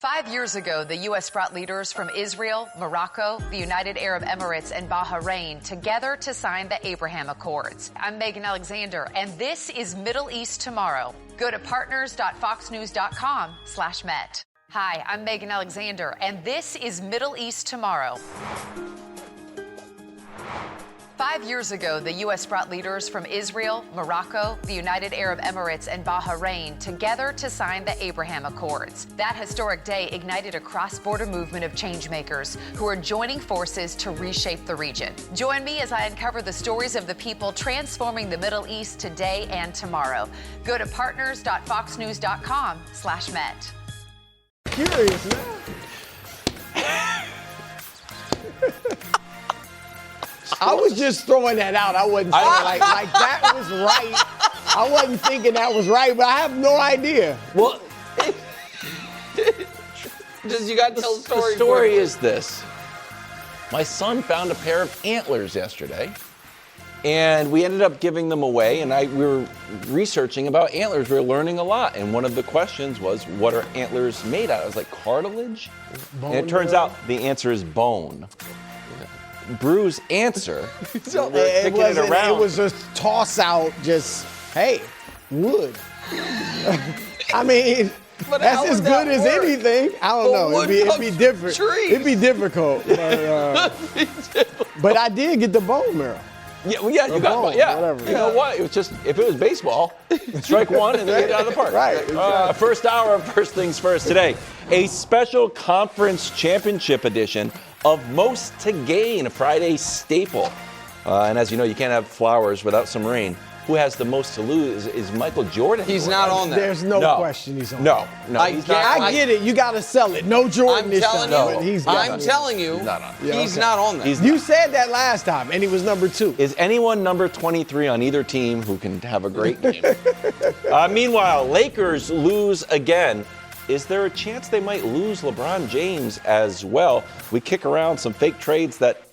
5 years ago, the U.S. brought leaders from Israel, Morocco, the United Arab Emirates, and Bahrain together to sign the Abraham Accords. I'm Megan Alexander, and this is Middle East Tomorrow. Go to partners.foxnews.com/Met. Hi, I'm Megan Alexander, and this is Middle East Tomorrow. 5 years ago, the U.S. brought leaders from Israel, Morocco, the United Arab Emirates, and Bahrain together to sign the Abraham Accords. That historic day ignited a cross-border movement of changemakers who are joining forces to reshape the region. Join me as I uncover the stories of the people transforming the Middle East today and tomorrow. Go to partners.foxnews.com/Met. Curious, man. I was just throwing that out. I wasn't saying like that was right. I wasn't thinking that was right, but I have no idea. Well, You got to tell the story. The story is this. My son found a pair of antlers yesterday, and we ended up giving them away, and we were researching about antlers. We were learning a lot, and one of the questions was, what are antlers made out of? I was like, cartilage? Bone, and it turns out the answer is bone. Bru's answer, it was a toss out, just, hey, wood. I mean, But that's as good as anything. I don't know. It'd be different. Trees. It'd be difficult. But I did get the bone marrow. Yeah, well, yeah, you got bone, yeah. whatever. You know what? It was just, if it was baseball, strike one and then get it out of the park. Right. Exactly. First hour of First Things First today, a special conference championship edition of Most to Gain, a Friday staple. And as you know, you can't have flowers without some rain. Who has the most to lose is Michael Jordan. He's not on there. There's no question he's on. No, I get it. You got to sell it. No Jordan this time. I'm telling you, he's not on there. You said that last time, and he was number 2. Is anyone number 23 on either team who can have a great game? Meanwhile, Lakers lose again. Is there a chance they might lose LeBron James as well? We kick around some fake trades that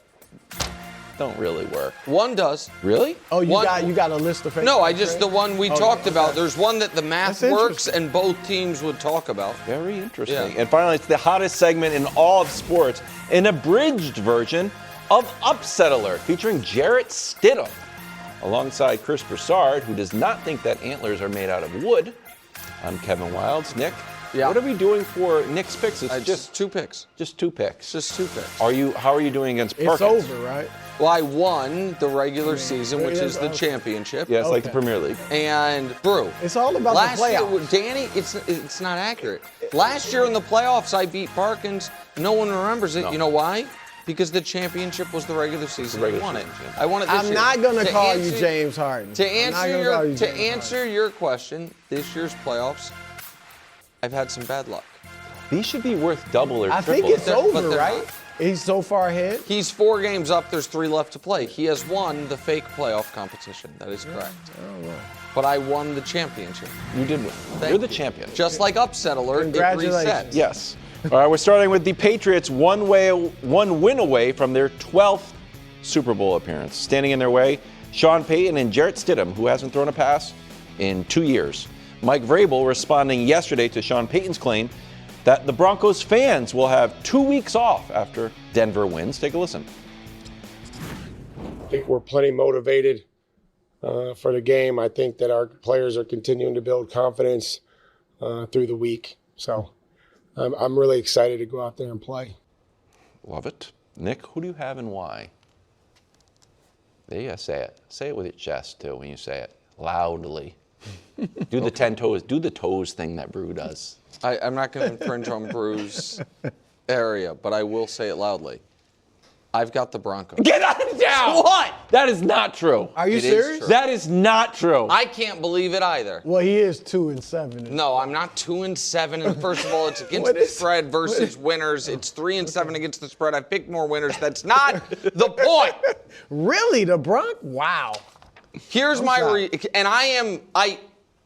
don't really work. One does. Really? Oh, you got a list of fake No, trades? the one we talked about. There's one that the math That's works and both teams would talk about. Very interesting. Yeah. And finally, it's the hottest segment in all of sports, an abridged version of Upset Alert, featuring Jarrett Stidham, alongside Chris Broussard, who does not think that antlers are made out of wood. I'm Kevin Wildes. Nick, what are we doing for Nick's picks? It's just 2 picks. Just 2 picks. Just 2 picks. How are you doing against Parkins? It's over, right? Well, I won the regular season, which is the championship. Yeah, it's like the Premier League. And Brew. It's all about the playoffs. Year, Danny, it's not accurate. Last year in the playoffs, I beat Parkins. No one remembers it. No. You know why? Because the championship was the regular season. I won it. I won it this year. I'm not going to call you James Harden. To answer your question, this year's playoffs, I've had some bad luck. These should be worth double or triple. I think it's over, right? Not. He's so far ahead. He's 4 games up. There's 3 left to play. He has won the fake playoff competition. That is correct. But I won the championship. You did win. You're the champion. Just like Upset Alert, it resets. Yes. All right, we're starting with the Patriots one win away from their 12th Super Bowl appearance. Standing in their way, Sean Payton and Jarrett Stidham, who hasn't thrown a pass in 2 years. Mike Vrabel responding yesterday to Sean Payton's claim that the Broncos fans will have 2 weeks off after Denver wins. Take a listen. I think we're plenty motivated for the game. I think that our players are continuing to build confidence through the week. So I'm really excited to go out there and play. Love it. Nick, who do you have and why? There you go, say it. Say it with your chest, too, when you say it. Loudly. Do the 10 toes. Do the toes thing that Brew does. I'm not going to infringe on Brew's area, but I will say it loudly. I've got the Broncos. Get out of town! What? That is not true. Are you serious? That is not true. I can't believe it either. Well, he is 2-7. No, I'm not 2-7. And first of all, it's against the spread versus winners. It's 3-7 against the spread. I picked more winners. That's not the point. Really, the Broncos? Wow. Here's my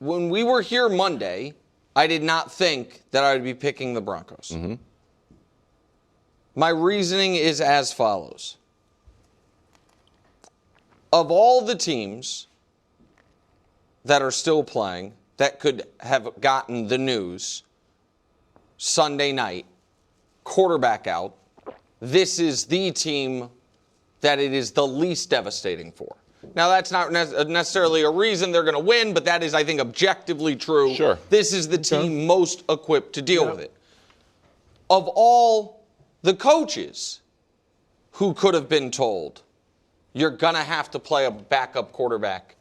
when we were here Monday, I did not think that I would be picking the Broncos. Mm-hmm. My reasoning is as follows. Of all the teams that are still playing that could have gotten the news, Sunday night, quarterback out, this is the team that it is the least devastating for. Now, that's not necessarily a reason they're going to win, but that is, I think, objectively true. Sure. This is the team most equipped to deal with it. Of all the coaches who could have been told, you're going to have to play a backup quarterback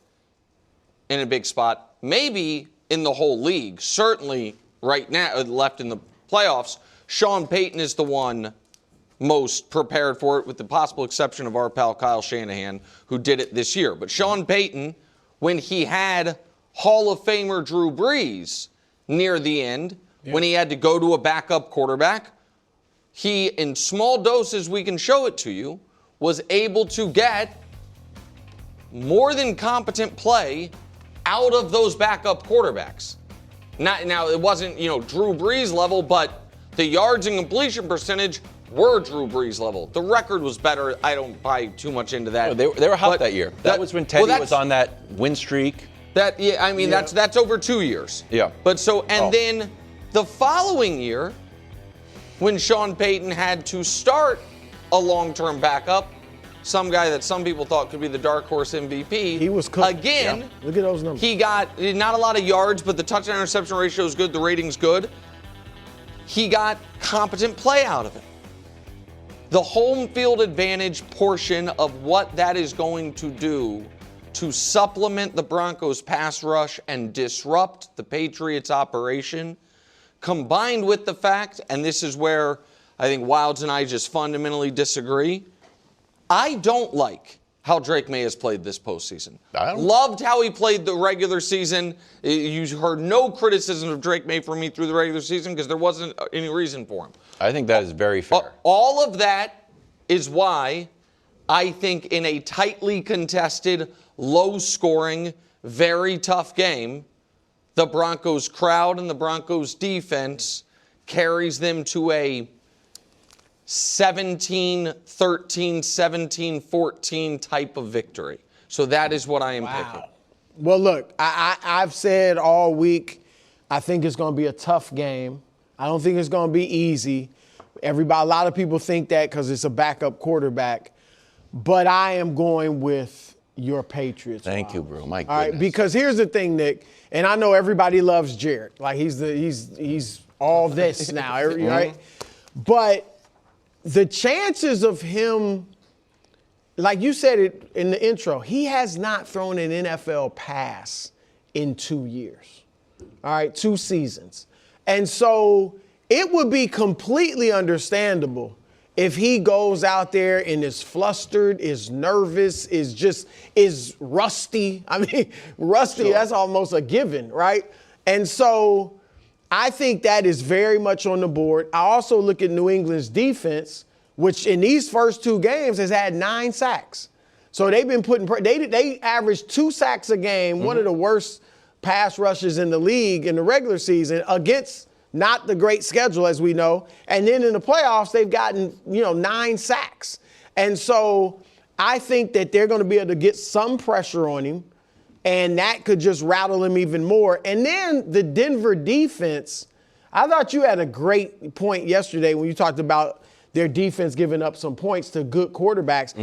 in a big spot, maybe in the whole league, certainly right now, left in the playoffs, Sean Payton is the one most prepared for it, with the possible exception of our pal Kyle Shanahan, who did it this year. But Sean Payton, when he had Hall of Famer Drew Brees near the end, when he had to go to a backup quarterback, he, in small doses, we can show it to you, was able to get more than competent play out of those backup quarterbacks. Now, it wasn't, Drew Brees level, but the yards and completion percentage were Drew Brees level. The record was better. I don't buy too much into that. No, they were hot that year. That was when Teddy was on that win streak. That's over 2 years. Yeah. Then the following year, when Sean Payton had to start a long-term backup, some guy that some people thought could be the dark horse MVP. He was cooked. Again, yeah. Look at those numbers. He got not a lot of yards, but the touchdown interception ratio is good. The rating's good. He got competent play out of it. The home field advantage portion of what that is going to do to supplement the Broncos pass rush and disrupt the Patriots operation, combined with the fact, and this is where I think Wilds and I just fundamentally disagree, I don't like how Drake May has played this postseason. Loved how he played the regular season. You heard no criticism of Drake May from me through the regular season because there wasn't any reason for him. I think that is very fair. All of that is why I think in a tightly contested, low-scoring, very tough game, the Broncos crowd and the Broncos defense carries them to a 17-13, 17-14 type of victory. So that is what I am picking. Well, look, I've said all week, I think it's going to be a tough game. I don't think it's going to be easy. A lot of people think that because it's a backup quarterback. But I am going with your Patriots. Thank you, bro. My goodness. All right, because here's the thing, Nick, and I know everybody loves Jarrett. Like he's all this now, right? But the chances of him, like you said it in the intro, he has not thrown an NFL pass in 2 years. All right, 2 seasons. And so it would be completely understandable if he goes out there and is flustered, is nervous, is rusty. I mean, rusty, That's almost a given, right? And so I think that is very much on the board. I also look at New England's defense, which in these first 2 games has had 9 sacks. So they've been they averaged 2 sacks a game, one of the worst pass rushes in the league in the regular season against not the great schedule, as we know. And then in the playoffs, they've gotten, 9 sacks. And so I think that they're going to be able to get some pressure on him, and that could just rattle him even more. And then the Denver defense, I thought you had a great point yesterday when you talked about their defense giving up some points to good quarterbacks.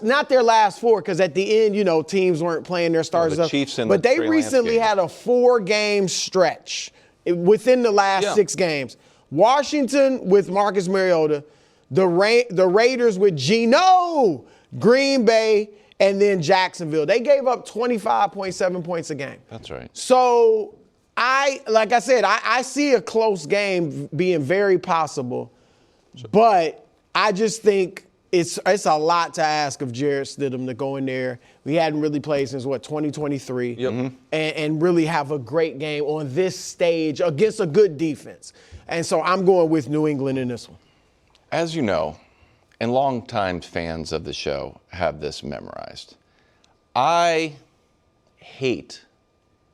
Not their last 4, because at the end, teams weren't playing their stars. The Chiefs and but the they Trey recently Lance had a 4-game stretch within the last 6 games. Washington with Marcus Mariota, the Raiders with Geno, Green Bay, and then Jacksonville. They gave up 25.7 points a game. That's right. So I see a close game being very possible, but I just think it's a lot to ask of Jarrett Stidham to go in there. We hadn't really played since, 2023, and really have a great game on this stage against a good defense. And so I'm going with New England in this one. As you know, and longtime fans of the show have this memorized, I hate,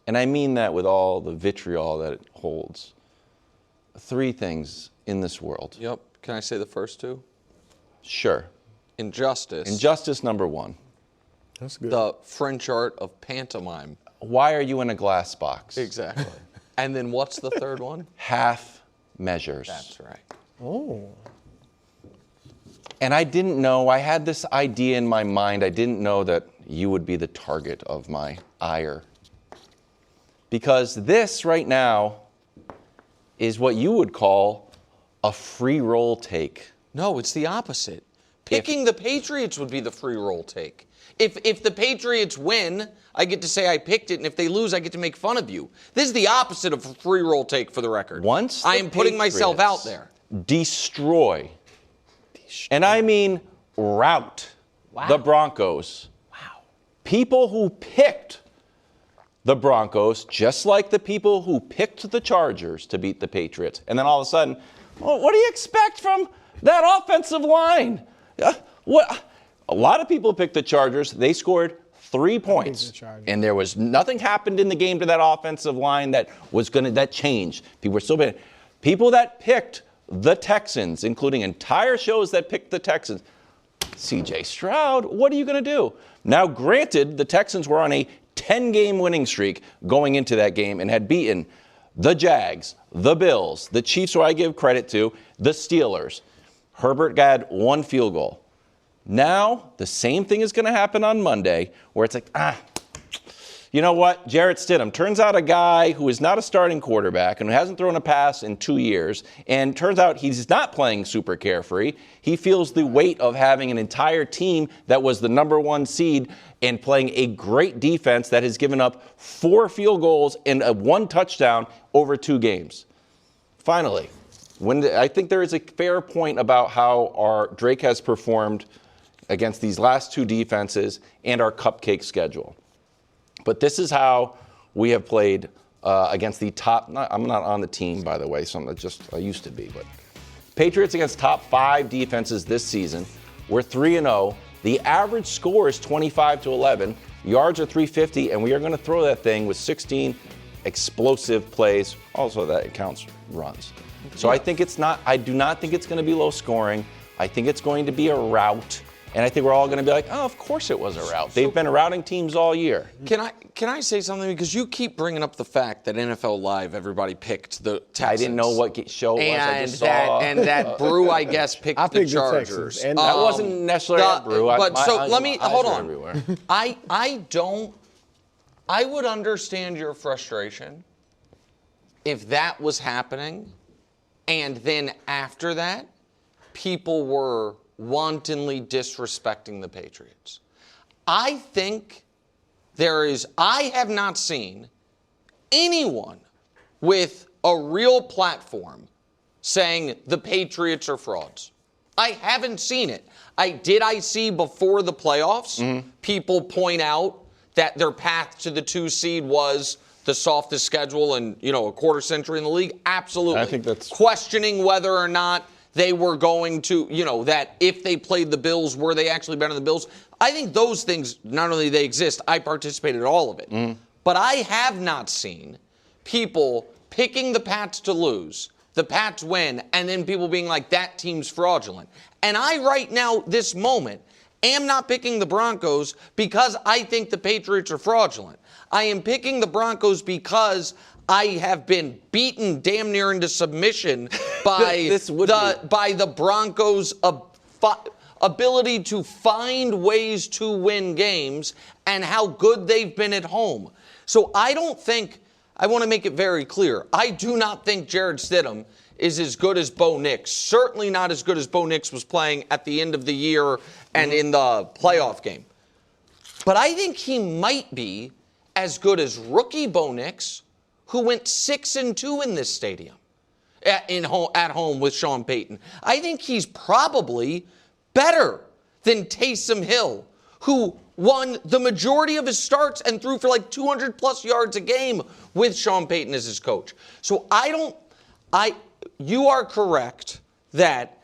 and I mean that with all the vitriol that it holds, 3 things in this world. Yep. Can I say the first 2? Sure. Injustice. Injustice number 1. That's good. The French art of pantomime. Why are you in a glass box? Exactly. And then what's the third one? Half measures. That's right. Oh. And I didn't know, I had this idea in my mind, I didn't know that you would be the target of my ire. Because this right now is what you would call a free roll take. No, it's the opposite. Picking the Patriots would be the free roll take. If the Patriots win, I get to say I picked it, and if they lose, I get to make fun of you. This is the opposite of a free roll take for the record. Once I am putting myself out there. Destroy. And I mean rout the Broncos. Wow. People who picked the Broncos, just like the people who picked the Chargers to beat the Patriots. And then all of a sudden, well, what do you expect from that offensive line? What? A lot of people picked the Chargers. They scored 3 points. And there was nothing happened in the game to that offensive line that changed. People were still bad. People that picked the Texans, including entire shows that picked the Texans. C.J. Stroud, what are you going to do? Now, granted, the Texans were on a 10-game winning streak going into that game and had beaten the Jags, the Bills, the Chiefs, who I give credit to, the Steelers. Herbert got 1 field goal. Now, the same thing is going to happen on Monday, where it's like, you know what? Jarrett Stidham turns out a guy who is not a starting quarterback and who hasn't thrown a pass in 2 years, and turns out he's not playing super carefree. He feels the weight of having an entire team that was the number 1 seed and playing a great defense that has given up 4 field goals and 1 touchdown over 2 games. Finally, I think there is a fair point about how our Drake has performed against these last 2 defenses and our cupcake schedule. But this is how we have played against the top. I'm not on the team, by the way, so I used to be. But Patriots against top 5 defenses this season. We're 3-0. The average score is 25-11. Yards are 350, and we are going to throw that thing with 16 explosive plays. Also, that counts runs. So I do not think it's going to be low scoring. I think it's going to be a rout. And I think we're all going to be like, oh, of course it was a rout. They've been routing teams all year. Can I say something? Because you keep bringing up the fact that NFL Live, everybody picked the Texans. I didn't know what show it was. I just saw. And that Brew, I guess, picked the Chargers. And that wasn't necessarily a Brew. Hold on. I would understand your frustration if that was happening, and then after that, people were wantonly disrespecting the Patriots. I think I have not seen anyone with a real platform saying the Patriots are frauds. I haven't seen it. I see before the playoffs, people point out that their path to the 2 seed was the softest schedule in, a quarter century in the league. Absolutely. I think that's questioning whether or not they were going to, that if they played the Bills, were they actually better than the Bills? I think those things, not only they exist, I participated in all of it. But I have not seen people picking the Pats to lose, the Pats win, and then people being like, that team's fraudulent. And I, right now, this moment, am not picking the Broncos because I think the Patriots are fraudulent. I am picking the Broncos because I have been beaten damn near into submission by the Broncos' ability to find ways to win games and how good they've been at home. So I want to make it very clear, I do not think Jarrett Stidham is as good as Bo Nix. Certainly not as good as Bo Nix was playing at the end of the year and in the playoff game. But I think he might be as good as rookie Bo Nix, who went 6-2 in this stadium at home with Sean Payton. I think he's probably better than Taysom Hill, who won the majority of his starts and threw for like 200-plus yards a game with Sean Payton as his coach. So you are correct that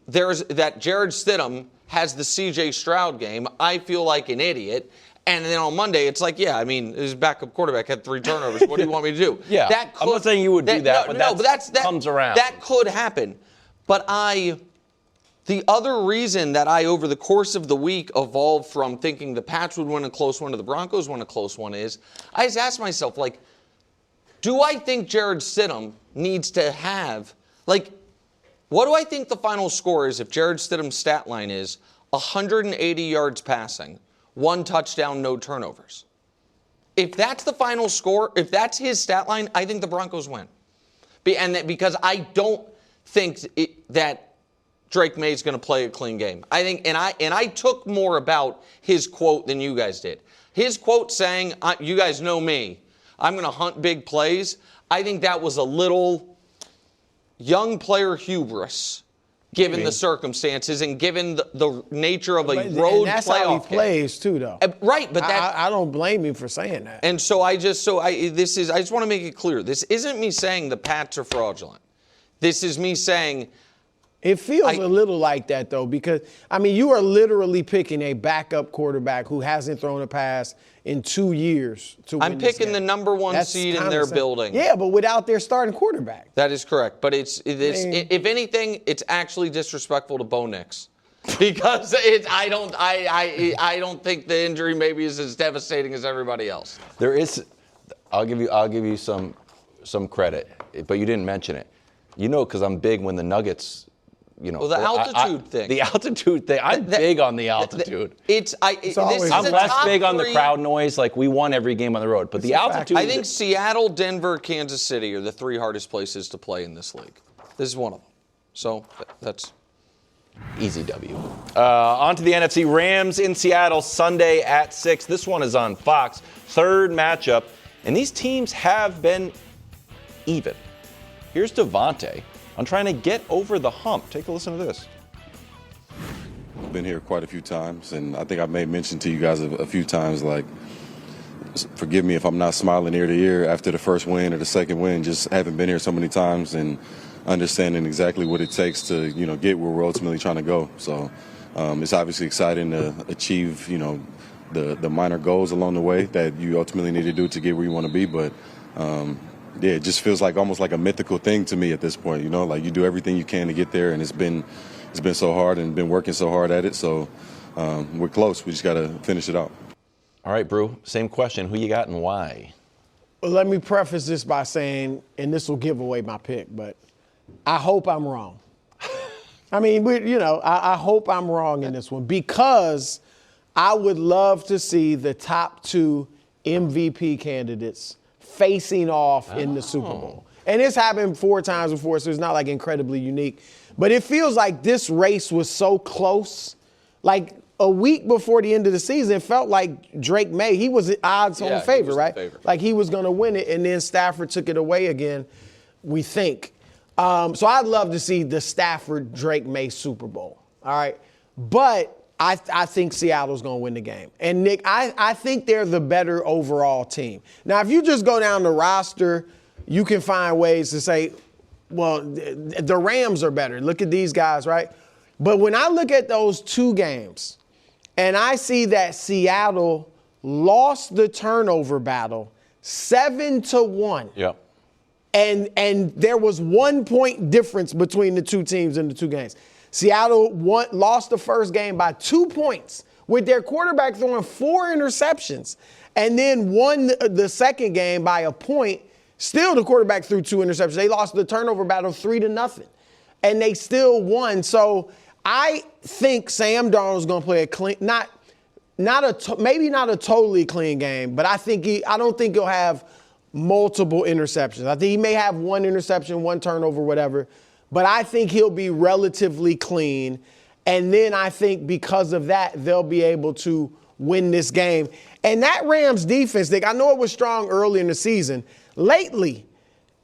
Jarrett Stidham has the C.J. Stroud game. I feel like an idiot. And then on Monday, it's like, his backup quarterback had 3 turnovers. What do you want me to do? I'm not saying you would do that, but that comes around. That could happen. But the other reason that I, over the course of the week, evolved from thinking the Pats would win a close one to the Broncos win a close one is, I just asked myself, Do I think Jared Stidham needs to have, what do I think the final score is if Jared Stidham's stat line is 180 yards passing, 1 touchdown, no turnovers? If that's the final score, if that's his stat line, I think the Broncos win. Because I don't think that Drake May's going to play a clean game. I think, and I took more about his quote than you guys did. His quote saying, "You guys know me, I'm going to hunt big plays." I think that was a little young player hubris, given the circumstances and given the nature of a road that's playoff how he plays too, though. Right, but I don't blame him for saying that. And so I just want to make it clear. This isn't me saying the Pats are fraudulent. This is me saying. It feels a little like that, though, because, you are literally picking a backup quarterback who hasn't thrown a pass in 2 years to win I'm picking the number one seed in their building. Yeah, but without their starting quarterback. That is correct. But if anything, it's actually disrespectful to Bo Nix. Because I don't think the injury maybe is as devastating as everybody else. There is, I'll give you some credit, but you didn't mention it. Because I'm big when the Nuggets. Well, the altitude thing. The altitude thing. I'm big on the altitude. I'm less big on the crowd noise. We won every game on the road. But the altitude. I think Seattle, Denver, Kansas City are the 3 hardest places to play in this league. This is one of them. So that's easy W. On to the NFC. Rams in Seattle Sunday at 6. This one is on Fox. Third matchup. And these teams have been even. Here's Devontae on trying to get over the hump. Take a listen to this. I've been here quite a few times, and I think I've made mention to you guys a few times, forgive me if I'm not smiling ear to ear after the first win or the second win. Just haven't been here so many times and understanding exactly what it takes to, get where we're ultimately trying to go. So it's obviously exciting to achieve, the minor goals along the way that you ultimately need to do to get where you want to be. But yeah, it just feels almost like a mythical thing to me at this point. You do everything you can to get there, and it's been so hard and been working so hard at it. So we're close. We just got to finish it out. All right, Brew. Same question. Who you got and why? Well, let me preface this by saying, and this will give away my pick, but I hope I'm wrong. I hope I'm wrong in this one because I would love to see the top 2 MVP candidates facing off in the Super Bowl. And it's happened 4 times before, so it's not incredibly unique. But it feels like this race was so close. A week before the end of the season, it felt like Drake May, he was odds-on favorite, right? Favorite. He was going to win it, and then Stafford took it away again, we think. So I'd love to see the Stafford-Drake May Super Bowl, all right? But I think Seattle's going to win the game. And, Nick, I think they're the better overall team. Now, if you just go down the roster, you can find ways to say, well, the Rams are better. Look at these guys, right? But when I look at those 2 games and I see that Seattle lost the turnover battle 7-1. Yeah. And there was 1 point difference between the 2 teams in the 2 games. Seattle lost the first game by 2 points with their quarterback throwing 4 interceptions and then won the second game by a point. Still, the quarterback threw 2 interceptions. They lost the turnover battle 3-0, and they still won. So I think Sam Darnold's going to play a clean, maybe not a totally clean game, but I don't think he'll have multiple interceptions. I think he may have 1 interception, 1 turnover, whatever. But I think he'll be relatively clean. And then I think because of that, they'll be able to win this game. And that Rams defense, Nick, I know it was strong early in the season. Lately,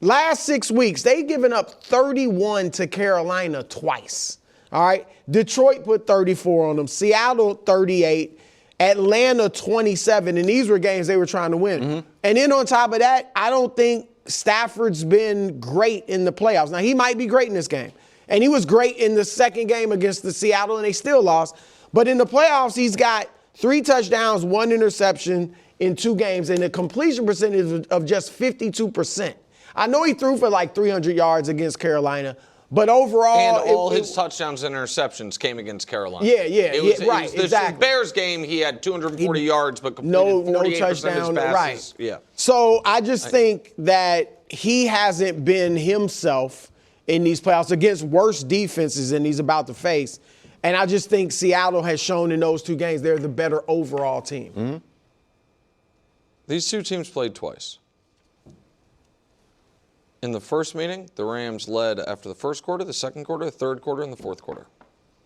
last 6 weeks, they've given up 31 to Carolina twice. All right? Detroit put 34 on them. Seattle, 38. Atlanta, 27. And these were games they were trying to win. Mm-hmm. And then on top of that, I don't think Stafford's been great in the playoffs. Now, he might be great in this game. And he was great in the second game against the Seattle, and they still lost. But in the playoffs, he's got 3 touchdowns, 1 interception in 2 games, and a completion percentage of just 52%. I know he threw for 300 yards against Carolina, But overall, and all his touchdowns and interceptions came against Carolina. Right, The exactly. Bears game, he had 240 yards, but completed 48% touchdown, of his passes. right. Yeah. So I just think that he hasn't been himself in these playoffs against worse defenses than he's about to face. And I just think Seattle has shown in those two games they're the better overall team. Mm-hmm. These two teams played twice. In the first meeting, the Rams led after the first quarter, the second quarter, the third quarter, and the fourth quarter.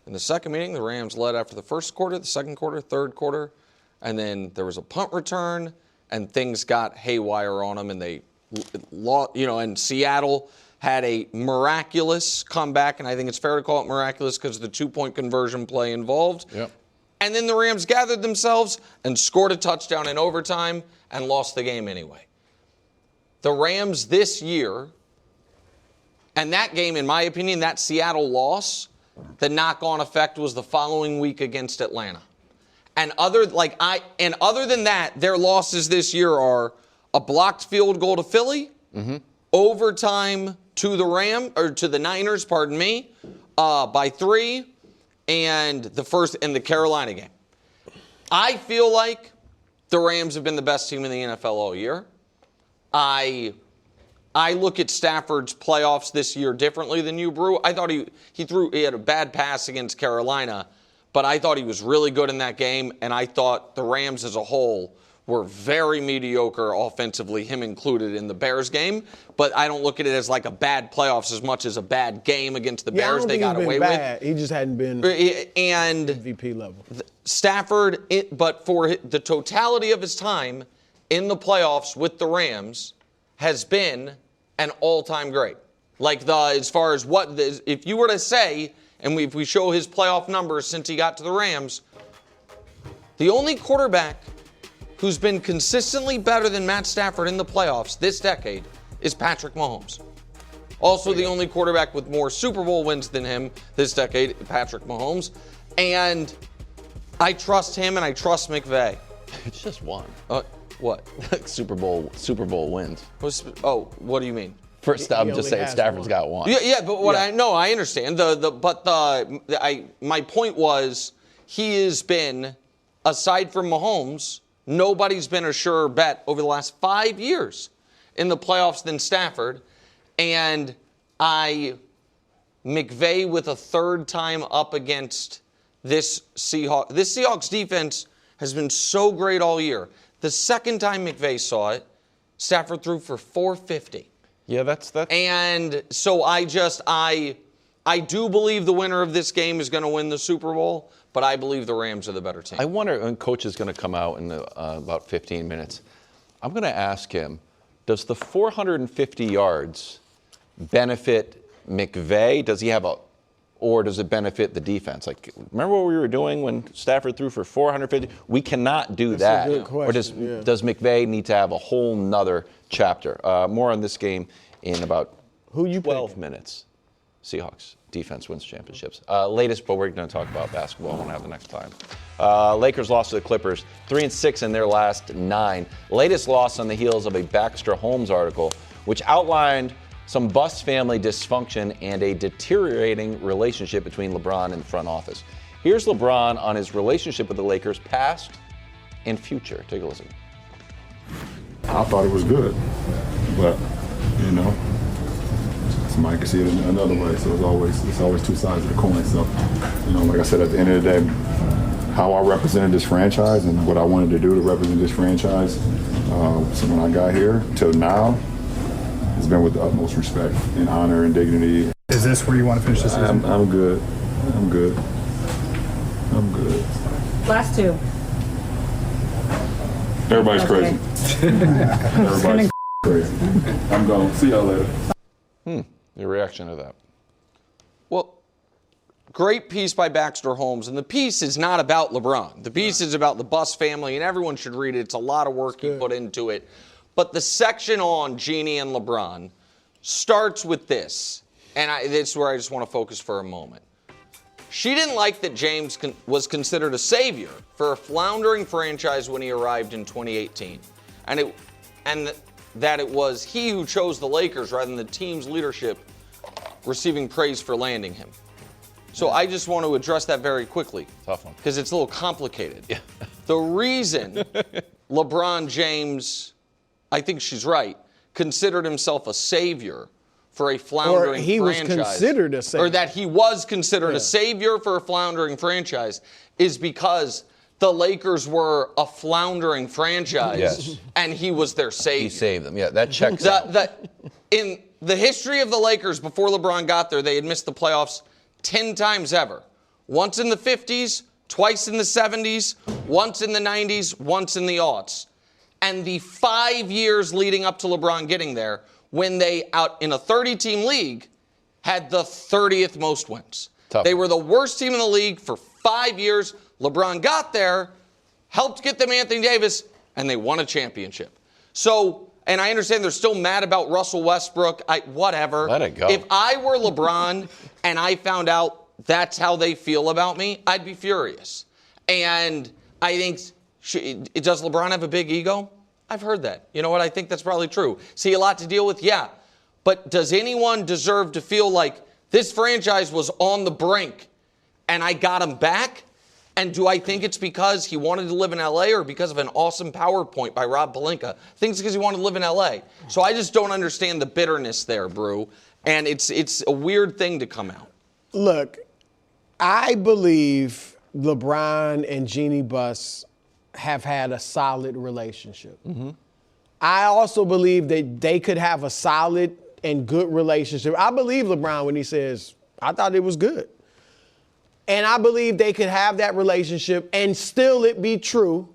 In the second meeting, the Rams led after the first quarter, the second quarter, third quarter, and then there was a punt return, and things got haywire on them, and they lost. And Seattle had a miraculous comeback, and I think it's fair to call it miraculous because of the 2-point conversion play involved. Yep. And then the Rams gathered themselves and scored a touchdown in overtime and lost the game anyway. The Rams this year, and that game, in my opinion, that Seattle loss, the knock-on effect was the following week against Atlanta. And other than that, their losses this year are a blocked field goal to Philly, overtime to the Niners, by 3, and the Carolina game. I feel like the Rams have been the best team in the NFL all year. I look at Stafford's playoffs this year differently than you, Brew. I thought he had a bad pass against Carolina, but I thought he was really good in that game, and I thought the Rams as a whole were very mediocre offensively, him included in the Bears game. But I don't look at it as like a bad playoffs as much as a bad game against the Bears they got away with. He just hadn't been and MVP level. Stafford, but for the totality of his time in the playoffs with the Rams, has been an all-time great. As far as if you were to say, and if we show his playoff numbers since he got to the Rams, the only quarterback who's been consistently better than Matt Stafford in the playoffs this decade is Patrick Mahomes. Also the only quarterback with more Super Bowl wins than him this decade, Patrick Mahomes. And I trust him and I trust McVay. It's just one. What? Super Bowl wins. What do you mean? First, I'm just saying Stafford's got one. Yeah, but I understand. My point was he has been, aside from Mahomes, nobody's been a surer bet over the last 5 years in the playoffs than Stafford. And McVay with a third time up against this Seahawks. This Seahawks defense has been so great all year. The second time McVay saw it, Stafford threw for 450. Yeah, that's. And so I do believe the winner of this game is going to win the Super Bowl, but I believe the Rams are the better team. I wonder when Coach is going to come out in about 15 minutes. I'm going to ask him, does the 450 yards benefit McVay? Does he have or does it benefit the defense? Remember what we were doing when Stafford threw for 450? We cannot do that. That's a good question, Or does McVay need to have a whole nother chapter? More on this game in about 12 minutes. Seahawks defense wins championships. Latest, but we're going to talk about basketball when I have the next time. Lakers lost to the Clippers, 3-6 in their last 9. Latest loss on the heels of a Baxter Holmes article, which outlined some Bust family dysfunction and a deteriorating relationship between LeBron and the front office. Here's LeBron on his relationship with the Lakers, past and future. Take a listen. I thought it was good, but somebody can see it another way. So it's always two sides of the coin. So like I said, at the end of the day, how I represented this franchise and what I wanted to do to represent this franchise. So when I got here till now, it's been with the utmost respect and honor and dignity. Is this where you want to finish this season? I'm good. I'm good. Last two. Everybody's crazy. Everybody's crazy. I'm gone. See y'all later. Your reaction to that? Well, great piece by Baxter Holmes, and the piece is not about LeBron. The piece is about the Bust family, and everyone should read it. It's a lot of work he put into it. But the section on Jeannie and LeBron starts with this, and this is where I just want to focus for a moment. She didn't like that James was considered a savior for a floundering franchise when he arrived in 2018, and that it was he who chose the Lakers rather than the team's leadership receiving praise for landing him. So I just want to address that very quickly. Tough one. Because it's a little complicated. Yeah. The reason LeBron James, I think she's right, considered himself a savior for a floundering franchise. Or he was considered a savior. Or that he was considered a savior for a floundering franchise is because the Lakers were a floundering franchise and he was their savior. He saved them. Yeah, that checks out. In the history of the Lakers before LeBron got there, they had missed the playoffs 10 times ever. Once in the 50s, twice in the 70s, once in the 90s, once in the aughts. And the 5 years leading up to LeBron getting there, when they, out in a 30-team league, had the 30th most wins. Tough. They were the worst team in the league for 5 years. LeBron got there, helped get them Anthony Davis, and they won a championship. So, and I understand they're still mad about Russell Westbrook. Whatever. Let it go. If I were LeBron and I found out that's how they feel about me, I'd be furious. And I think, does LeBron have a big ego? I've heard that. You know what? I think that's probably true. See a lot to deal with? Yeah. But does anyone deserve to feel like this franchise was on the brink and I got him back? And do I think it's because he wanted to live in L.A. or because of an awesome PowerPoint by Rob Pelinka? I think it's because he wanted to live in L.A. So I just don't understand the bitterness there, Brew. And it's a weird thing to come out. Look, I believe LeBron and Jeannie Buss have had a solid relationship. Mm-hmm. I also believe that they could have a solid and good relationship. I believe LeBron when he says, I thought it was good. And I believe they could have that relationship and still it be true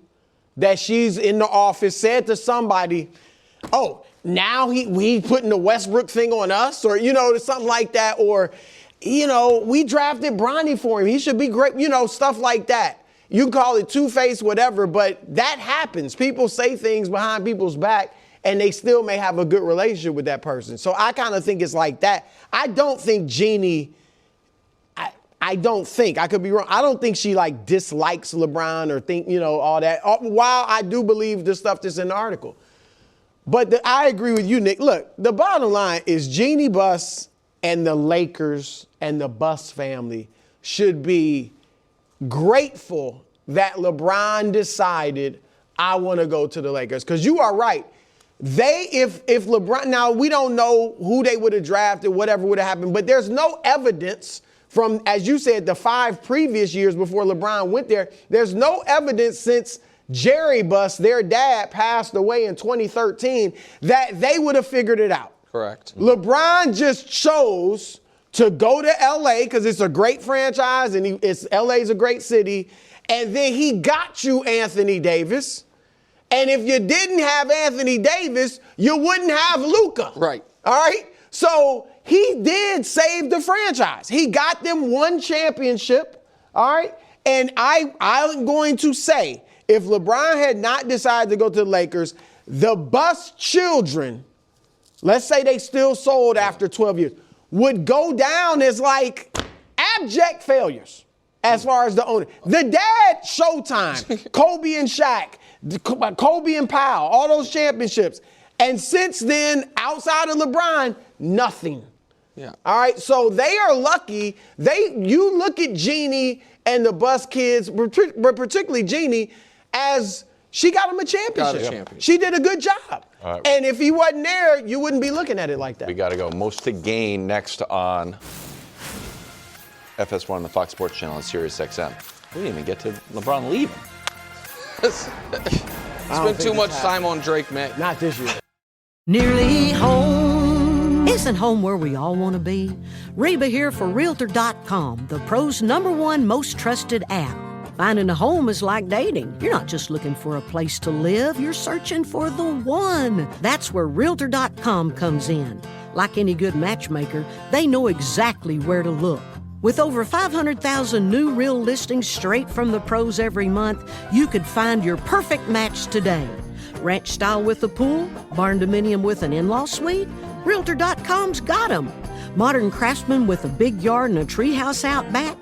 that she's in the office, said to somebody, oh, now he putting the Westbrook thing on us, or, something like that. Or, we drafted Bronny for him. He should be great, stuff like that. You can call it two-faced, whatever, but that happens. People say things behind people's back and they still may have a good relationship with that person. So I kind of think it's like that. I don't think Jeannie, I don't think, I could be wrong, I don't think she dislikes LeBron or think, all that, while I do believe the stuff that's in the article. But I agree with you, Nick. Look, the bottom line is Jeannie Buss and the Lakers and the Buss family should be grateful that LeBron decided, I want to go to the Lakers. Because you are right. If LeBron, now we don't know who they would have drafted, whatever would have happened, but there's no evidence from, as you said, the 5 previous years before LeBron went there. There's no evidence since Jerry Buss, their dad, passed away in 2013 that they would have figured it out. Correct. LeBron just chose to go to L.A. because it's a great franchise and L.A.'s a great city. And then he got you Anthony Davis. And if you didn't have Anthony Davis, you wouldn't have Luka. Right. All right? So he did save the franchise. He got them one championship. All right? And I'm going to say, if LeBron had not decided to go to the Lakers, the Buss children, let's say they still sold after 12 years, would go down as abject failures as far as the owner. The dad, Showtime, Kobe and Shaq, Kobe and Powell, all those championships. And since then, outside of LeBron, nothing. Yeah. All right, so they are lucky. You look at Jeannie and the Buss kids, but particularly Jeannie, as she got him a championship. She did a good job. Right. And if he wasn't there, you wouldn't be looking at it like that. We got to go. Most to Gain next on FS1 on the Fox Sports Channel on Sirius XM. We didn't even get to LeBron leaving. Spent too much time on Drake, man. Not this year. Nearly home. Isn't home where we all want to be? Reba here for Realtor.com, the pros' #1 most trusted app. Finding a home is like dating. You're not just looking for a place to live, you're searching for the one. That's where Realtor.com comes in. Like any good matchmaker, they know exactly where to look. With over 500,000 new real listings straight from the pros every month, you could find your perfect match today. Ranch style with a pool, barn dominium with an in-law suite? Realtor.com's got 'em. Modern craftsman with a big yard and a treehouse out back?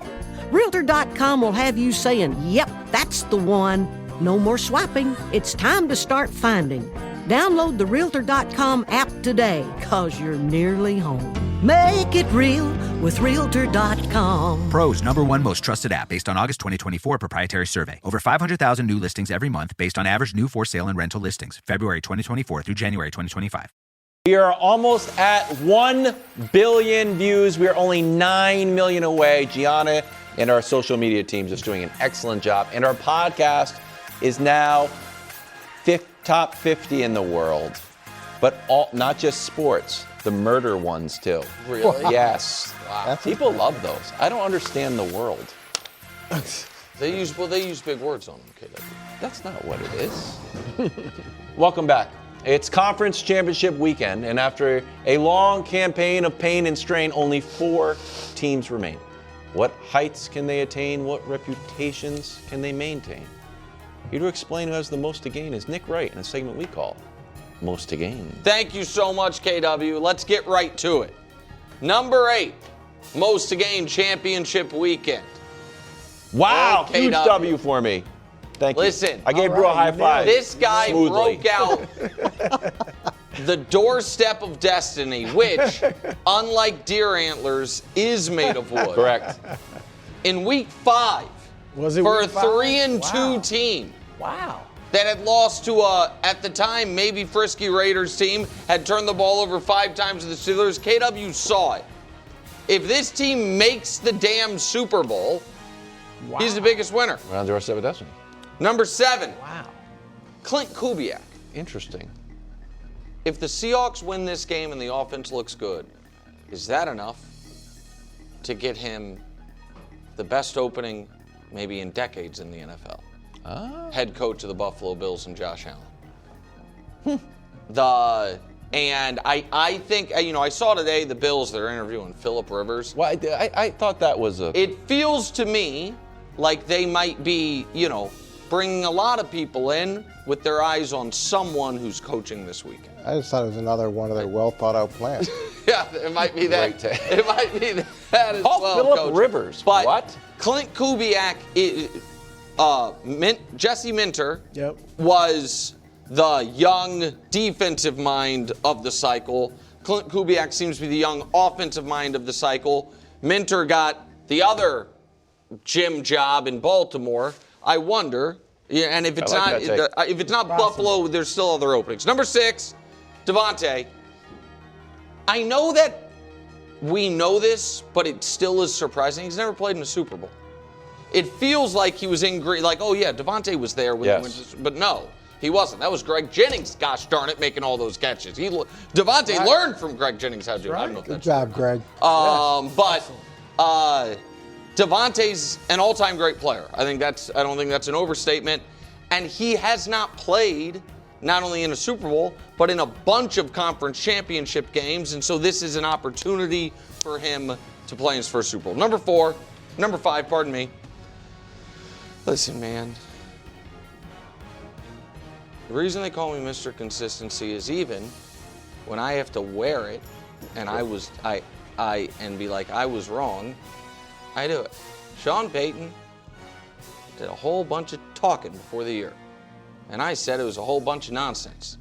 Realtor.com will have you saying, yep, that's the one. No more swiping. It's time to start finding. Download the Realtor.com app today, 'cause you're nearly home. Make it real with Realtor.com. Pro's #1 most trusted app based on August 2024 proprietary survey. Over 500,000 new listings every month based on average new for sale and rental listings. February 2024 through January 2025. We are almost at 1 billion views. We are only 9 million away. Gianna and our social media team just doing an excellent job. And our podcast is now top 50 in the world. But not just sports, the murder ones too. Really? Yes. Wow. People love those. I don't understand the world. They use big words on them, KW. That's not what it is. Welcome back. It's conference championship weekend, and after a long campaign of pain and strain, only 4 teams remain. What heights can they attain? What reputations can they maintain? Here to explain who has the most to gain is Nick Wright in a segment we call Most to Gain. Thank you so much, KW. Let's get right to it. Number 8, most to gain championship weekend. Wow, KW. huge W for me. Thank you. Listen, I gave Brew a high five. This guy smoothly. broke out the doorstep of destiny, which, unlike deer antlers, is made of wood. Correct. In week 5, Was it for a week 5? 3-2 team. Wow. That had lost to at the time, maybe frisky Raiders team, had turned the ball over 5 times to the Steelers. KW saw it. If this team makes the damn Super Bowl, he's the biggest winner. We're on the doorstep of destiny. Number 7. Wow. Clint Kubiak. Interesting. If the Seahawks win this game and the offense looks good, is that enough to get him the best opening maybe in decades in the NFL? Head coach of the Buffalo Bills and Josh Allen. And I think, I saw today the Bills, they're interviewing Phillip Rivers. Well, I thought that was a... It feels to me like they might be, bringing a lot of people in with their eyes on someone who's coaching this weekend. I just thought it was another one of their well-thought-out plans. Yeah, it might be that. It might be that as well, Phillip Coach. Rivers. But what? Clint Kubiak, Jesse Minter Yep. was the young defensive mind of the cycle. Clint Kubiak seems to be the young offensive mind of the cycle. Minter got the other gym job in Baltimore. I wonder, and if it's not Buffalo, there's still other openings. Number 6, Devontae. I know that we know this, but it still is surprising. He's never played in a Super Bowl. It feels like he was in Green, like, oh yeah, Devontae was there when but no, he wasn't. That was Greg Jennings, gosh darn it, making all those catches. Devontae learned from Greg Jennings how to do it. I don't know if Good that's job, Greg. But Devontae's an all-time great player. I don't think that's an overstatement. And he has not played not only in a Super Bowl, but in a bunch of conference championship games. And so this is an opportunity for him to play in his first Super Bowl. Number 5, pardon me. Listen, man. The reason they call me Mr. Consistency is even when I have to wear it and and be like, I was wrong, I do it. Sean Payton did a whole bunch of talking before the year. And I said it was a whole bunch of nonsense.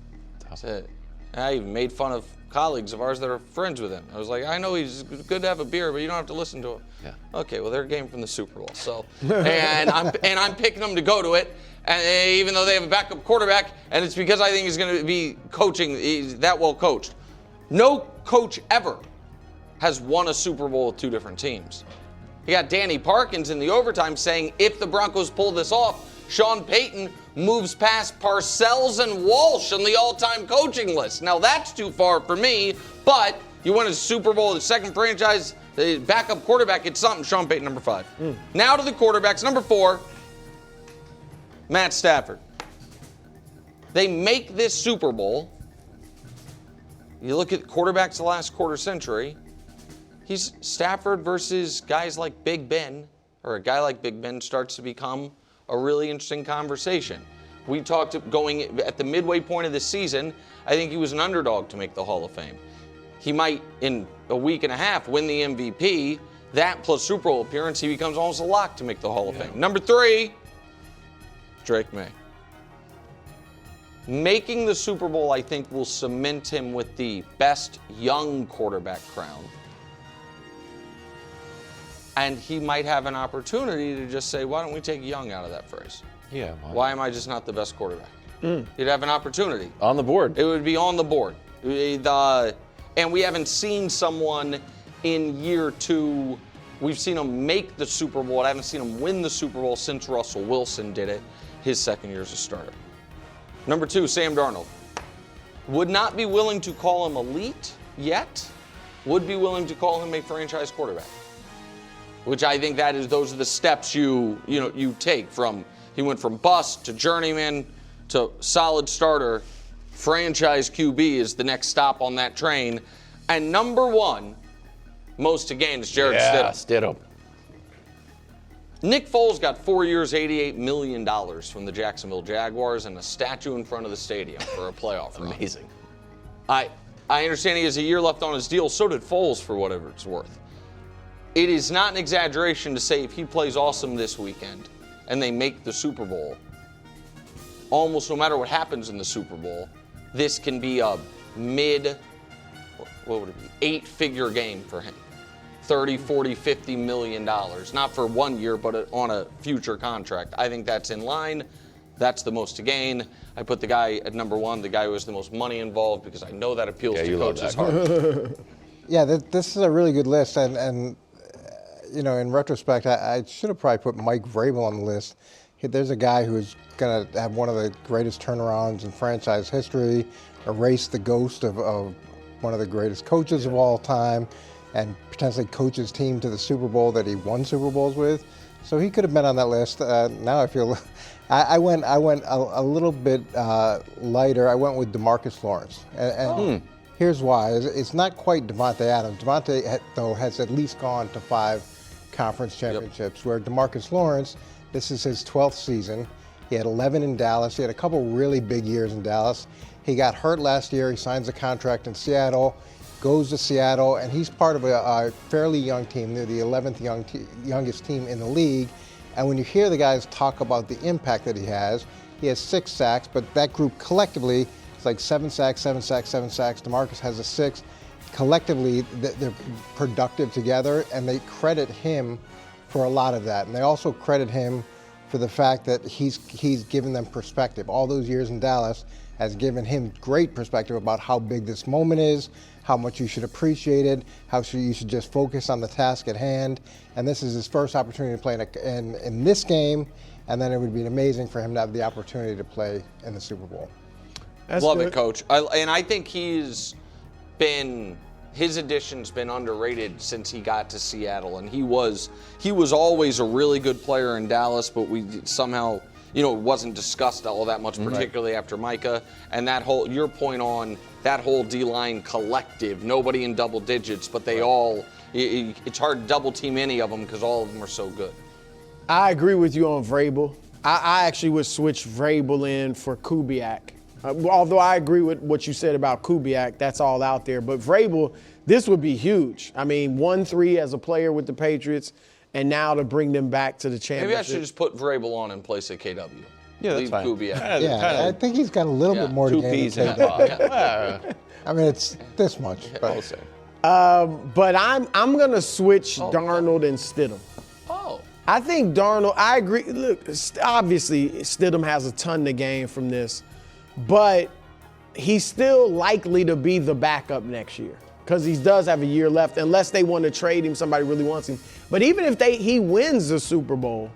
I even made fun of colleagues of ours that are friends with him. I was like, I know he's good to have a beer, but you don't have to listen to him. Yeah. Okay, well, they're a game from the Super Bowl. So, and I'm picking them to go to it, and even though they have a backup quarterback, and it's because I think he's going to be coaching. He's that well coached. No coach ever has won a Super Bowl with 2 different teams. You got Danny Parkins in the overtime saying, if the Broncos pull this off, Sean Payton moves past Parcells and Walsh on the all-time coaching list. Now, that's too far for me, but you win a Super Bowl, the second franchise, the backup quarterback, it's something. Sean Payton, number 5. Now to the quarterbacks. Number 4, Matt Stafford. They make this Super Bowl. You look at quarterbacks the last quarter century, he's Stafford versus guys like Big Ben, or a guy like Big Ben starts to become a really interesting conversation. We talked going at the midway point of the season, I think he was an underdog to make the Hall of Fame. He might, in a week and a half, win the MVP. That plus Super Bowl appearance, he becomes almost a lock to make the Hall of Fame. Number 3, Drake May. Making the Super Bowl, I think, will cement him with the best young quarterback crown. And he might have an opportunity to just say, why don't we take Young out of that phrase? Yeah. Why am I just not the best quarterback? He'd have an opportunity. On the board. It would be on the board. And we haven't seen someone in year 2. We've seen him make the Super Bowl. I haven't seen him win the Super Bowl since Russell Wilson did it his second year as a starter. Number 2, Sam Darnold. Would not be willing to call him elite yet. Would be willing to call him a franchise quarterback. Which I think those are the steps you take from. He went from bust to journeyman to solid starter. Franchise QB is the next stop on that train. And number 1, most to gain is Jarrett Stidham. Nick Foles got 4 years, $88 million from the Jacksonville Jaguars and a statue in front of the stadium for a playoff run. Amazing. I understand he has a year left on his deal. So did Foles, for whatever it's worth. It is not an exaggeration to say if he plays awesome this weekend and they make the Super Bowl, almost no matter what happens in the Super Bowl, this can be a what would it be, 8-figure game for him. 30, 40, $50 million. Not for 1 year, but on a future contract. I think that's in line. That's the most to gain. I put the guy at number 1, the guy who has the most money involved, because I know that appeals to coaches' heart. Yeah, this is a really good list, and in retrospect, I should have probably put Mike Vrabel on the list. There's a guy who's going to have one of the greatest turnarounds in franchise history, erase the ghost of one of the greatest coaches of all time, and potentially coach his team to the Super Bowl that he won Super Bowls with. So he could have been on that list. Now I feel I went a little bit lighter. I went with DeMarcus Lawrence, and here's why. It's not quite Devontae Adams. Devontae, though, has at least gone to 5 conference championships, where DeMarcus Lawrence, this is his 12th season. He had 11 in Dallas. He had a couple really big years in Dallas. He got hurt last year. He signs a contract in Seattle, goes to Seattle, and he's part of a fairly young team. They're the 11th youngest team in the league. And when you hear the guys talk about the impact that he has 6 sacks, but that group collectively, it's like 7 sacks, 7 sacks, 7 sacks. DeMarcus has a 6. Collectively, they're productive together, and they credit him for a lot of that. And they also credit him for the fact that he's given them perspective. All those years in Dallas has given him great perspective about how big this moment is, how much you should appreciate it, you should just focus on the task at hand. And this is his first opportunity to play in this game, and then it would be amazing for him to have the opportunity to play in the Super Bowl. Love it, Coach. And I think his addition's been underrated since he got to Seattle, and he was always a really good player in Dallas, but we somehow, it wasn't discussed all that much, particularly after Micah. And your point on that whole D-line collective, nobody in double digits, but they all, it's hard to double team any of them because all of them are so good. I agree with you on Vrabel. I actually would switch Vrabel in for Kubiak. Although I agree with what you said about Kubiak, that's all out there. But Vrabel, this would be huge. I mean, 1-3 as a player with the Patriots, and now to bring them back to the championship. Maybe I should just put Vrabel on in place of KW. Yeah, that's fine. Kubiak. Yeah, I think he's got a little bit more to gain. 2 peas in a pod. I mean, it's this much. But I'm going to switch Darnold and Stidham. Oh. I think Darnold, I agree. Look, obviously, Stidham has a ton to gain from this, but he's still likely to be the backup next year because he does have a year left, unless they want to trade him, somebody really wants him. But even if he wins the Super Bowl,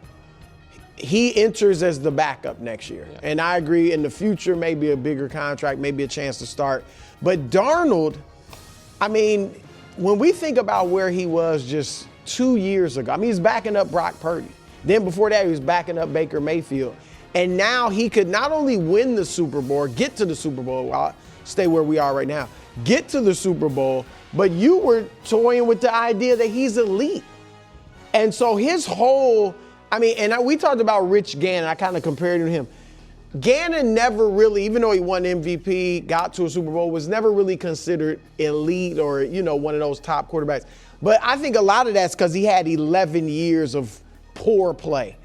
he enters as the backup next year. Yeah. And I agree, in the future, maybe a bigger contract, maybe a chance to start. But Darnold, I mean, when we think about where he was just 2 years ago, I mean, he's backing up Brock Purdy. Then before that, he was backing up Baker Mayfield. And now he could not only win the Super Bowl, get to the Super Bowl, I'll stay where we are right now, get to the Super Bowl, but you were toying with the idea that he's elite. And so his whole, we talked about Rich Gannon. I kind of compared him to him. Gannon never really, even though he won MVP, got to a Super Bowl, was never really considered elite or, one of those top quarterbacks. But I think a lot of that's because he had 11 years of poor play.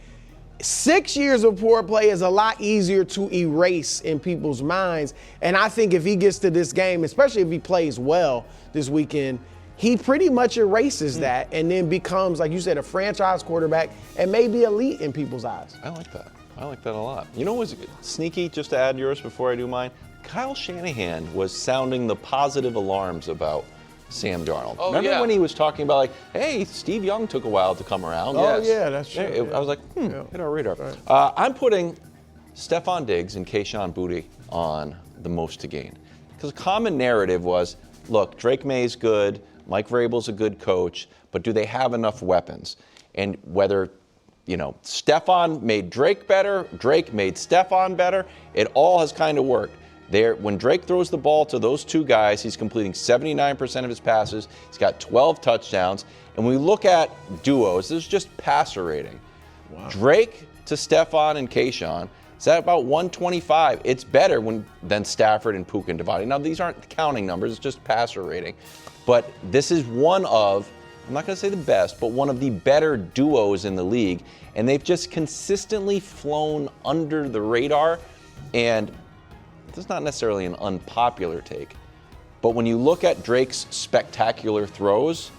6 years of poor play is a lot easier to erase in people's minds. And I think if he gets to this game, especially if he plays well this weekend, he pretty much erases that and then becomes, like you said, a franchise quarterback and maybe elite in people's eyes. I like that. I like that a lot. You know what was sneaky, just to add yours before I do mine? Kyle Shanahan was sounding the positive alarms about Sam Darnold. Oh, Remember yeah. when he was talking about, like, hey, Steve Young took a while to come around? Oh, yeah, that's true. I was like, hit our radar. Right. I'm putting Stephon Diggs and Kayshon Boutte on the most to gain. Because the common narrative was, look, Drake May's good, Mike Vrabel's a good coach, but do they have enough weapons? And whether, Stephon made Drake better, Drake made Stephon better, it all has kind of worked. When Drake throws the ball to those two guys, he's completing 79% of his passes. He's got 12 touchdowns. And when we look at duos, this is just passer rating. Wow. Drake to Stephon and Kayshon, it's at about 125. It's better than Stafford and Puka and Devontae. Now, these aren't counting numbers. It's just passer rating. But this is one of, I'm not going to say the best, but one of the better duos in the league. And they've just consistently flown under the radar. And this is not necessarily an unpopular take. But when you look at Drake's spectacular throws,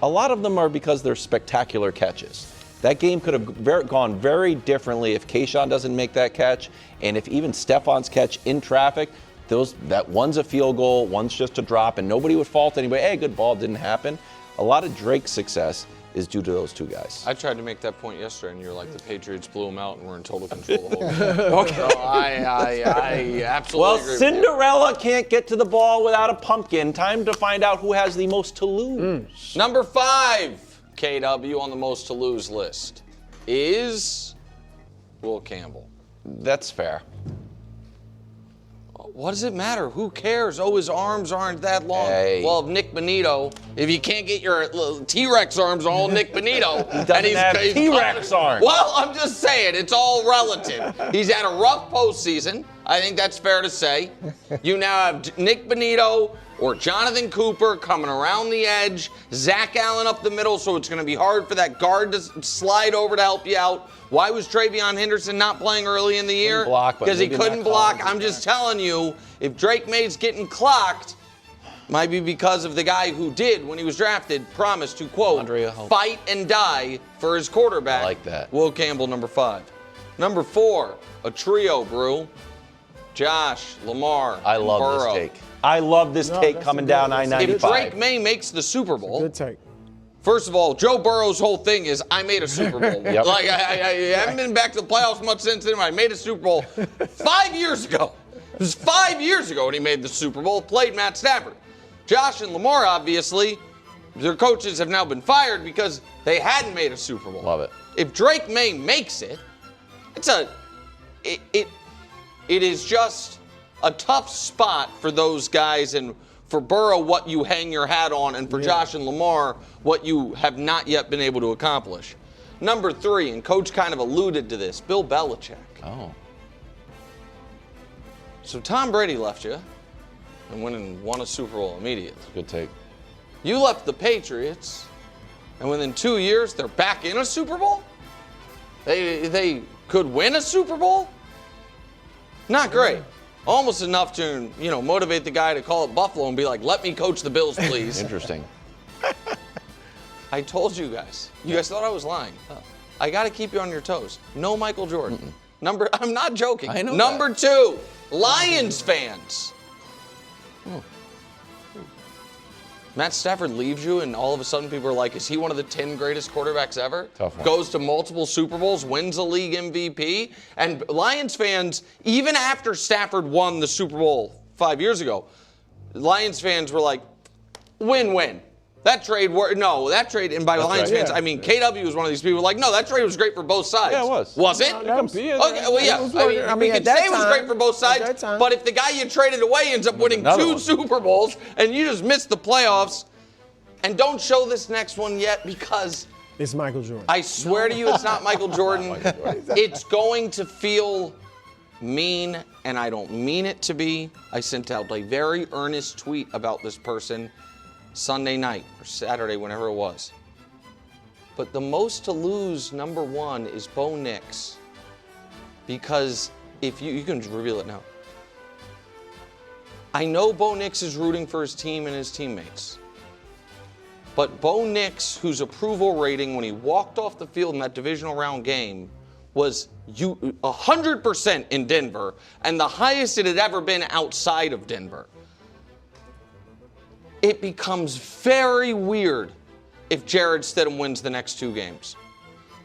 a lot of them are because they're spectacular catches. That game could have gone very differently if Kayshon doesn't make that catch, and if even Stephon's catch in traffic, that one's a field goal, one's just a drop, and nobody would fault anybody. Hey, good ball, didn't happen. A lot of Drake's success is due to those two guys. I tried to make that point yesterday, and you were like, the Patriots blew them out and were in total control the whole game. Okay. So I absolutely agree with Cinderella can't get to the ball without a pumpkin. Time to find out who has the most to lose. Number 5, KW, on the most to lose list is Will Campbell. That's fair. What does it matter? Who cares? Oh, his arms aren't that long. Hey. Well, if Nick Bonito, if you can't get your little T-Rex arms on Nick Bonito, He doesn't have T-Rex arms. Well, I'm just saying, it's all relative. He's had a rough postseason. I think that's fair to say. You now have Nick Bonito or Jonathan Cooper coming around the edge, Zach Allen up the middle, so it's going to be hard for that guard to slide over to help you out. Why was Travion Henderson not playing early in the year? Because he couldn't block. I'm just telling you, if Drake May's getting clocked, might be because of the guy who did, when he was drafted, promise to, quote, fight and die for his quarterback. I like that. Will Campbell, number 5. Number 4, a trio, Brew. Josh, Lamar, I love Burrow. this take. I love this take coming down I-95. If Drake May makes the Super Bowl, Good take. first of all, Joe Burrow's whole thing is, I made a Super Bowl. Yep. Like, I haven't been back to the playoffs much since then. I made a Super Bowl 5 years ago. It was 5 years ago when he made the Super Bowl, played Matt Stafford. Josh and Lamar, obviously, their coaches have now been fired because they hadn't made a Super Bowl. Love it. If Drake May makes it, it is just a tough spot for those guys, and for Burrow, what you hang your hat on, and for Josh and Lamar, what you have not yet been able to accomplish. Number 3, and Coach kind of alluded to this, Bill Belichick. Oh. So Tom Brady left you and went and won a Super Bowl immediately. Good take. You left the Patriots, and within 2 years, they're back in a Super Bowl? They could win a Super Bowl? Not great. Almost enough to, motivate the guy to call it Buffalo and be like, let me coach the Bills, please. Interesting. I told you guys. You guys thought I was lying. I got to keep you on your toes. No Michael Jordan. I'm not joking. I know Number 2, Lions fans. Matt Stafford leaves you, and all of a sudden people are like, is he one of the 10 greatest quarterbacks ever? Tough one. Goes to multiple Super Bowls, wins a league MVP. And Lions fans, even after Stafford won the Super Bowl 5 years ago, Lions fans were like, win-win. That trade, and by Lions fans, I mean, KW was one of these people like, no, that trade was great for both sides. Yeah, it was. Was it? Okay, well, yeah. We at could that say it was time- great for both at that sides, time. but if the guy you traded away ends up winning Another 2 one. Super Bowls and you just missed the playoffs, and don't show this next one yet because It's Michael Jordan. I swear to you it's not Michael Jordan. It's going to feel mean, and I don't mean it to be. I sent out a very earnest tweet about this person Sunday night or Saturday, whenever it was. But the most to lose, number 1, is Bo Nix. Because if you can reveal it now. I know Bo Nix is rooting for his team and his teammates. but Bo Nix, whose approval rating when he walked off the field in that divisional round game was 100% in Denver, and the highest it had ever been outside of Denver. It becomes very weird if Jarrett Stidham wins the next 2 games.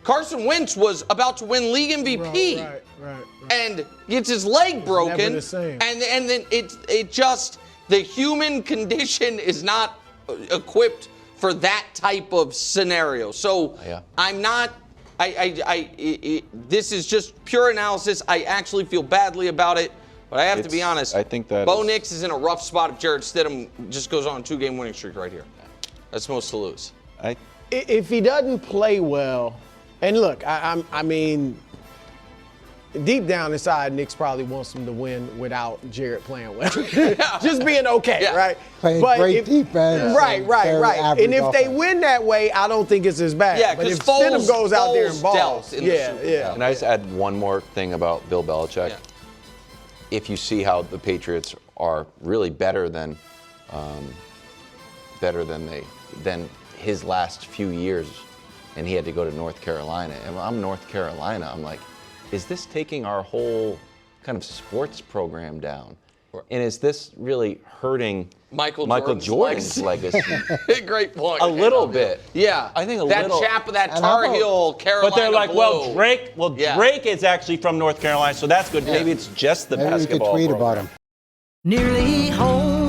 Carson Wentz was about to win league MVP, right. and gets his leg broken, never the same. and then it just, the human condition is not equipped for that type of scenario. So I'm not. This is just pure analysis. I actually feel badly about it, but I have to be honest. I think that Bo Nix is in a rough spot if Jarrett Stidham just goes on a 2-game winning streak right here. That's most to lose. If he doesn't play well, and look, I mean, deep down inside, Nick's probably wants him to win without Jarrett playing well. Just being okay, right? Playing great defense. Right. And if they win that way, I don't think it's as bad. Yeah, but if Foles Stidham goes out there and balls, Yeah. And I just add one more thing about Bill Belichick. Yeah. If you see how the Patriots are really better than his last few years, and he had to go to North Carolina. And I'm North Carolina. I'm like, is this taking our whole kind of sports program down? And is this really hurting Michael Jordan's legacy? Great point. A little bit. Yeah. I think that little. that Tar Heel Carolina But they're like, blow. Drake is actually from North Carolina, so that's good. Maybe it's just the basketball Maybe we could tweet program. about him. Nearly home.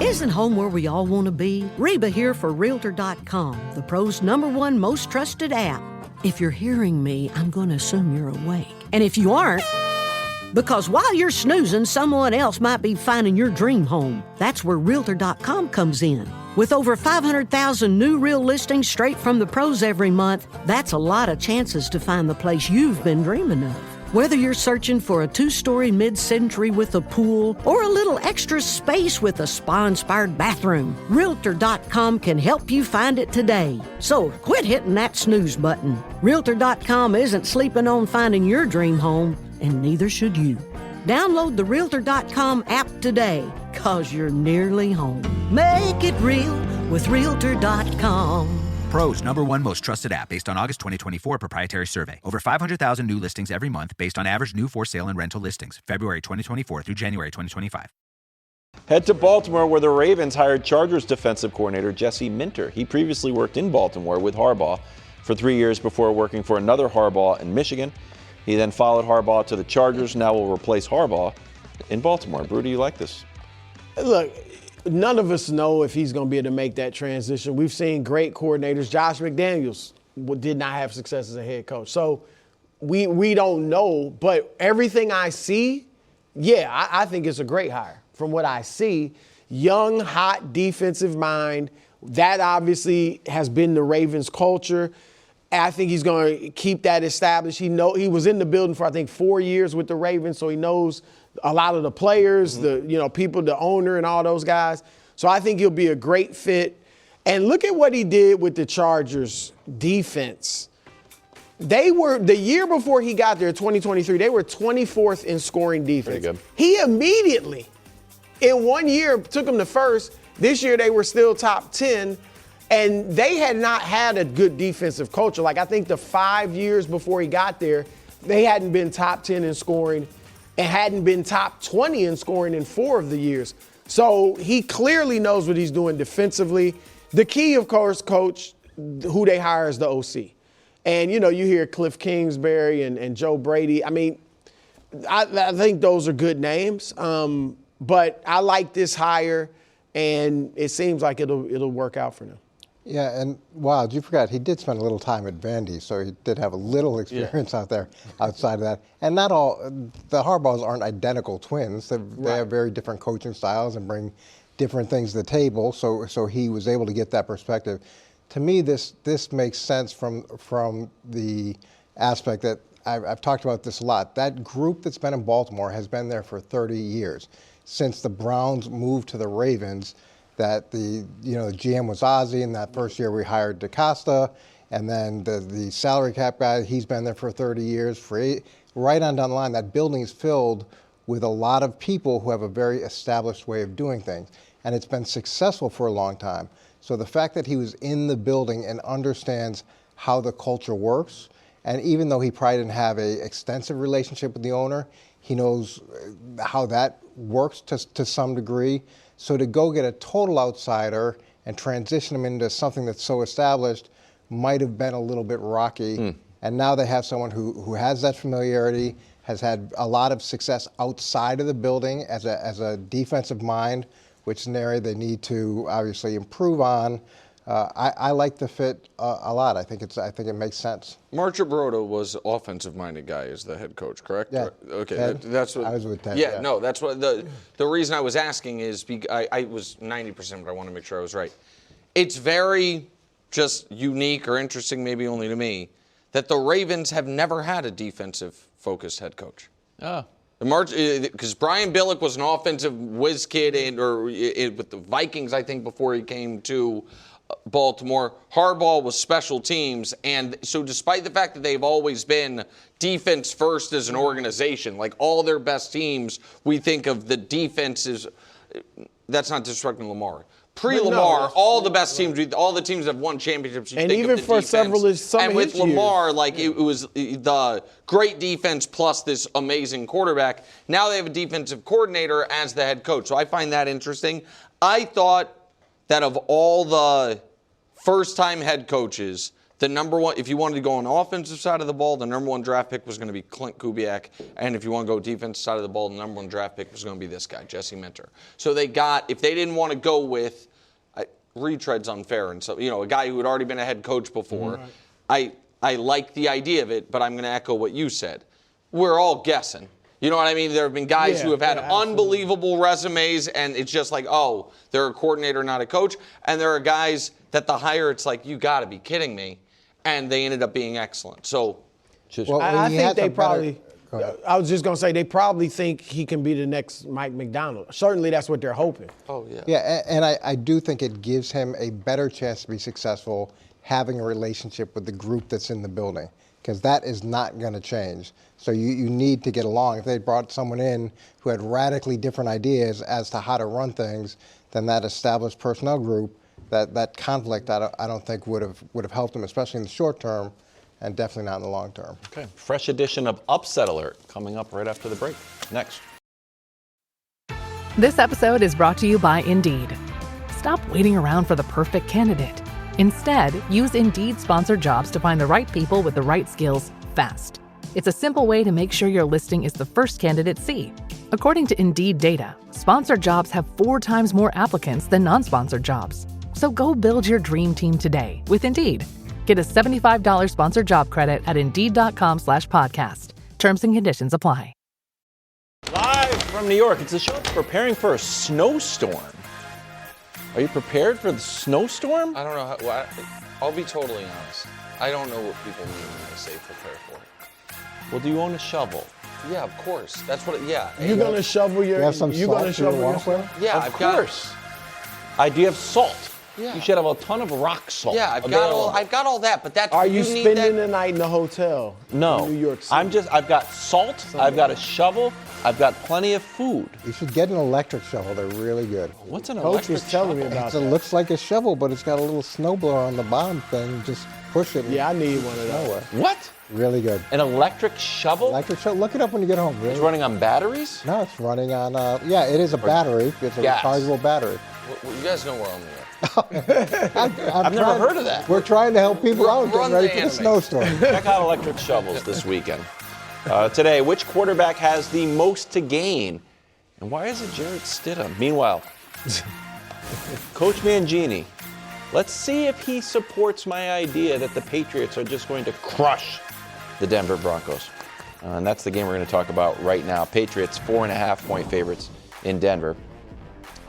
Isn't home where we all want to be? Reba here for Realtor.com, the pros' #1 most trusted app. If you're hearing me, I'm going to assume you're awake. And if you aren't, because while you're snoozing, someone else might be finding your dream home. That's where Realtor.com comes in. With over 500,000 new real listings straight from the pros every month, that's a lot of chances to find the place you've been dreaming of. Whether you're searching for a 2-story mid-century with a pool or a little extra space with a spa-inspired bathroom, Realtor.com can help you find it today. So quit hitting that snooze button. Realtor.com isn't sleeping on finding your dream home, and neither should you. Download the Realtor.com app today, 'cause you're nearly home. Make it real with Realtor.com. Pros #1 most trusted app based on August 2024 proprietary survey. Over 500,000 new listings every month based on average new for sale and rental listings. February 2024 through January 2025. Head to Baltimore, where the Ravens hired Chargers defensive coordinator Jesse Minter. He previously worked in Baltimore with Harbaugh for 3 years before working for another Harbaugh in Michigan. He then followed Harbaugh to the Chargers, now will replace Harbaugh in Baltimore. Brew, do you like this? Look, none of us know if he's going to be able to make that transition. We've seen great coordinators. Josh McDaniels did not have success as a head coach. So we don't know. But everything I see, I think it's a great hire. From what I see, young, hot defensive mind. That obviously has been the Ravens' culture. I think he's going to keep that established. He was in the building for, I think, 4 years with the Ravens, so he knows a lot of the players, the people, the owner, and all those guys. So I think he'll be a great fit. And look at what he did with the Chargers defense. They were, the year before he got there, 2023, they were 24th in scoring defense. Pretty good. He immediately, in 1 year, took them to first. This year they were still top 10. And they had not had a good defensive culture. Like, I think the 5 years before he got there, they hadn't been top 10 in scoring and hadn't been top 20 in scoring in 4 of the years. So he clearly knows what he's doing defensively. The key, of course, coach, who they hire is the OC. And, you hear Cliff Kingsbury and Joe Brady. I mean, I think those are good names. But I like this hire, and it seems like it'll work out for them. Yeah, and wow, you forgot, he did spend a little time at Vandy, so he did have a little experience out there outside of that. And not all, the Harbaughs aren't identical twins. They have very different coaching styles and bring different things to the table, so he was able to get that perspective. To me, this makes sense from the aspect that I've talked about this a lot. That group that's been in Baltimore has been there for 30 years. Since the Browns moved to the Ravens, that the GM was Ozzie, and that first year we hired DaCosta, and then the salary cap guy, he's been there for 30 years. Right on down the line, that building is filled with a lot of people who have a very established way of doing things, and it's been successful for a long time. So the fact that he was in the building and understands how the culture works, and even though he probably didn't have an extensive relationship with the owner, he knows how that works to some degree. So to go get a total outsider and transition him into something that's so established might have been a little bit rocky. And now they have someone who has that familiarity, has had a lot of success outside of the building as a defensive mind, which is an area they need to obviously improve on. I like the fit a lot. I think it makes sense. Marcia Broda was offensive-minded guy as the head coach, correct? Yeah. Okay, that's what I was with Ted. Yeah, no, that's what the reason I was asking is I was 90%, but I want to make sure I was right. It's very just unique or interesting, maybe only to me, that the Ravens have never had a defensive-focused head coach. Oh. Because Brian Billick was an offensive whiz kid with the Vikings, I think, before he came to Baltimore. Harbaugh was special teams. And so despite the fact that they've always been defense first as an organization, like all their best teams, we think of the defenses. That's not disrespecting Lamar. Pre-Lamar, all the best teams, all the teams that have won championships. And even for several of some and with his years. Lamar, like it was the great defense plus this amazing quarterback. Now they have a defensive coordinator as the head coach. So I find that interesting. I thought that of all the first-time head coaches, the number one, if you wanted to go on the offensive side of the ball, the number one draft pick was going to be Clint Kubiak. And if you want to go defensive side of the ball, the number one draft pick was going to be this guy, Jesse Minter. So they got, if they didn't want to go with, retread's unfair, and so, a guy who had already been a head coach before, I like the idea of it, but I'm going to echo what you said. We're all guessing. You know what I mean? There have been guys who have had unbelievable resumes, and it's just like, oh, they're a coordinator, not a coach. And there are guys that the hire, it's like, you got to be kidding me. And they ended up being excellent. So, I think they probably, I was just going to say, they probably think he can be the next Mike McDaniel. Certainly that's what they're hoping. Oh, yeah. Yeah, and I do think it gives him a better chance to be successful having a relationship with the group that's in the building, because that is not going to change. So you need to get along. If they brought someone in who had radically different ideas as to how to run things than that established personnel group, that conflict I don't think would have helped them, especially in the short term, and definitely not in the long term. Okay. Fresh edition of Upset Alert coming up right after the break. Next. This episode is brought to you by Indeed. Stop waiting around for the perfect candidate. Instead, use Indeed sponsored jobs to find the right people with the right skills fast. It's a simple way to make sure your listing is the first candidates see. According to Indeed data, sponsored jobs have 4 times more applicants than non-sponsored jobs. So go build your dream team today with Indeed. Get a $75 sponsored job credit at Indeed.com/podcast. Terms and conditions apply. Live from New York, it's a show that's preparing for a snowstorm. Are you prepared for the snowstorm? I don't know how, I'll be totally honest. I don't know what people mean when they say prepare for it. Well, do you own a shovel? Yeah, of course. That's what, You going to shovel your, you going to shovel your stuff? Yeah, of course. Do you have salt? Yeah. You should have a ton of rock salt. Yeah, I've got all that, but that's. Are you need spending that? the night in the hotel? No. In New York City? I've got salt, I've got a shovel, I've got plenty of food. You should get an electric shovel. They're really good. What's an Coach electric was telling me shovel? about It that. looks like a shovel, but it's got a little snowblower on the bottom thing. Just push it. Yeah, I need one of those. What? Really good. An electric shovel? Electric shovel. Look it up when you get home. Really. It's running on batteries? No, it's running on. Yeah, it is a battery. It's a gas. rechargeable battery. Well, you guys know where I'm at. I've never heard of that. We're trying to help people out Run getting ready the for the anime. snowstorm. Check out electric shovels this weekend. Today, which quarterback has the most to gain? And why is it Jarrett Stidham? Meanwhile, Coach Mangini, let's see if he supports my idea that the Patriots are just going to crush the Denver Broncos. And that's the game we're going to talk about right now. Patriots 4.5-point favorites in Denver.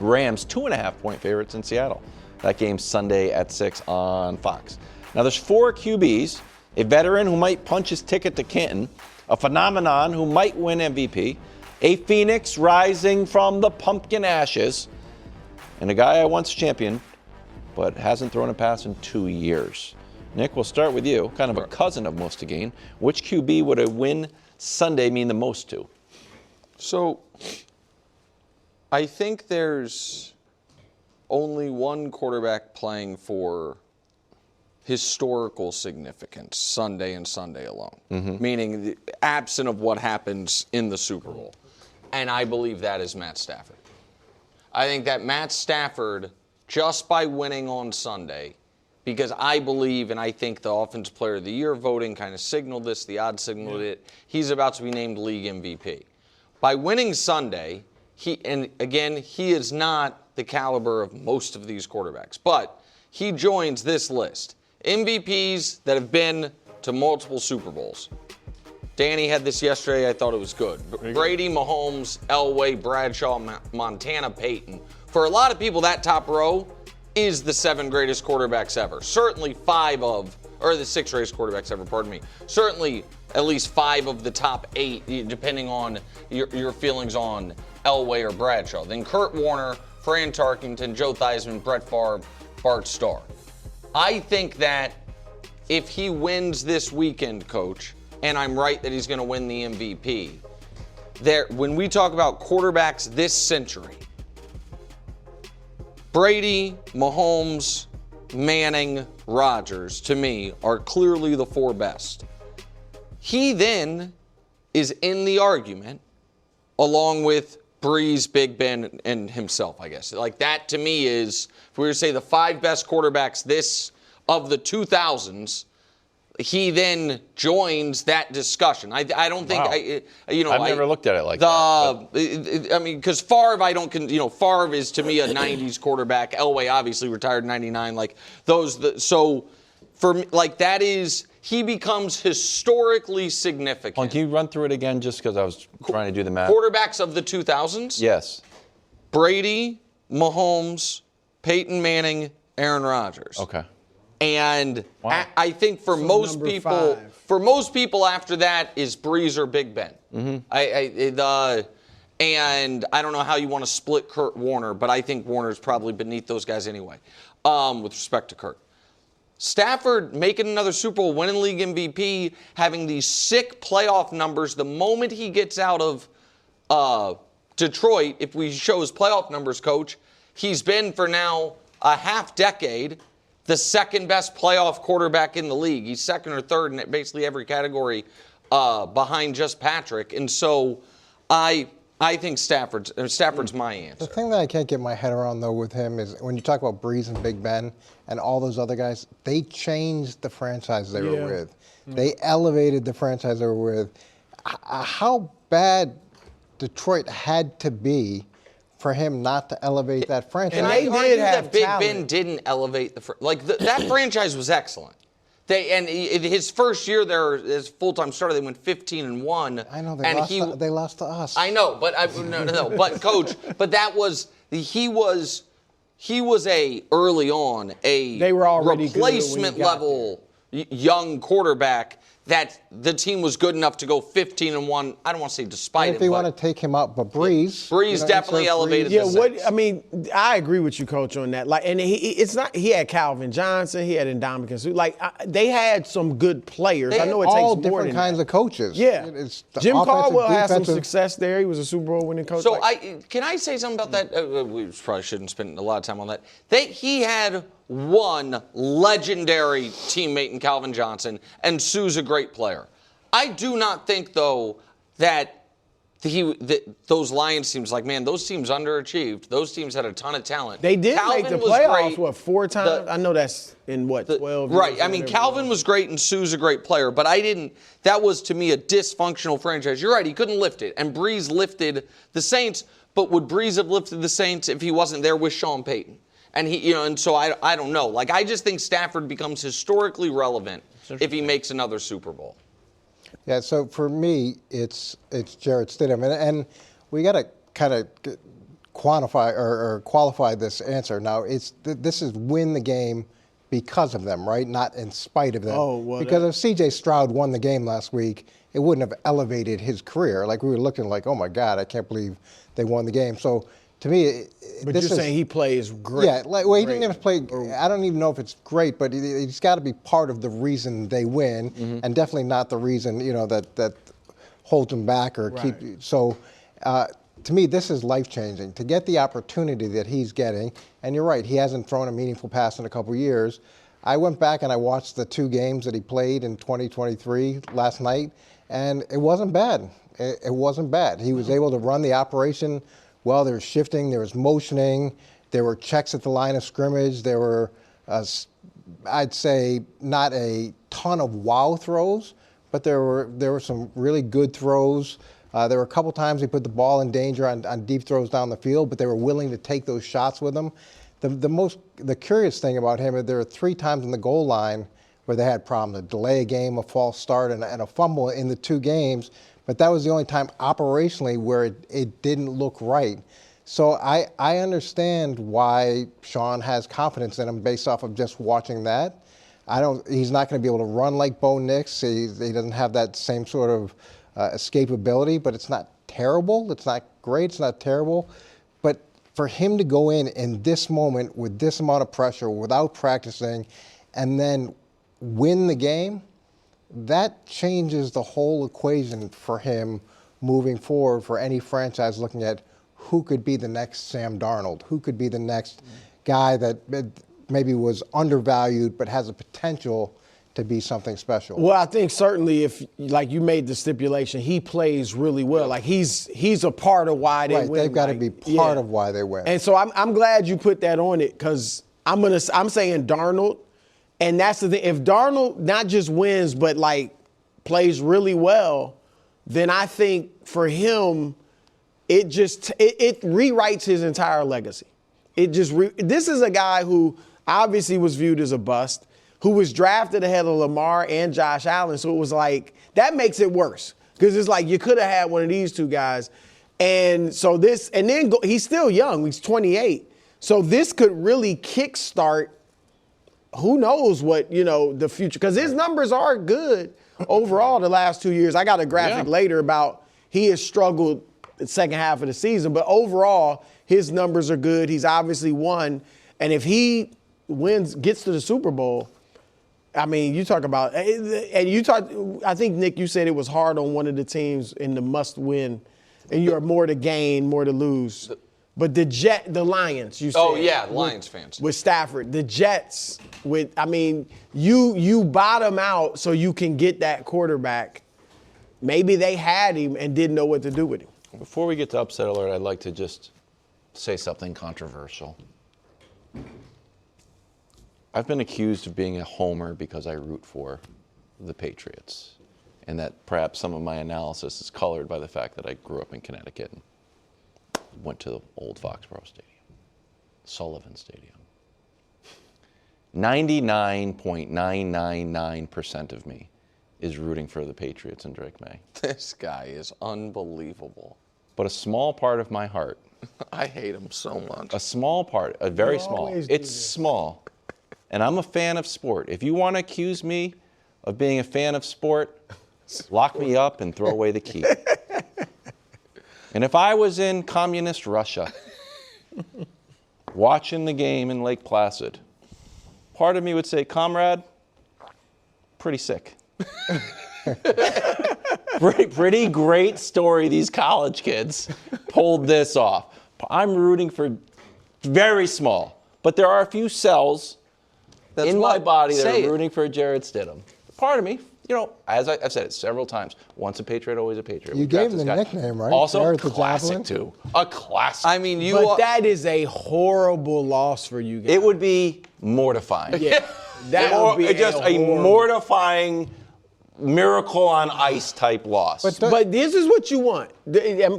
Rams 2.5-point favorites in Seattle. That game's Sunday at 6 on Fox. Now there's 4 QBs, a veteran who might punch his ticket to Canton, a phenomenon who might win MVP, a phoenix rising from the pumpkin ashes, and a guy I once championed but hasn't thrown a pass in 2 years. Nick, we'll start with you, kind of a cousin of most to gain. Which QB would a win Sunday mean the most to? So, I think there's only one quarterback playing for historical significance Sunday and Sunday alone, meaning absent of what happens in the Super Bowl. And I believe that is Matt Stafford. I think that Matt Stafford, just by winning on Sunday, because I believe, and I think the Offensive Player of the Year voting kind of signaled this, the odds signaled it, he's about to be named league MVP. By winning Sunday, he is not the caliber of most of these quarterbacks, but he joins this list. MVPs that have been to multiple Super Bowls. Danny had this yesterday. I thought it was good. Brady, Mahomes, Elway, Bradshaw, Montana, Peyton. For a lot of people, that top row is the 7 greatest quarterbacks ever. Certainly the 6 greatest quarterbacks ever, pardon me. Certainly at least 5 of the top 8, depending on your feelings on Elway or Bradshaw. Then Kurt Warner, Fran Tarkington, Joe Theismann, Brett Favre, Bart Starr. I think that if he wins this weekend, Coach, and I'm right that he's going to win the MVP, when we talk about quarterbacks this century, Brady, Mahomes, Manning, Rodgers, to me, are clearly the 4 best. He then is in the argument along with Breeze, Big Ben, and himself, I guess. Like that to me is, if we were to say the 5 best quarterbacks of the 2000s, he then joins that discussion. I don't think, I've never looked at it like that. I mean, because Favre, Favre is to me a 90s quarterback. Elway obviously retired in 99. Like so for me, like that is, he becomes historically significant. Can you run through it again just because I was trying to do the math? Quarterbacks of the 2000s? Yes. Brady, Mahomes, Peyton Manning, Aaron Rodgers. Okay. And I think for most people after that is Breeze or Big Ben. And I don't know how you want to split Kurt Warner, but I think Warner's probably beneath those guys anyway, with respect to Kurt. Stafford making another Super Bowl, winning league MVP, having these sick playoff numbers the moment he gets out of Detroit. If we show his playoff numbers, Coach, he's been for now a half decade the second best playoff quarterback in the league. He's second or third in basically every category behind just Patrick. And so I think Stafford's my answer. The thing that I can't get my head around, though, with him is when you talk about Breeze and Big Ben and all those other guys, they changed the franchise they were with. They elevated the franchise they were with. How bad Detroit had to be for him not to elevate that franchise? And I argue that Big Ben didn't elevate that franchise was excellent. His first year there as full-time starter, they went 15-1. I know they lost to us. I know, but but Coach, but that was he was a early on they were already replacement level young quarterback that the team was good enough to go 15-1. I don't want to say despite if they want to take him out, but Breeze definitely elevated. I agree with you, Coach, on that. Like, and he had Calvin Johnson, he had Ndamukong Suh. Like, they had some good players. I know it takes more than different kinds of coaches. Yeah, Jim Caldwell had some success there. He was a Super Bowl winning coach. So can I say something about that? We probably shouldn't spend a lot of time on that. He had one legendary teammate in Calvin Johnson, and Suh's a great player. I do not think, though, that those Lions teams, those teams underachieved. Those teams had a ton of talent. They did make the playoffs, 4 times? I know that's in 12 years? Right. I mean, Calvin was great, and Suh's a great player, but that was, to me, a dysfunctional franchise. You're right, he couldn't lift it, and Breeze lifted the Saints, but would Breeze have lifted the Saints if he wasn't there with Sean Payton? And and so I don't know. Like, I just think Stafford becomes historically relevant if he makes another Super Bowl. Yeah, so for me, it's Jarrett Stidham. And we got to kind of quantify or qualify this answer. Now, this is win the game because of them, right? Not in spite of them. Because if C.J. Stroud won the game last week, it wouldn't have elevated his career. Like, we were looking like, oh, my God, I can't believe they won the game. So, to me, but you're saying he plays great. Yeah, he didn't even play. I don't even know if it's great, but he's got to be part of the reason they win, and definitely not the reason that holds them back or keep. So, to me, this is life-changing. To get the opportunity that he's getting, and you're right, he hasn't thrown a meaningful pass in a couple years. I went back and I watched the 2 games that he played in 2023 last night, and it wasn't bad. It wasn't bad. He was able to run the operation well. There was shifting, there was motioning, there were checks at the line of scrimmage. There were, I'd say, not a ton of wow throws, but there were some really good throws. There were a couple times he put the ball in danger on deep throws down the field, but they were willing to take those shots with him. The curious thing about him is there were 3 times in the goal line where they had problems: a delay a game, a false start, and a fumble in the 2 games. But that was the only time operationally where it didn't look right. So I understand why Sean has confidence in him based off of just watching that. He's not going to be able to run like Bo Nix. He doesn't have that same sort of escapability, but it's not terrible. It's not great. It's not terrible. But for him to go in this moment with this amount of pressure without practicing and then win the game, that changes the whole equation for him moving forward for any franchise looking at who could be the next Sam Darnold, who could be the next guy that maybe was undervalued but has a potential to be something special. Well, I think certainly if, like you made the stipulation, he plays really well. Like he's a part of why they win. They've got to be part of why they win. And so I'm glad you put that on it, because I'm saying Darnold, and that's the thing. If Darnold not just wins but like plays really well, then I think for him it rewrites his entire legacy. This is a guy who obviously was viewed as a bust, who was drafted ahead of Lamar and Josh Allen. So it was like, that makes it worse, because it's like you could have had one of these 2 guys. And so he's still young. He's 28. So this could really kickstart who knows what, the future, because his numbers are good overall the last 2 years. I got a graphic later about he has struggled the second half of the season, but overall his numbers are good. He's obviously won. And if he gets to the Super Bowl, I mean, you talk about, and I think, Nick, you said it was hard on one of the teams in the must win, and you are more to gain, more to lose. But the Lions, you said. Oh, yeah, Lions fans. With Stafford. The Jets, you bottom out so you can get that quarterback. Maybe they had him and didn't know what to do with him. Before we get to upset alert, I'd like to just say something controversial. I've been accused of being a homer because I root for the Patriots, and that perhaps some of my analysis is colored by the fact that I grew up in Connecticut and went to the old Foxborough Stadium, Sullivan Stadium. 99.999% of me is rooting for the Patriots and Drake May. This guy is unbelievable. But a small part of my heart. I hate him so much. A small part, a very small. It's small. And I'm a fan of sport. If you want to accuse me of being a fan of sport, lock me up and throw away the key. And if I was in communist Russia, watching the game in Lake Placid, part of me would say, comrade, pretty sick. Pretty great story these college kids pulled this off. I'm rooting for very small, but there are a few cells in my body that are rooting for Jarrett Stidham. Part of me, as I've said it several times, once a Patriot, always a Patriot. You gave him the nickname, right? Also, Jarrett the classic Javelin? too. A classic. I mean, But that is a horrible loss for you guys. It would be mortifying. Yeah. That would be just a mortifying miracle on ice type loss. But this is what you want.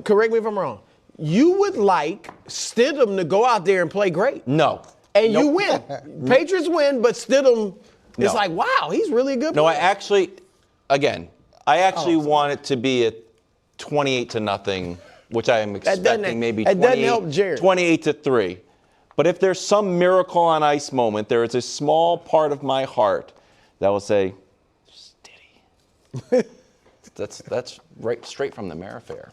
Correct me if I'm wrong. You would like Stidham to go out there and play great. No. And you win. Patriots win, but Stidham is like, wow, he's really a good player. No, I actually want it to be a 28-0, which I am expecting maybe 28-3. But if there's some miracle on ice moment, there is a small part of my heart that will say, Stiddy. That's right straight from the Mara Fair.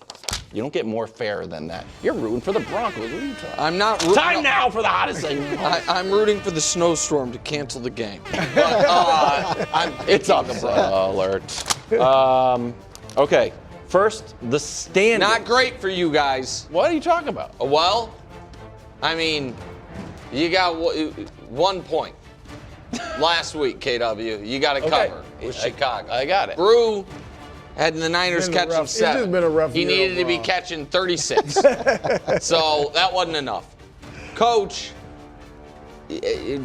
You don't get more fair than that. You're rooting for the Broncos. What are you talking? I'm not rooting. Time now for the hottest thing. I'm rooting for the snowstorm to cancel the game. But it's upset alert. Okay. First, the standings. Not great for you guys. What are you talking about? Well, I mean, you got 1 point last week, KW. You got to cover with Chicago. I got it. Brew had the Niners It's been catching 7. It's just been a rough He year needed to be overall. catching 36. So that wasn't enough. Coach,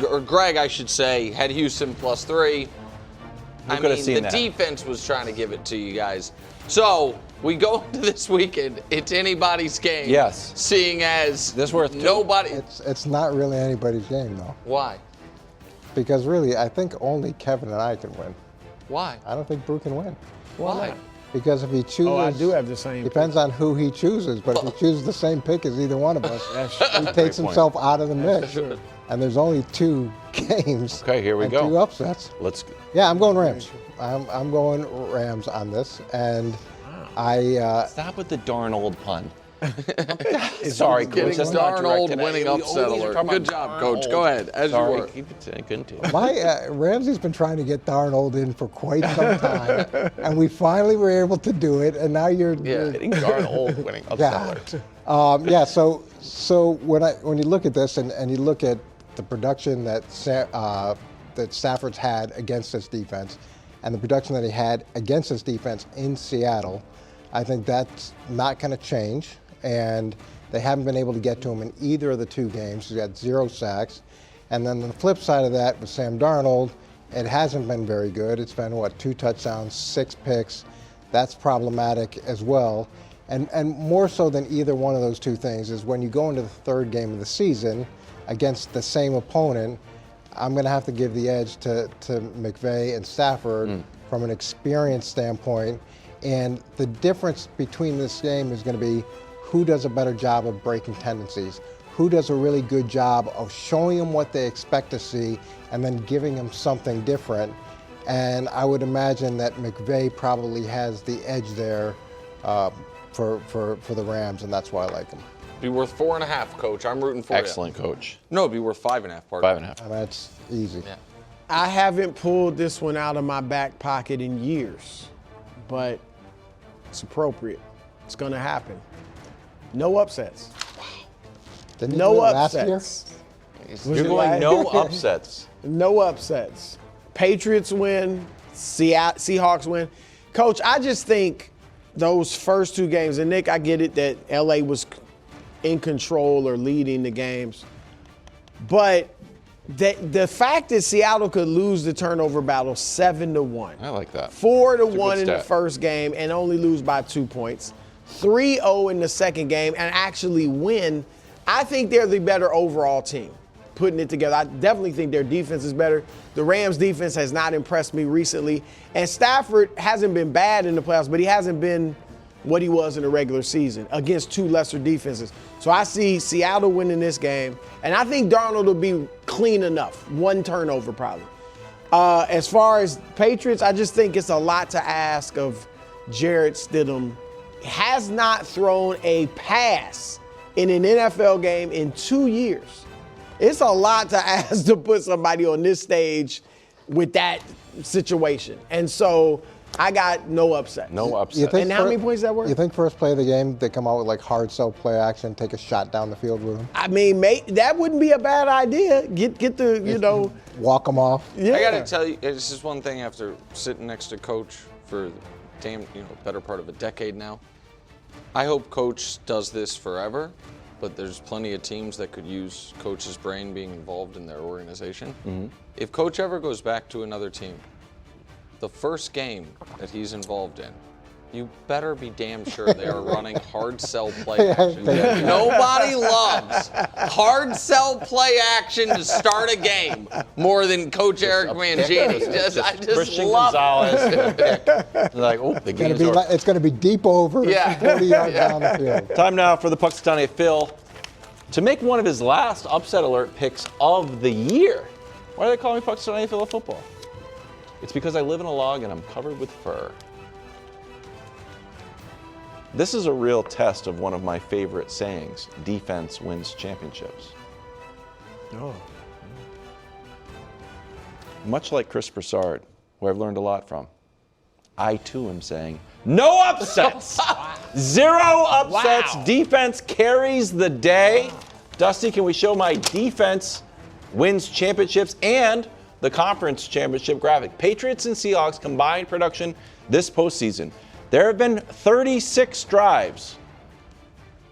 or Greg, I should say, had Houston +3. I could have mean, seen the that. defense was trying to give it to you guys. So we go into this weekend. It's anybody's game. Yes. Seeing as This worth two? nobody. It's not really anybody's game, though. Why? Because really, I think only Kevin and I can win. Why? I don't think Brew can win. Why? Because if he chooses, Oh, I do have the same. depends on who he chooses. But if he chooses the same pick as either one of us, he takes point. himself out of the mix. And there's only 2 games. Okay, here we and go. 2 upsets. Let's. Yeah, I'm going Rams. I'm going Rams on this, and Stop with the Darnold pun. Sorry, Coach. Getting That's not direct Darnold today. winning We upset always are alert. talking Good about job, Coach. Darnold. Go ahead, as Sorry, you were. keep it continue. Ramsey's been trying to get Darnold in for quite some time, and we finally were able to do it. And now you're Getting Darnold winning upset alert. yeah. So when you look at this and you look at the production that Stafford's had against this defense, and the production that he had against this defense in Seattle, I think that's not going to change. And they haven't been able to get to him in either of the 2 games. He's got 0 sacks. And then on the flip side of that, with Sam Darnold, it hasn't been very good. It's been, 2 touchdowns, 6 picks. That's problematic as well. And more so than either one of those 2 things is when you go into the 3rd game of the season against the same opponent, I'm going to have to give the edge to McVay and Stafford from an experience standpoint. And the difference between this game is going to be who does a better job of breaking tendencies, who does a really good job of showing them what they expect to see and then giving them something different. And I would imagine that McVay probably has the edge there for the Rams, and that's why I like him. Be worth 4.5, Coach. I'm rooting for Excellent, Coach. you. No, it'd be worth 5.5, partner. 5.5. That's easy. Yeah. I haven't pulled this one out of my back pocket in years, but it's appropriate. It's going to happen. No upsets. Didn't you No do it last upsets. You're going no upsets. No upsets. Patriots win. Seahawks win. Coach, I just think those first 2 games, and Nick, I get it that LA was in control or leading the games, but the fact that Seattle could lose the turnover battle 7-1. I like that. 4-1 in the stat. first game and only lose by 2 points. 3-0 in the second game and actually win. I think they're the better overall team putting it together. I definitely think their defense is better. The Rams defense has not impressed me recently. And Stafford hasn't been bad in the playoffs, but he hasn't been what he was in the regular season against 2 lesser defenses. So I see Seattle winning this game. And I think Darnold will be clean enough. 1 turnover probably. As far as Patriots, I just think it's a lot to ask of Jarrett Stidham. Has not thrown a pass in an NFL game in 2 years. It's a lot to ask to put somebody on this stage with that situation. And so I got no upset. No upset. And how many points that were? You think first play of the game, they come out with like hard sell play action, take a shot down the field with them? I mean, that wouldn't be a bad idea. Get the, Walk them off. Yeah. I got to tell you, this is one thing after sitting next to Coach for better part of a decade now. I hope Coach does this forever, but there's plenty of teams that could use Coach's brain being involved in their organization. Mm-hmm. If Coach ever goes back to another team, the first game that he's involved in, you better be damn sure they are running hard sell play action. Nobody loves hard sell play action to start a game more than Coach Eric Mangini. I just Christian love Gonzalez. it. Like, oh, the game's over. It's going to be deep over, 40 yards down the field. Time now for the Puxatawny Phil to make one of his last upset alert picks of the year. Why do they call me Puxatawny Phil of football? It's because I live in a log and I'm covered with fur. This is a real test of one of my favorite sayings: defense wins championships. Oh. Much like Chris Broussard, who I've learned a lot from, I too am saying no upsets. Zero upsets. Wow. Defense carries the day. Dusty, can we show my defense wins championships and the conference championship graphic? Patriots and Seahawks combined production this postseason. There have been 36 drives.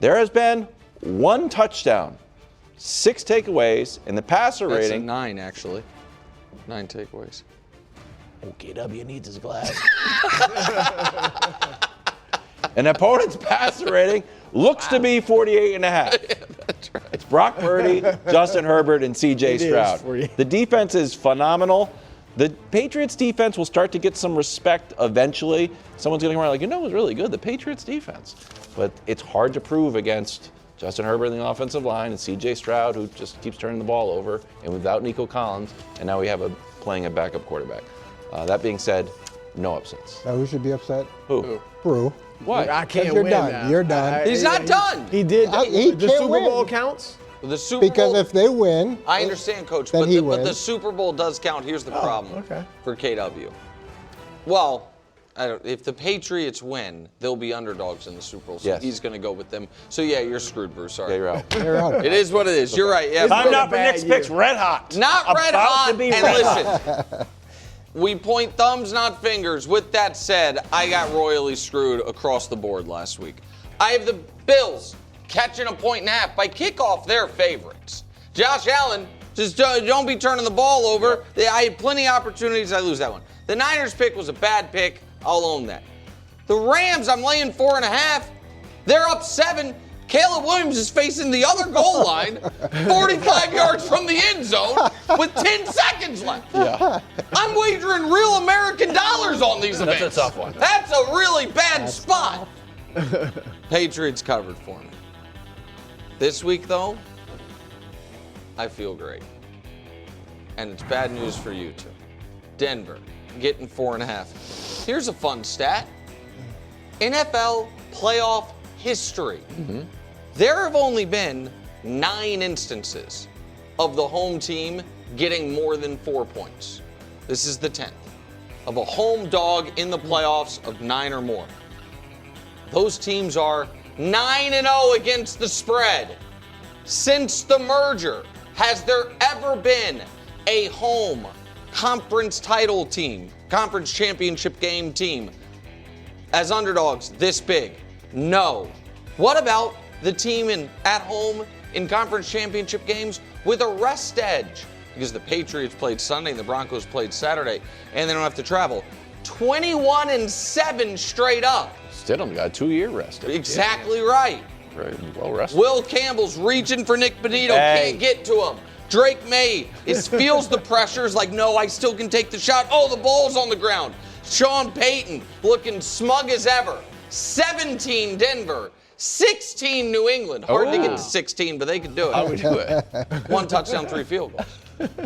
There has been 1 touchdown, 6 takeaways, and the passer That's rating. a 9, actually. 9 takeaways. OKW needs his glass. An opponent's passer rating looks to be 48.5. That's right. It's Brock Purdy, Justin Herbert, and C.J. Stroud. The defense is phenomenal. The Patriots defense will start to get some respect eventually. Someone's going to come around like, it was really good, the Patriots defense. But it's hard to prove against Justin Herbert in the offensive line and C.J. Stroud, who just keeps turning the ball over, and without Nico Collins, and now we have playing a backup quarterback. That being said, no upsets. Now, who should be upset? Who? Brew. Why? I can't You're win done. now. You're done. He's not done. He did. He The can't Super Bowl win. counts? The Super Because Bowl, if they win, I understand, Coach, then but he the, but the wins. Super Bowl does count. Here's the problem okay. for KW. Well, if the Patriots win, they'll be underdogs in the Super Bowl. So Yes. he's going to go with them. So yeah, you're screwed, Bruce. Sorry. Yeah, you're out. they're out. It is what it is. You're right. Yeah. Time been now a for bad Nick's year. picks. Red hot. Not red About hot. to be And red hot. listen, we point thumbs, not fingers. With that said, I got royally screwed across the board last week. I have the Bills catching 1.5 by kickoff. They're favorites. Josh Allen, just don't be turning the ball over. I had plenty of opportunities. I lose that one. The Niners pick was a bad pick. I'll own that. The Rams, I'm laying 4.5. They're up 7. Caleb Williams is facing the other goal line, 45 yards from the end zone, with 10 seconds left. Yeah. I'm wagering real American dollars on these events. That's a tough one. That's a really bad spot. Patriots covered for me. This week, though, I feel great. And it's bad news for you, too. Denver getting 4.5. Here's a fun stat. NFL playoff history. There have only been 9 instances of the home team getting more than 4 points. This is the 10th of a home dog in the playoffs of 9 or more. Those teams are 9-0 against the spread. Since the merger, has there ever been a home conference title team, conference championship game team, as underdogs this big? No. What about the team at home in conference championship games with a rest edge? Because the Patriots played Sunday and the Broncos played Saturday, and they don't have to travel. 21-7 straight up. Stidham got a 2-year rest. Exactly right. Very well rested. Will Campbell's reaching for Nick Benito, Hey. can't get to him. Drake May feels the pressures like, no, I still can take the shot. Oh, the ball's on the ground. Sean Payton looking smug as ever. 17 Denver, 16 New England. Hard to get to 16, but they could do it. How would do it? 1 touchdown, 3 field goals.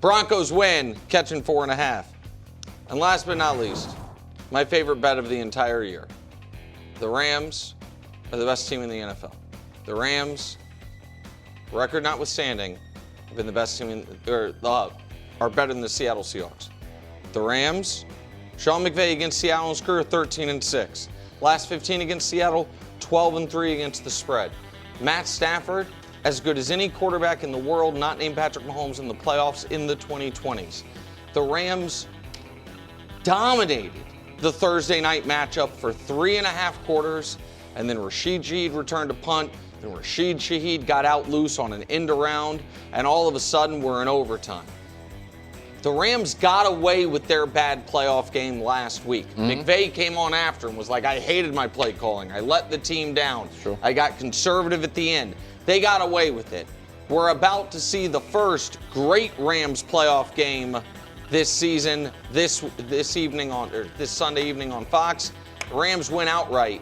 Broncos win, catching 4.5. And last but not least, my favorite bet of the entire year. The Rams are the best team in the NFL. The Rams, record notwithstanding, have been the best team are better than the Seattle Seahawks. The Rams, Sean McVay against Seattle in his career, 13-6. Last 15 against Seattle, 12-3 against the spread. Matt Stafford, as good as any quarterback in the world, not named Patrick Mahomes in the playoffs in the 2020s. The Rams dominated the Thursday night matchup for 3.5 quarters, and then Rashid Shaheed returned to punt. Then Rashid Shaheed got out loose on an end around, and all of a sudden we're in overtime. The Rams got away with their bad playoff game last week. McVay came on after and was like, I hated my play calling. I let the team down. True. I got conservative at the end. They got away with it. We're about to see the first great Rams playoff game this season, this Sunday evening on Fox. Rams win outright,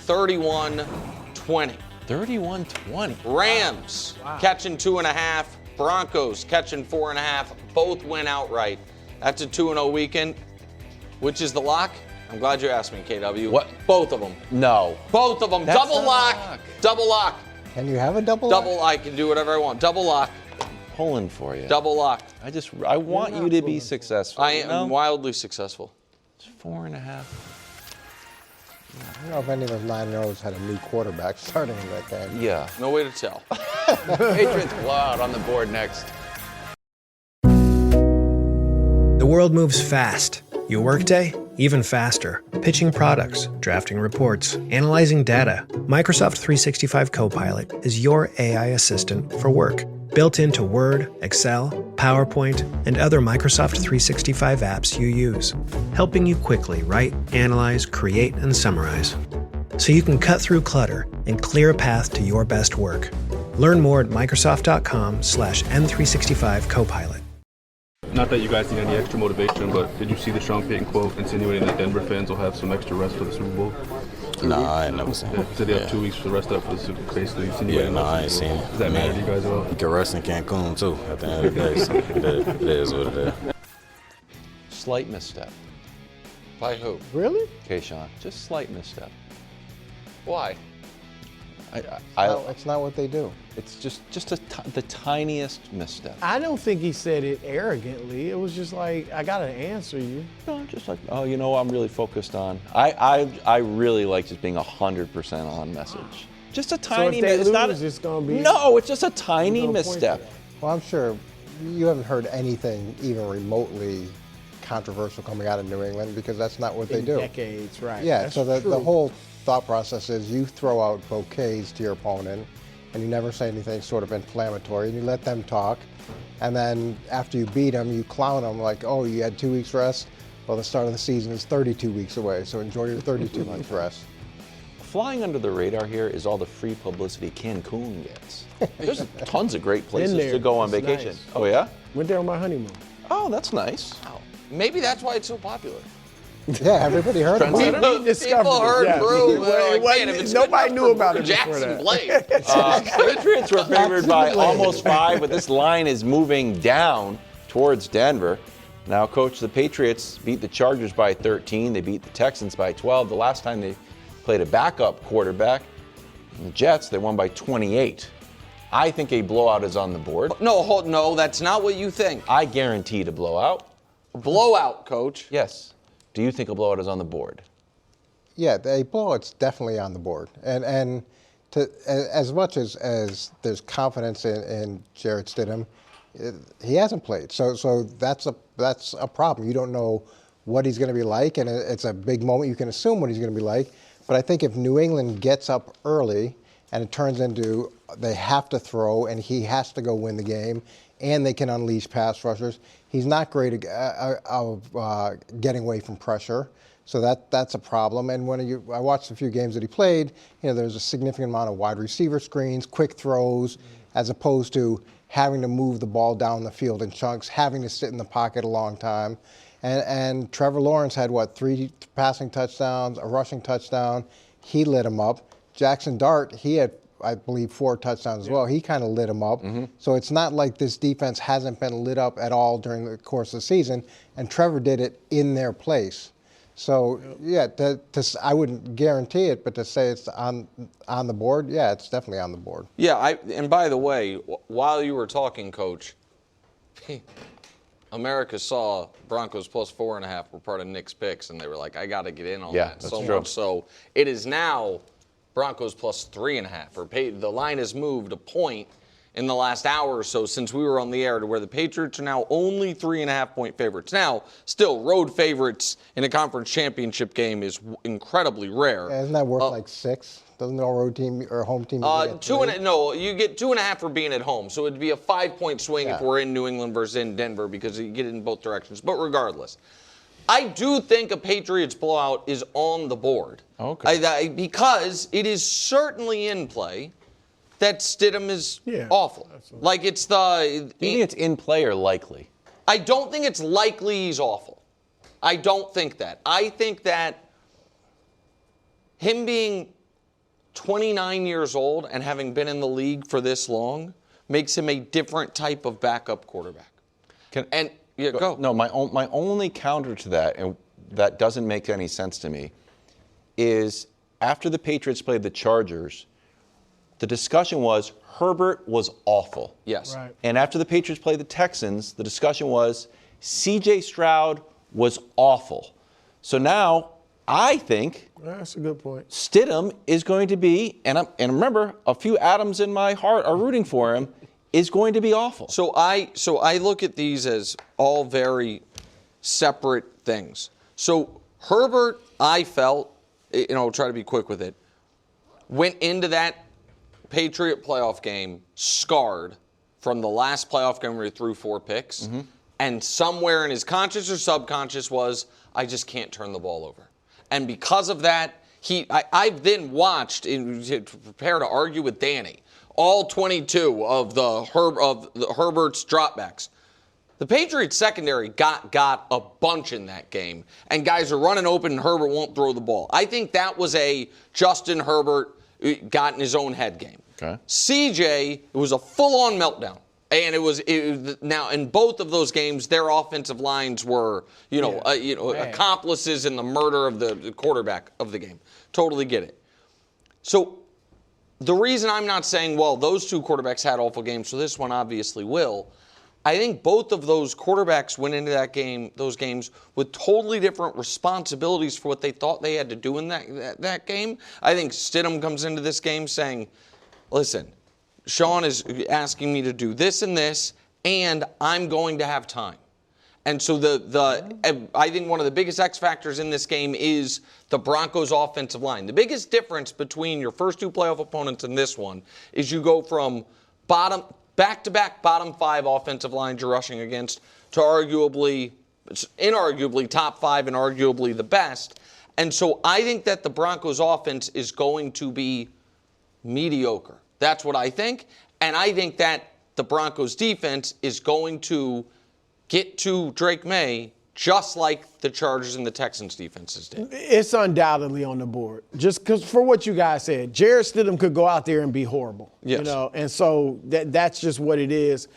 31-20. 31-20. Rams catching 2.5. Broncos catching 4.5. Both win outright. That's a 2-0 weekend. Which is the lock? I'm glad you asked me, KW. What? Both of them. No. Both of them. That's Double not a lock. lock. Double lock. Can you have a double? Double. I can do whatever I want. Double lock. Pulling for you. Double lock. I want you to be successful. I am wildly successful. It's 4.5. I don't know if any of those 9-0s had a new quarterback starting in that game. Yeah. No way to tell. Patriots blowout on the board next. The world moves fast. Your workday, even faster. Pitching products, drafting reports, analyzing data. Microsoft 365 Copilot is your AI assistant for work. Built into Word, Excel, PowerPoint, and other Microsoft 365 apps you use. Helping you quickly write, analyze, create, and summarize. So you can cut through clutter and clear a path to your best work. Learn more at Microsoft.com/M365 Copilot. Not that you guys need any extra motivation, but did you see the Sean Payton quote insinuating that Denver fans will have some extra rest for the Super Bowl? Nah, I ain't never seen it. He said they have 2 weeks to rest up for the Super Bowl, basically insinuating. Yeah, I ain't seen it. Does that matter to you guys at all? You can rest in Cancun, too, at the end of the day. So it is what it is. Slight misstep. By who? Really? Okay, Sean. Just slight misstep. Why? It's not what they do. It's just the tiniest misstep. I don't think he said it arrogantly. It was just like, I got to answer you. No, just like, oh, you know, I'm really focused on. I really like just being 100% on message. Just a tiny misstep. It's gonna be. No, it's just a tiny misstep. Well, I'm sure you haven't heard anything even remotely controversial coming out of New England because that's not what they do. Decades, right? Yeah, That's so the true. whole thought process is you throw out bouquets to your opponent and you never say anything sort of inflammatory and you let them talk. And then after you beat them, you clown them like, oh, you had 2 weeks rest? Well, the start of the season is 32 weeks away, so enjoy your 32 months rest. Flying under the radar here is all the free publicity Cancun gets. There's tons of great places to go on It's vacation. nice. Oh, yeah? Went there on my honeymoon. Oh, that's nice. Maybe that's why it's so popular. Yeah, everybody heard about it. We discovered People it, heard yeah. Brew. It They're like, wasn't- man, if it's nobody good knew enough about for it before Jackson that. Blake. Patriots were favored by almost 5, but this line is moving down towards Denver. Now, Coach, the Patriots beat the Chargers by 13. They beat the Texans by 12. The last time they played a backup quarterback, the Jets, they won by 28. I think a blowout is on the board. No, that's not what you think. I guaranteed a blowout. Blowout, Coach. Yes. Do you think a blowout is on the board? Yeah, a blowout's definitely on the board. And as much as there's confidence in Jarrett Stidham, he hasn't played. So that's a problem. You don't know what he's going to be like, and it's a big moment. You can assume what he's going to be like. But I think if New England gets up early and it turns into they have to throw and he has to go win the game and they can unleash pass rushers, he's not great at getting away from pressure. So that's a problem. And I watched a few games that he played, there's a significant amount of wide receiver screens, quick throws, as opposed to having to move the ball down the field in chunks, having to sit in the pocket a long time. And Trevor Lawrence had, 3 passing touchdowns, a rushing touchdown. He lit him up. Jackson Dart, he had, I believe, 4 touchdowns as well. He kind of lit him up. Mm-hmm. So it's not like this defense hasn't been lit up at all during the course of the season, and Trevor did it in their place. So, yeah, I wouldn't guarantee it, but to say it's on the board, yeah, it's definitely on the board. Yeah, and by the way, while you were talking, Coach, America saw Broncos plus 4.5 were part of Nick's picks, and they were like, I got to get in on that. That's so true. much so it is now Broncos plus 3.5. The line has moved a point in the last hour or so since we were on the air to where the Patriots are now only 3.5-point favorites. Now, still, road favorites in a conference championship game is incredibly rare. Yeah, isn't that worth like 6? Doesn't our road team or home team get 3? No, you get 2.5 for being at home. So it'd be a 5-point swing if we're in New England versus in Denver because you get it in both directions. But regardless, I do think a Patriots blowout is on the board. Okay. Because it is certainly in play that Stidham is awful. Absolutely. Like it's the. Do you think it's in play or likely? I don't think it's likely he's awful. I don't think that. I think that him being 29 years old and having been in the league for this long makes him a different type of backup quarterback. Go. No, my only counter to that, and that doesn't make any sense to me, is after the Patriots played the Chargers, the discussion was Herbert was awful. Yes. Right. And after the Patriots played the Texans, the discussion was C.J. Stroud was awful. So now I think that's a good point. Stidham is going to be, and remember, a few atoms in my heart are rooting for him, is going to be awful. So I look at these as all very separate things. So Herbert, I felt, I'll try to be quick with it, went into that Patriot playoff game scarred from the last playoff game where he threw 4 picks. And somewhere in his conscious or subconscious was, I just can't turn the ball over. And because of that, I've then watched, to prepare to argue with Danny, all 22 of the Herbert's dropbacks. The Patriots secondary got a bunch in that game, and guys are running open and Herbert won't throw the ball. I think that was a Justin Herbert got in his own head game. Okay. CJ, it was a full-on meltdown. And it was now in both of those games, their offensive lines were, accomplices in the murder of the quarterback of the game. Totally get it. So the reason I'm not saying, well, those 2 quarterbacks had awful games, so this one obviously will. I think both of those quarterbacks went into those games with totally different responsibilities for what they thought they had to do in that game. I think Stidham comes into this game saying, listen, Sean is asking me to do this and this, and I'm going to have time. And so I think one of the biggest X factors in this game is the Broncos' offensive line. The biggest difference between your first 2 playoff opponents and this one is you go from back-to-back bottom 5 offensive lines you're rushing against to inarguably top 5 and arguably the best. And so I think that the Broncos' offense is going to be mediocre. That's what I think. And I think that the Broncos defense is going to get to Drake May just like the Chargers and the Texans defenses did. It's undoubtedly on the board. Just because for what you guys said, Jarrett Stidham could go out there and be horrible. Yes. And so that's just what it is.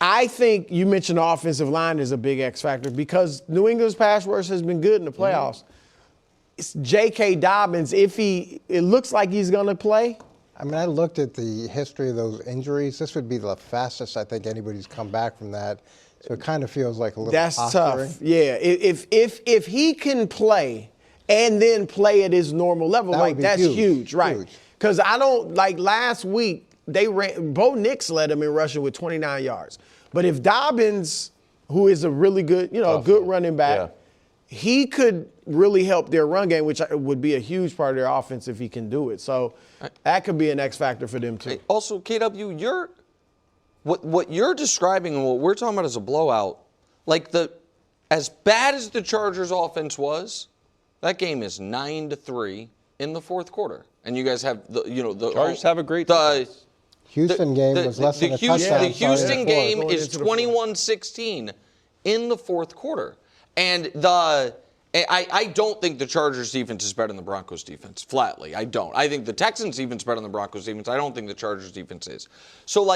I think you mentioned the offensive line is a big X factor because New England's pass rush has been good in the playoffs. It's J.K. Dobbins, it looks like he's going to play. I mean, I looked at the history of those injuries. This would be the fastest I think anybody's come back from that. So it kind of feels like a little posturing. Tough. Yeah. If he can play and then play at his normal level, that's huge, right? Because I don't last week Bo Nix led him in rushing with 29 yards. But if Dobbins, who is a really good, good running back, he could really help their run game, which would be a huge part of their offense if he can do it. So that could be an X factor for them too. Also, KW, what you're describing and what we're talking about is a blowout. As bad as the Chargers offense was, that game is 9-3 in the 4th quarter. And you guys have the Chargers have a great defense. Houston game was less than a touchdown. The Houston game is 21-16 in the 4th quarter. And I don't think the Chargers defense is better than the Broncos defense, flatly. I don't. I think the Texans defense is better than the Broncos defense. I don't think the Chargers defense is. So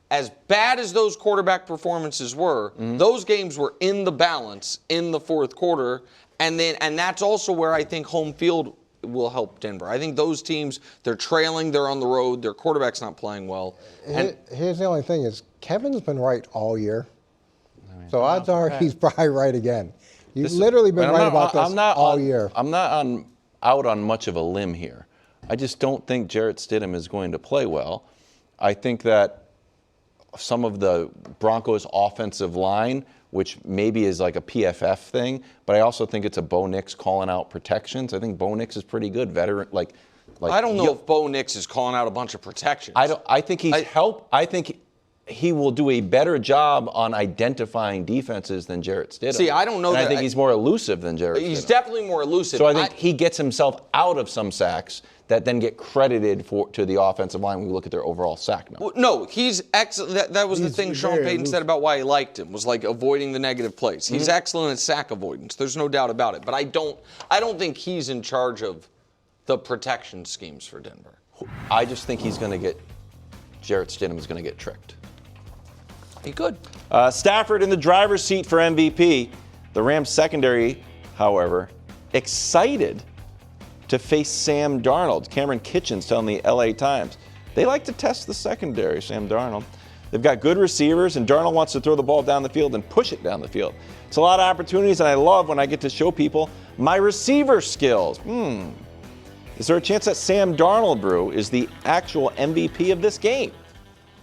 as bad as those quarterback performances were, those games were in the balance in the 4th quarter. And that's also where I think home field will help Denver. I think those teams, they're trailing, they're on the road, their quarterback's not playing well. Here's the only thing is Kevin's been right all year. So odds are he's probably right again. You've literally been right about this all year. I'm not out on much of a limb here. I just don't think Jarrett Stidham is going to play well. I think that some of the Broncos' offensive line, which maybe is like a PFF thing, but I also think it's a Bo Nix calling out protections. I think Bo Nix is pretty good, veteran. I don't know if Bo Nix is calling out a bunch of protections. I think he's helped. I think he will do a better job on identifying defenses than Jarrett Stidham. See, I don't know that. I think he's more elusive than Jarrett Stidham. He's definitely more elusive. So I think he gets himself out of some sacks that then get credited to the offensive line when we look at their overall sack number. No, he's excellent. That was the thing Sean Payton said about why he liked him, was avoiding the negative plays. He's excellent at sack avoidance. There's no doubt about it. But I don't think he's in charge of the protection schemes for Denver. I just think Jarrett Stidham is going to get tricked. He could. Stafford in the driver's seat for MVP. The Rams secondary, however, excited to face Sam Darnold. Cameron Kitchens telling the LA Times. They like to test the secondary, Sam Darnold. They've got good receivers, and Darnold wants to throw the ball down the field and push it down the field. It's a lot of opportunities, and I love when I get to show people my receiver skills. Is there a chance that Sam Darnold, Brew, is the actual MVP of this game?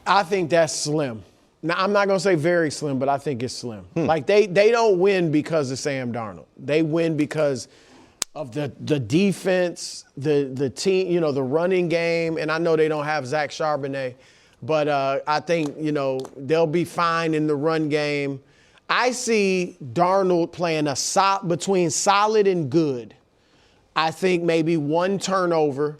I think that's slim. Now, I'm not going to say very slim, but I think it's slim. Like, they don't win because of Sam Darnold. They win because of the defense, the team, you know, the running game. And I know they don't have Zach Charbonnet, but I think, you know, they'll be fine in the run game. I see Darnold playing between solid and good. I think maybe one turnover,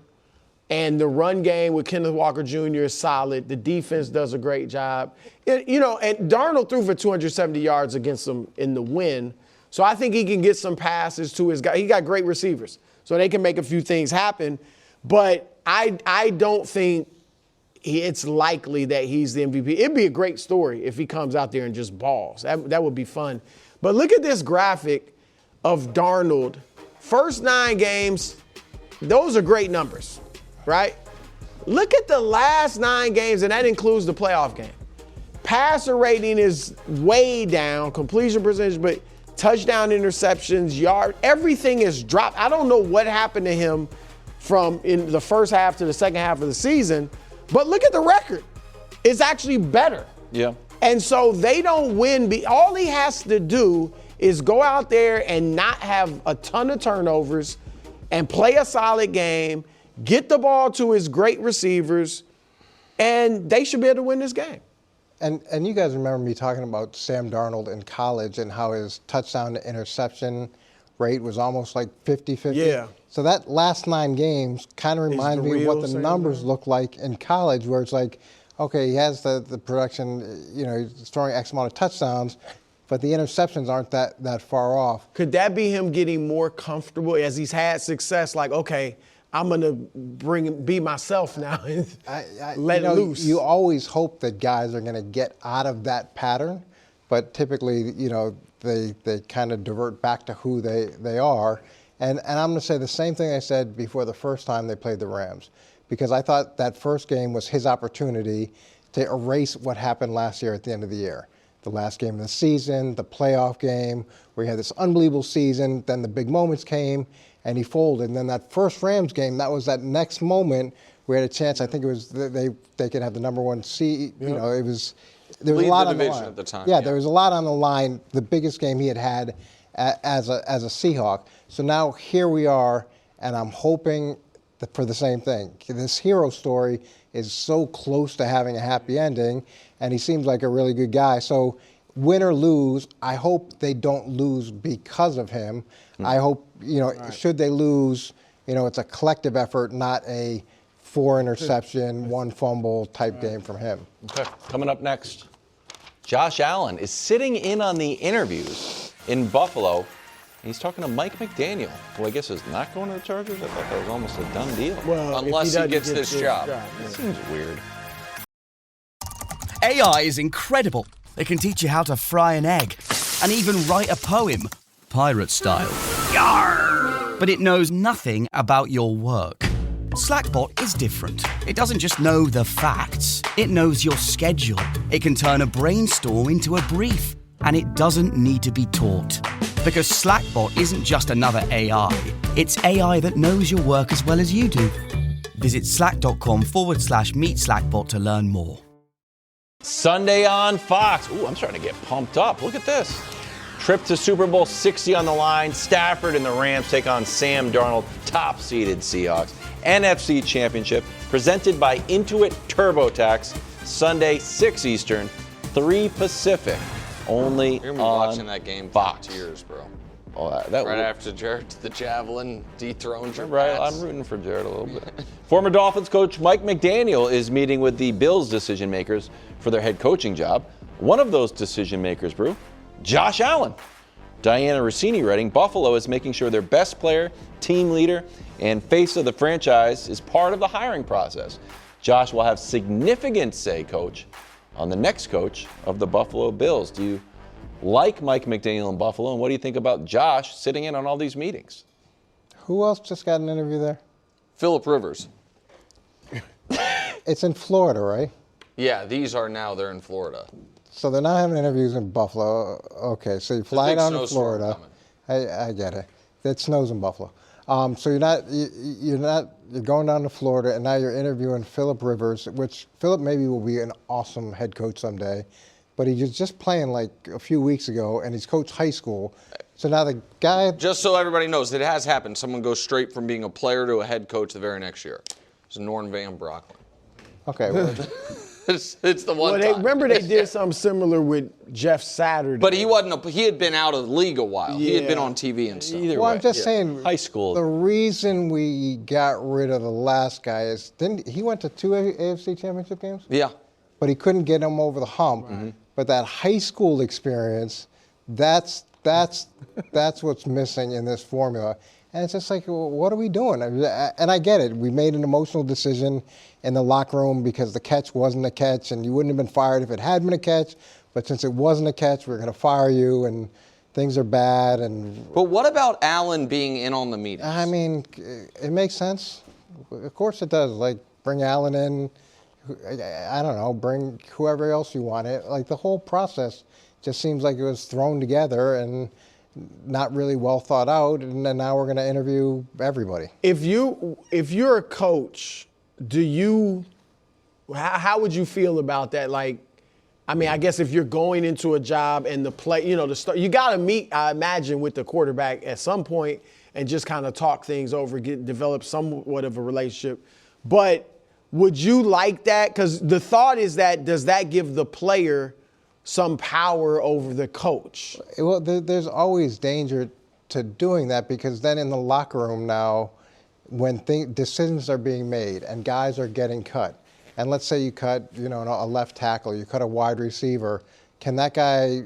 and the run game with Kenneth Walker Jr. is solid. The defense does a great job. You know, and Darnold threw for 270 yards against them in the win. So I think he can get some passes to his guy. He got great receivers, so they can make a few things happen. But I don't think it's likely that he's the MVP. It'd be a great story if he comes out there and just balls. That would be fun. But look at this graphic of Darnold. First 9 games, those are great numbers, right? Look at the last 9 games, and that includes the playoff game. Passer rating is way down, completion percentage, but touchdown, interceptions, everything is dropped. I don't know what happened to him from in the first half to the second half of the season, but look at the record. It's actually better. Yeah. And so they don't win. All he has to do is go out there and not have a ton of turnovers and play a solid game, get the ball to his great receivers, and they should be able to win this game. And you guys remember me talking about Sam Darnold in college and how his touchdown to interception rate was almost like 50-50. Yeah. So that last 9 games kind of reminds me of what the numbers look like in college, where it's like, okay, he has the production, you know, he's throwing X amount of touchdowns, but the interceptions aren't that far off. Could that be him getting more comfortable as he's had success? Like, okay, I'm going to be myself now and let loose. You always hope that guys are going to get out of that pattern, but typically, you know, they kind of divert back to who they are. And I'm going to say the same thing I said before the first time they played the Rams, because I thought that first game was his opportunity to erase what happened last year at the end of the year. The last game of the season, the playoff game, where he had this unbelievable season, then the big moments came, and he folded. And then that first Rams game, that was that next moment we had a chance. I think it was they could have the number 1 seed. You know, there was a lot on the line at the time. Yeah, there was a lot on the line. The biggest game he had as a Seahawk. So now here we are, and I'm hoping for the same thing. This hero story is so close to having a happy ending, and he seems like a really good guy. So win or lose, I hope they don't lose because of him. I hope, you know, should they lose, you know, it's a collective effort, not a 4 interception, 1 fumble type game from him. Okay, coming up next, Josh Allen is sitting in on the interviews in Buffalo. He's talking to Mike McDaniel, who I guess is not going to the Chargers. I thought that was almost a done deal. Well, unless he gets this job. It seems weird. AI is incredible. It can teach you how to fry an egg and even write a poem, pirate style. Yarr! But it knows nothing about your work. Slackbot is different. It doesn't just know the facts. It knows your schedule. It can turn a brainstorm into a brief. And it doesn't need to be taught. Because Slackbot isn't just another AI. It's AI that knows your work as well as you do. Visit slack.com/meet Slackbot to learn more. Sunday on Fox. Ooh, I'm starting to get pumped up. Look at this. Trip to Super Bowl 60 on the line. Stafford and the Rams take on Sam Darnold, top-seeded Seahawks. NFC Championship presented by Intuit TurboTax. Sunday, 6 Eastern, 3 Pacific. Only You're gonna be on watching that game Fox. for tears, bro. Oh, Right after Jared the Javelin dethroned your Right, Pats. I'm rooting for Jared a little bit. Former Dolphins coach Mike McDaniel is meeting with the Bills decision makers for their head coaching job. One of those decision makers, Brew, Josh Allen. Diana Rossini writing, Buffalo is making sure their best player, team leader, and face of the franchise is part of the hiring process. Josh will have significant say, coach, on the next coach of the Buffalo Bills. Do you like Mike McDaniel in Buffalo, and what do you think about Josh sitting in on all these meetings? Who else just got an interview there? Phillip Rivers. It's in Florida, right? Yeah, these are now. They're in Florida. So they're not having interviews in Buffalo. Okay, so you fly down to Florida. I get it. It snows in Buffalo. So you're going down to Florida, and now you're interviewing Phillip Rivers, which Phillip maybe will be an awesome head coach someday, but he was just playing like a few weeks ago, and he's coached high school. So now the guy. Just so everybody knows, it has happened. Someone goes straight from being a player to a head coach the very next year. It's Norm Van Brocklin. Okay. Well, it's the one time. Remember they did something similar with Jeff Saturday. But he wasn't. He had been out of the league a while. Yeah. He had been on TV and stuff. Well, I'm just saying. High school. The reason we got rid of the last guy is he went to 2 AFC Championship games? Yeah. But he couldn't get him over the hump. Right. But that high school experience, that's what's missing in this formula. And it's just like, well, what are we doing? And I get it. We made an emotional decision in the locker room because the catch wasn't a catch, and you wouldn't have been fired if it had been a catch. But since it wasn't a catch, we're going to fire you, and things are bad. But what about Allen being in on the meetings? I mean, it makes sense. Of course it does. Like, bring Allen in. I don't know. Bring whoever else you want. Like, the whole process just seems like it was thrown together and not really well thought out, and then now we're going to interview everybody. If you're a coach, how would you feel about that? Like, I mean, I guess if you're going into a job and you got to meet, I imagine, with the quarterback at some point and just kind of talk things over, develop somewhat of a relationship. But would you like that? Because the thought is that, does that give the player some power over the coach? Well, there's always danger to doing that, because then in the locker room now, when decisions are being made and guys are getting cut, and let's say you cut, a left tackle, you cut a wide receiver, can that guy,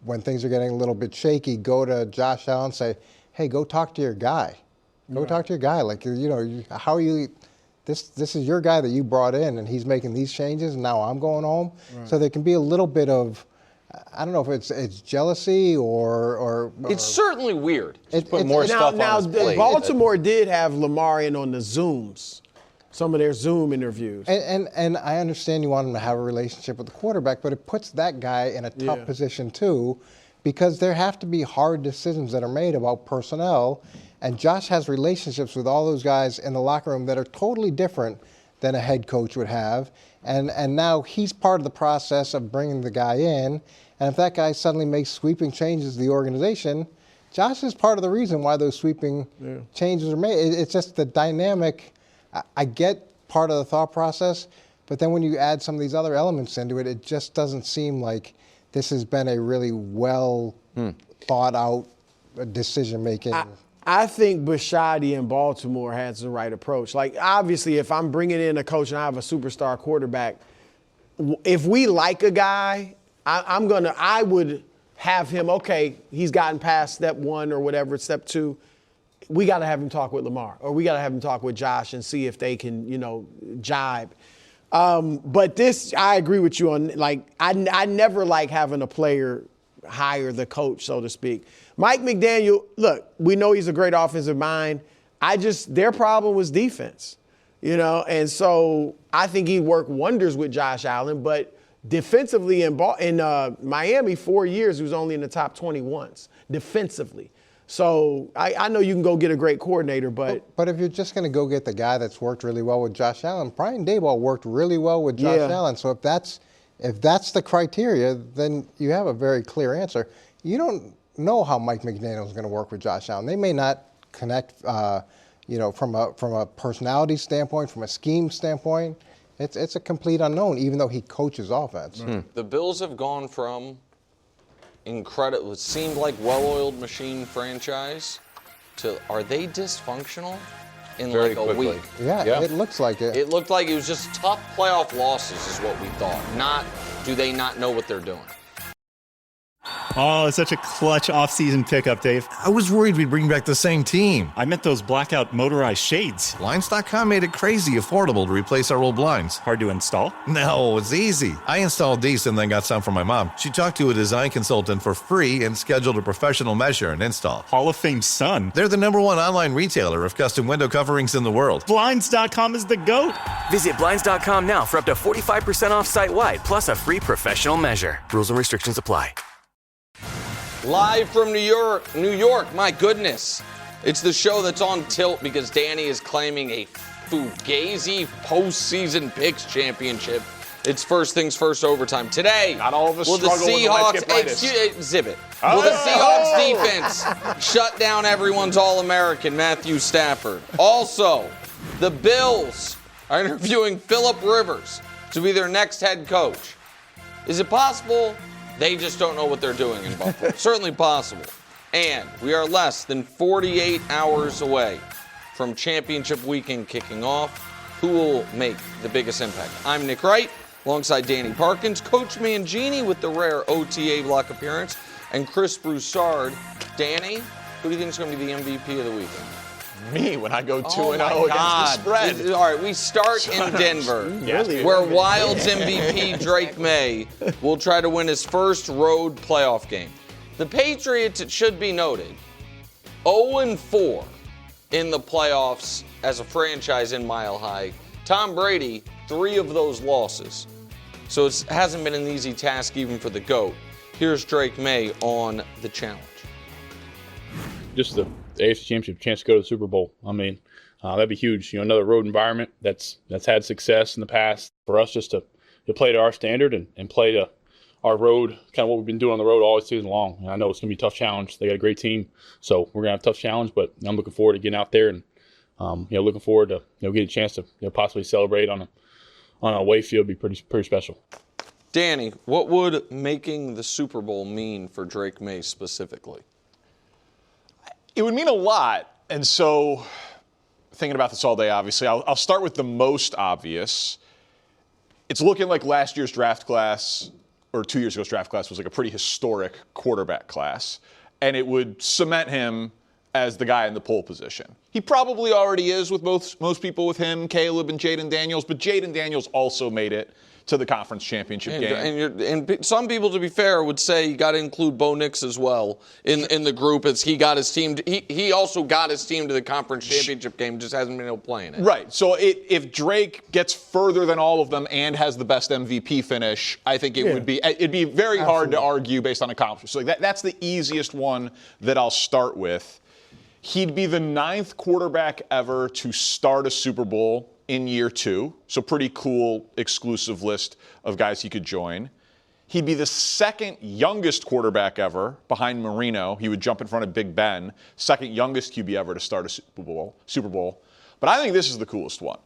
when things are getting a little bit shaky, go to Josh Allen and say, hey, go talk to your guy. Go talk to your guy. Like, how are you? This is your guy that you brought in, and he's making these changes, and now I'm going home. Right. So there can be a little bit of, I don't know if it's jealousy or it's certainly weird. Put more stuff on his plate. Baltimore did have Lamar in on the Zooms, some of their Zoom interviews. And I understand you want him to have a relationship with the quarterback, but it puts that guy in a tough position too, because there have to be hard decisions that are made about personnel. And Josh has relationships with all those guys in the locker room that are totally different than a head coach would have. And now he's part of the process of bringing the guy in. And if that guy suddenly makes sweeping changes to the organization, Josh is part of the reason why those sweeping changes are made. It's just the dynamic. I get part of the thought process, but then when you add some of these other elements into it, it just doesn't seem like this has been a really well thought out decision making. I think Bisciotti in Baltimore has the right approach. Like, obviously, if I'm bringing in a coach and I have a superstar quarterback, if we like a guy, I would have him, okay, he's gotten past step 1 or whatever, step 2. We got to have him talk with Lamar, or we got to have him talk with Josh and see if they can, jibe. But this, I agree with you on, like, I never like having a player hire the coach, so to speak. Mike McDaniel, look, we know he's a great offensive mind. Their problem was defense, and so I think he worked wonders with Josh Allen, but defensively in Miami, 4 years, he was only in the top 20 once, defensively. So I know you can go get a great coordinator, but if you're just going to go get the guy that's worked really well with Josh Allen, Brian Daboll worked really well with Josh Allen. So if that's the criteria, then you have a very clear answer. You don't know how Mike McDaniel is going to work with Josh Allen. They may not connect, from a personality standpoint, from a scheme standpoint. It's a complete unknown, even though he coaches offense. The Bills have gone from incredible, it seemed like well-oiled machine franchise to, are they dysfunctional in Very like a quickly. week? Yeah, it looks like it. It looked like it was just tough playoff losses is what we thought. Not, do they not know what they're doing? Oh, it's such a clutch off-season pickup, Dave. I was worried we'd bring back the same team. I meant those blackout motorized shades. Blinds.com made it crazy affordable to replace our old blinds. Hard to install? No, it's easy. I installed these and then got some for my mom. She talked to a design consultant for free and scheduled a professional measure and install. Hall of Fame son. They're the #1 online retailer of custom window coverings in the world. Blinds.com is the GOAT. Visit Blinds.com now for up to 45% off site-wide, plus a free professional measure. Rules and restrictions apply. Live from New York, my goodness. It's the show that's on tilt because Danny is claiming a Fugazi postseason picks championship. It's first things first overtime. Today, not all of us will the struggle Seahawks, when the lights get exhibit. Will the Seahawks defense shut down everyone's All-American, Matthew Stafford? Also, the Bills are interviewing Phillip Rivers to be their next head coach. Is it possible they just don't know what they're doing in Buffalo? Certainly possible. And we are less than 48 hours away from championship weekend kicking off. Who will make the biggest impact? I'm Nick Wright, alongside Danny Parkins, Coach Mangini with the rare OTA block appearance, and Chris Broussard. Danny, who do you think is going to be the MVP of the weekend? Me, when I go 2-0 against the spread. All right, we start in Denver, where Wild's MVP Drake May will try to win his first road playoff game. The Patriots, it should be noted, 0-4 in the playoffs as a franchise in Mile High. Tom Brady, 3 of those losses. So it hasn't been an easy task even for the GOAT. Here's Drake May on the challenge. Just the AFC Championship chance to go to the Super Bowl. I mean, that'd be huge. Another road environment that's had success in the past. For us just to play to our standard and play to our road, kind of what we've been doing on the road all season long. And I know it's going to be a tough challenge. They got a great team, so we're going to have a tough challenge. But I'm looking forward to getting out there and looking forward to getting a chance to possibly celebrate on a away field. Be pretty special. Danny, what would making the Super Bowl mean for Drake May specifically? It would mean a lot. And so, thinking about this all day, obviously, I'll start with the most obvious. It's looking like last year's draft class, or 2 years ago's draft class, was like a pretty historic quarterback class. And it would cement him as the guy in the pole position. He probably already is with most people with him, Caleb and Jaden Daniels, but Jaden Daniels also made it to the conference championship game. And some people, to be fair, would say you got to include Bo Nix as well in the group, as he got his team. He also got his team to the conference championship game, just hasn't been able to play in it. Right. So if Drake gets further than all of them and has the best MVP finish, I think it'd be very hard to argue based on accomplishments. So that's the easiest one that I'll start with. He'd be the 9th quarterback ever to start a Super Bowl in year 2. So pretty cool exclusive list of guys he could join. He'd be the 2nd youngest quarterback ever behind Marino. He would jump in front of Big Ben, 2nd youngest QB ever to start a Super Bowl. But I think this is the coolest one.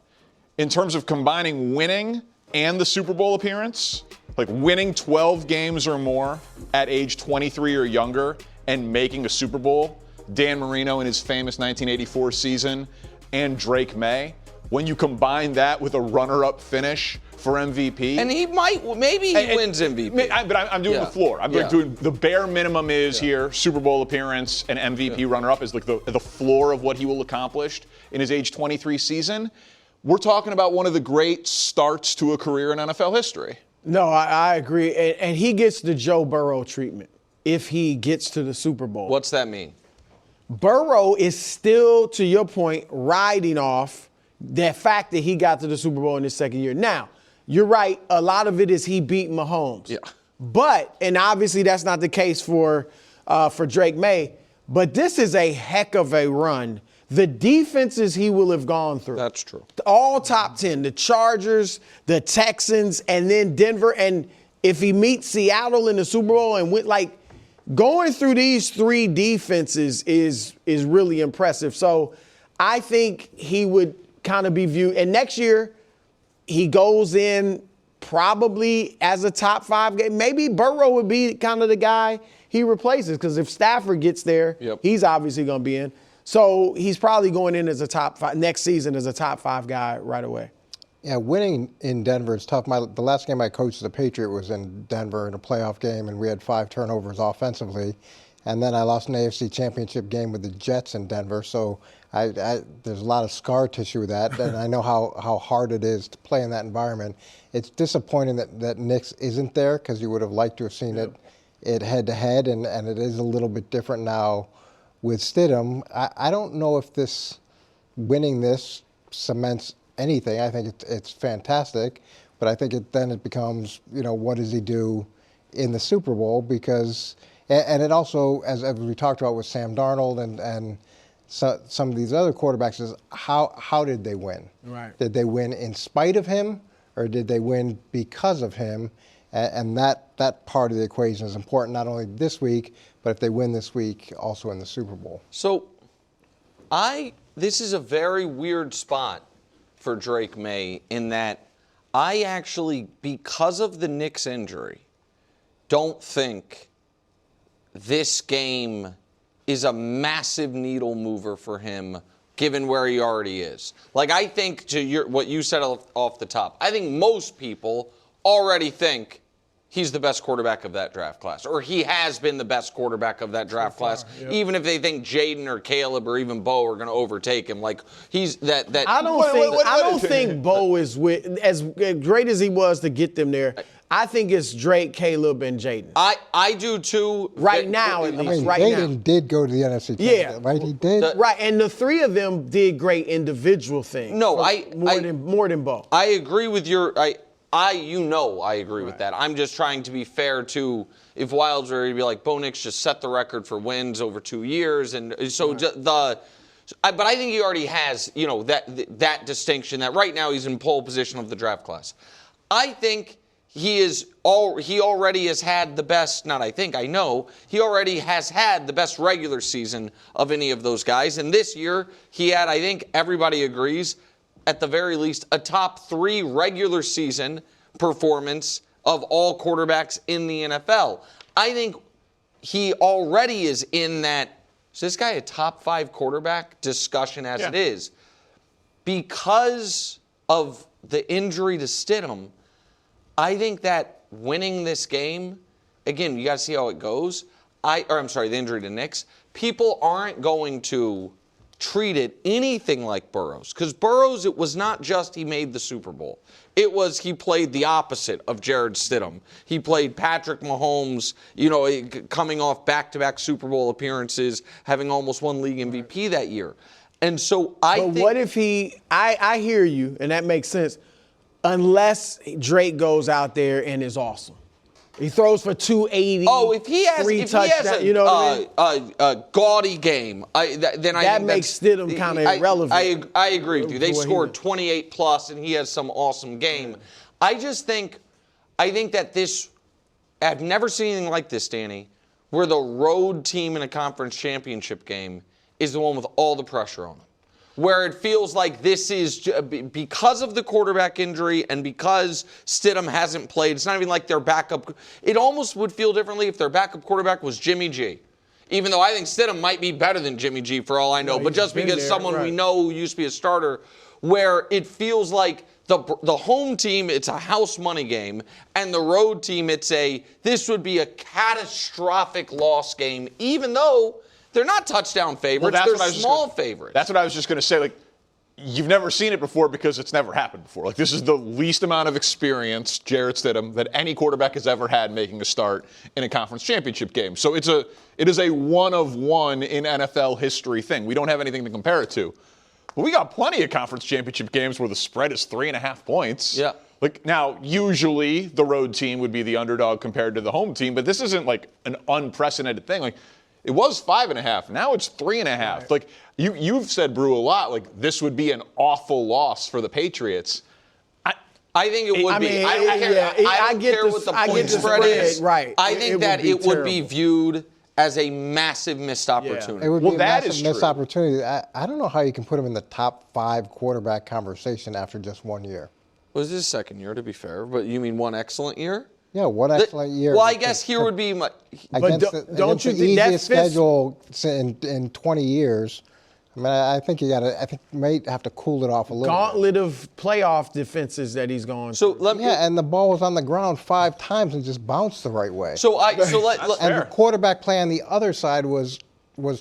In terms of combining winning and the Super Bowl appearance, like winning 12 games or more at age 23 or younger and making a Super Bowl, Dan Marino in his famous 1984 season, and Drake May. When you combine that with a runner-up finish for MVP. And maybe he wins MVP. But I'm doing the floor. I'm doing the bare minimum is here, Super Bowl appearance and MVP runner-up is like the floor of what he will accomplish in his age 23 season. We're talking about one of the great starts to a career in NFL history. No, I agree. And he gets the Joe Burrow treatment if he gets to the Super Bowl. What's that mean? Burrow is still, to your point, riding off that fact that he got to the Super Bowl in his 2nd year. Now, you're right. A lot of it is he beat Mahomes. Yeah. But, and obviously that's not the case for Drake May, but this is a heck of a run. The defenses he will have gone through. That's true. All top 10, the Chargers, the Texans, and then Denver. And if he meets Seattle in the Super Bowl and went going through these 3 defenses is really impressive. So I think he would kind of be viewed. And next year, he goes in probably as a top 5 guy. Maybe Burrow would be kind of the guy he replaces, because if Stafford gets there, he's obviously going to be in. So he's probably going in as a top 5 next season as a top 5 guy right away. Yeah, winning in Denver is tough. The last game I coached as a Patriot was in Denver in a playoff game, and we had 5 turnovers offensively. And then I lost an AFC Championship game with the Jets in Denver. So there's a lot of scar tissue with that, and I know how hard it is to play in that environment. It's disappointing that Nick's isn't there, because you would have liked to have seen it head-to-head, and it is a little bit different now with Stidham. I don't know if winning this cements anything. I think it's fantastic, but I think then it becomes, what does he do in the Super Bowl? Because, and it also, as we talked about with Sam Darnold and some of these other quarterbacks, is how did they win? Right. Did they win in spite of him, or did they win because of him? And that part of the equation is important, not only this week, but if they win this week, also in the Super Bowl. So, this is a very weird spot for Drake May, in that I actually, because of the Knicks injury, don't think this game is a massive needle mover for him, given where he already is. Like, I think, what you said off the top, I think most people already think he's the best quarterback of that draft class, or he has been the best quarterback of that draft class, even if they think Jaden or Caleb or even Bo are going to overtake him. Like, he's that. I don't think Bo is as great as he was to get them there. I think it's Drake, Caleb, and Jaden. I do too. Right now, at least. Right now. Jaden did go to the NFC Championship, right? He did. Right, and the 3 of them did great individual things. No, more than Bo. I agree with your. I agree with that. I'm just trying to be fair to, if Wilds were to be like, Bo Nix just set the record for wins over 2 years, and so but I think he already has, that distinction, that right now he's in pole position of the draft class. I think he already has had the best, I know, he already has had the best regular season of any of those guys, and this year he had, I think everybody agrees, at the very least, a top 3 regular season performance of all quarterbacks in the NFL. I think he already is in that, is this guy a top 5 quarterback discussion as it is? Because of the injury to Stidham, I think that winning this game, again, you got to see how it goes. The injury to Knicks. People aren't going to treat it anything like Burrows. Because Burrows, it was not just he made the Super Bowl. It was he played the opposite of Jared Stidham. He played Patrick Mahomes, coming off back-to-back Super Bowl appearances, having almost won league MVP that year. And so But what if I hear you, and that makes sense, unless Drake goes out there and is awesome. He throws for 280. Oh, if he has a gaudy game, then that makes Stidham kind of irrelevant. I agree with you. They scored 28 plus, and he has some awesome game. I think that I've never seen anything like this, Danny, where the road team in a conference championship game is the one with all the pressure on them. Where it feels like this is because of the quarterback injury and because Stidham hasn't played. It's not even like their backup. It almost would feel differently if their backup quarterback was Jimmy G. Even though I think Stidham might be better than Jimmy G for all I know. But just because someone we know who used to be a starter, where it feels like the home team, it's a house money game, and the road team, this would be a catastrophic loss game, even though they're not touchdown favorites. They're small favorites. That's what I was just going to say. Like, you've never seen it before because it's never happened before. Like, this is the least amount of experience, Jarrett Stidham, that any quarterback has ever had making a start in a conference championship game. So it is a one-of-one in NFL history thing. We don't have anything to compare it to. But we got plenty of conference championship games where the spread is 3.5 points. Yeah. Like, now, usually the road team would be the underdog compared to the home team, but this isn't like an unprecedented thing. Like, it was 5.5. Now it's 3.5. Right. Like you've said, Brew, a lot. Like, this would be an awful loss for the Patriots. I think it would be. I don't care what the point spread is. Right. I think that it would be viewed as a massive missed opportunity. It would be a massive missed opportunity. I don't know how you can put him in the top 5 quarterback conversation after just 1 year. Well, this is his second year, to be fair. But you mean one excellent year? Yeah, one excellent year. Well, I guess here would be my. Don't you think the easiest schedule in 20 years? I mean, I think you might have to cool it off a little Gauntlet of playoff defenses that he's going So through. and the ball was on the ground 5 times and just bounced the right way. So and the quarterback play on the other side was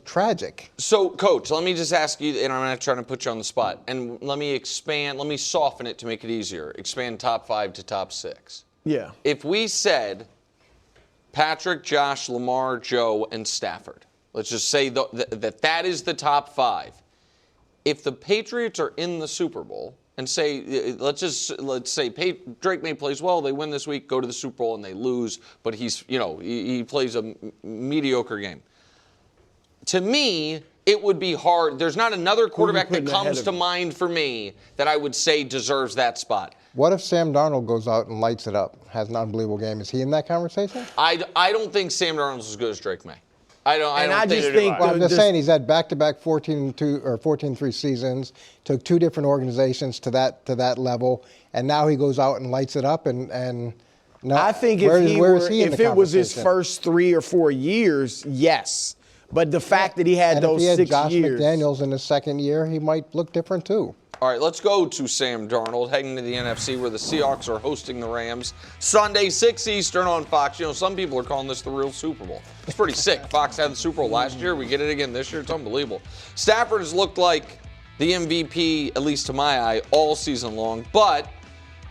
tragic. So, Coach, let me just ask you, and I'm not trying to put you on the spot, and let me soften it to make it easier. Expand top 5 to top 6. Yeah. If we said Patrick, Josh, Lamar, Joe, and Stafford, let's just say that is the top 5. If the Patriots are in the Super Bowl, and let's say Drake May plays well, they win this week, go to the Super Bowl, and they lose, but he plays a mediocre game. To me, it would be hard. There's not another quarterback that comes to mind for me that I would say deserves that spot. What if Sam Darnold goes out and lights it up, has an unbelievable game? Is he in that conversation? I don't think Sam Darnold's as good as Drake May. I'm just saying he's had back-to-back 14-2 or 14-3 seasons. Took 2 different organizations to that level, and now he goes out and lights it up. And no, I think if it was his first 3 or 4 years, yes. But the fact that he had those 6 years. If he had Josh McDaniels in his second year, he might look different too. All right, let's go to Sam Darnold, heading to the NFC where the Seahawks are hosting the Rams. Sunday, 6 Eastern on Fox. Some people are calling this the real Super Bowl. It's pretty sick. Fox had the Super Bowl last year. We get it again this year. It's unbelievable. Stafford has looked like the MVP, at least to my eye, all season long. But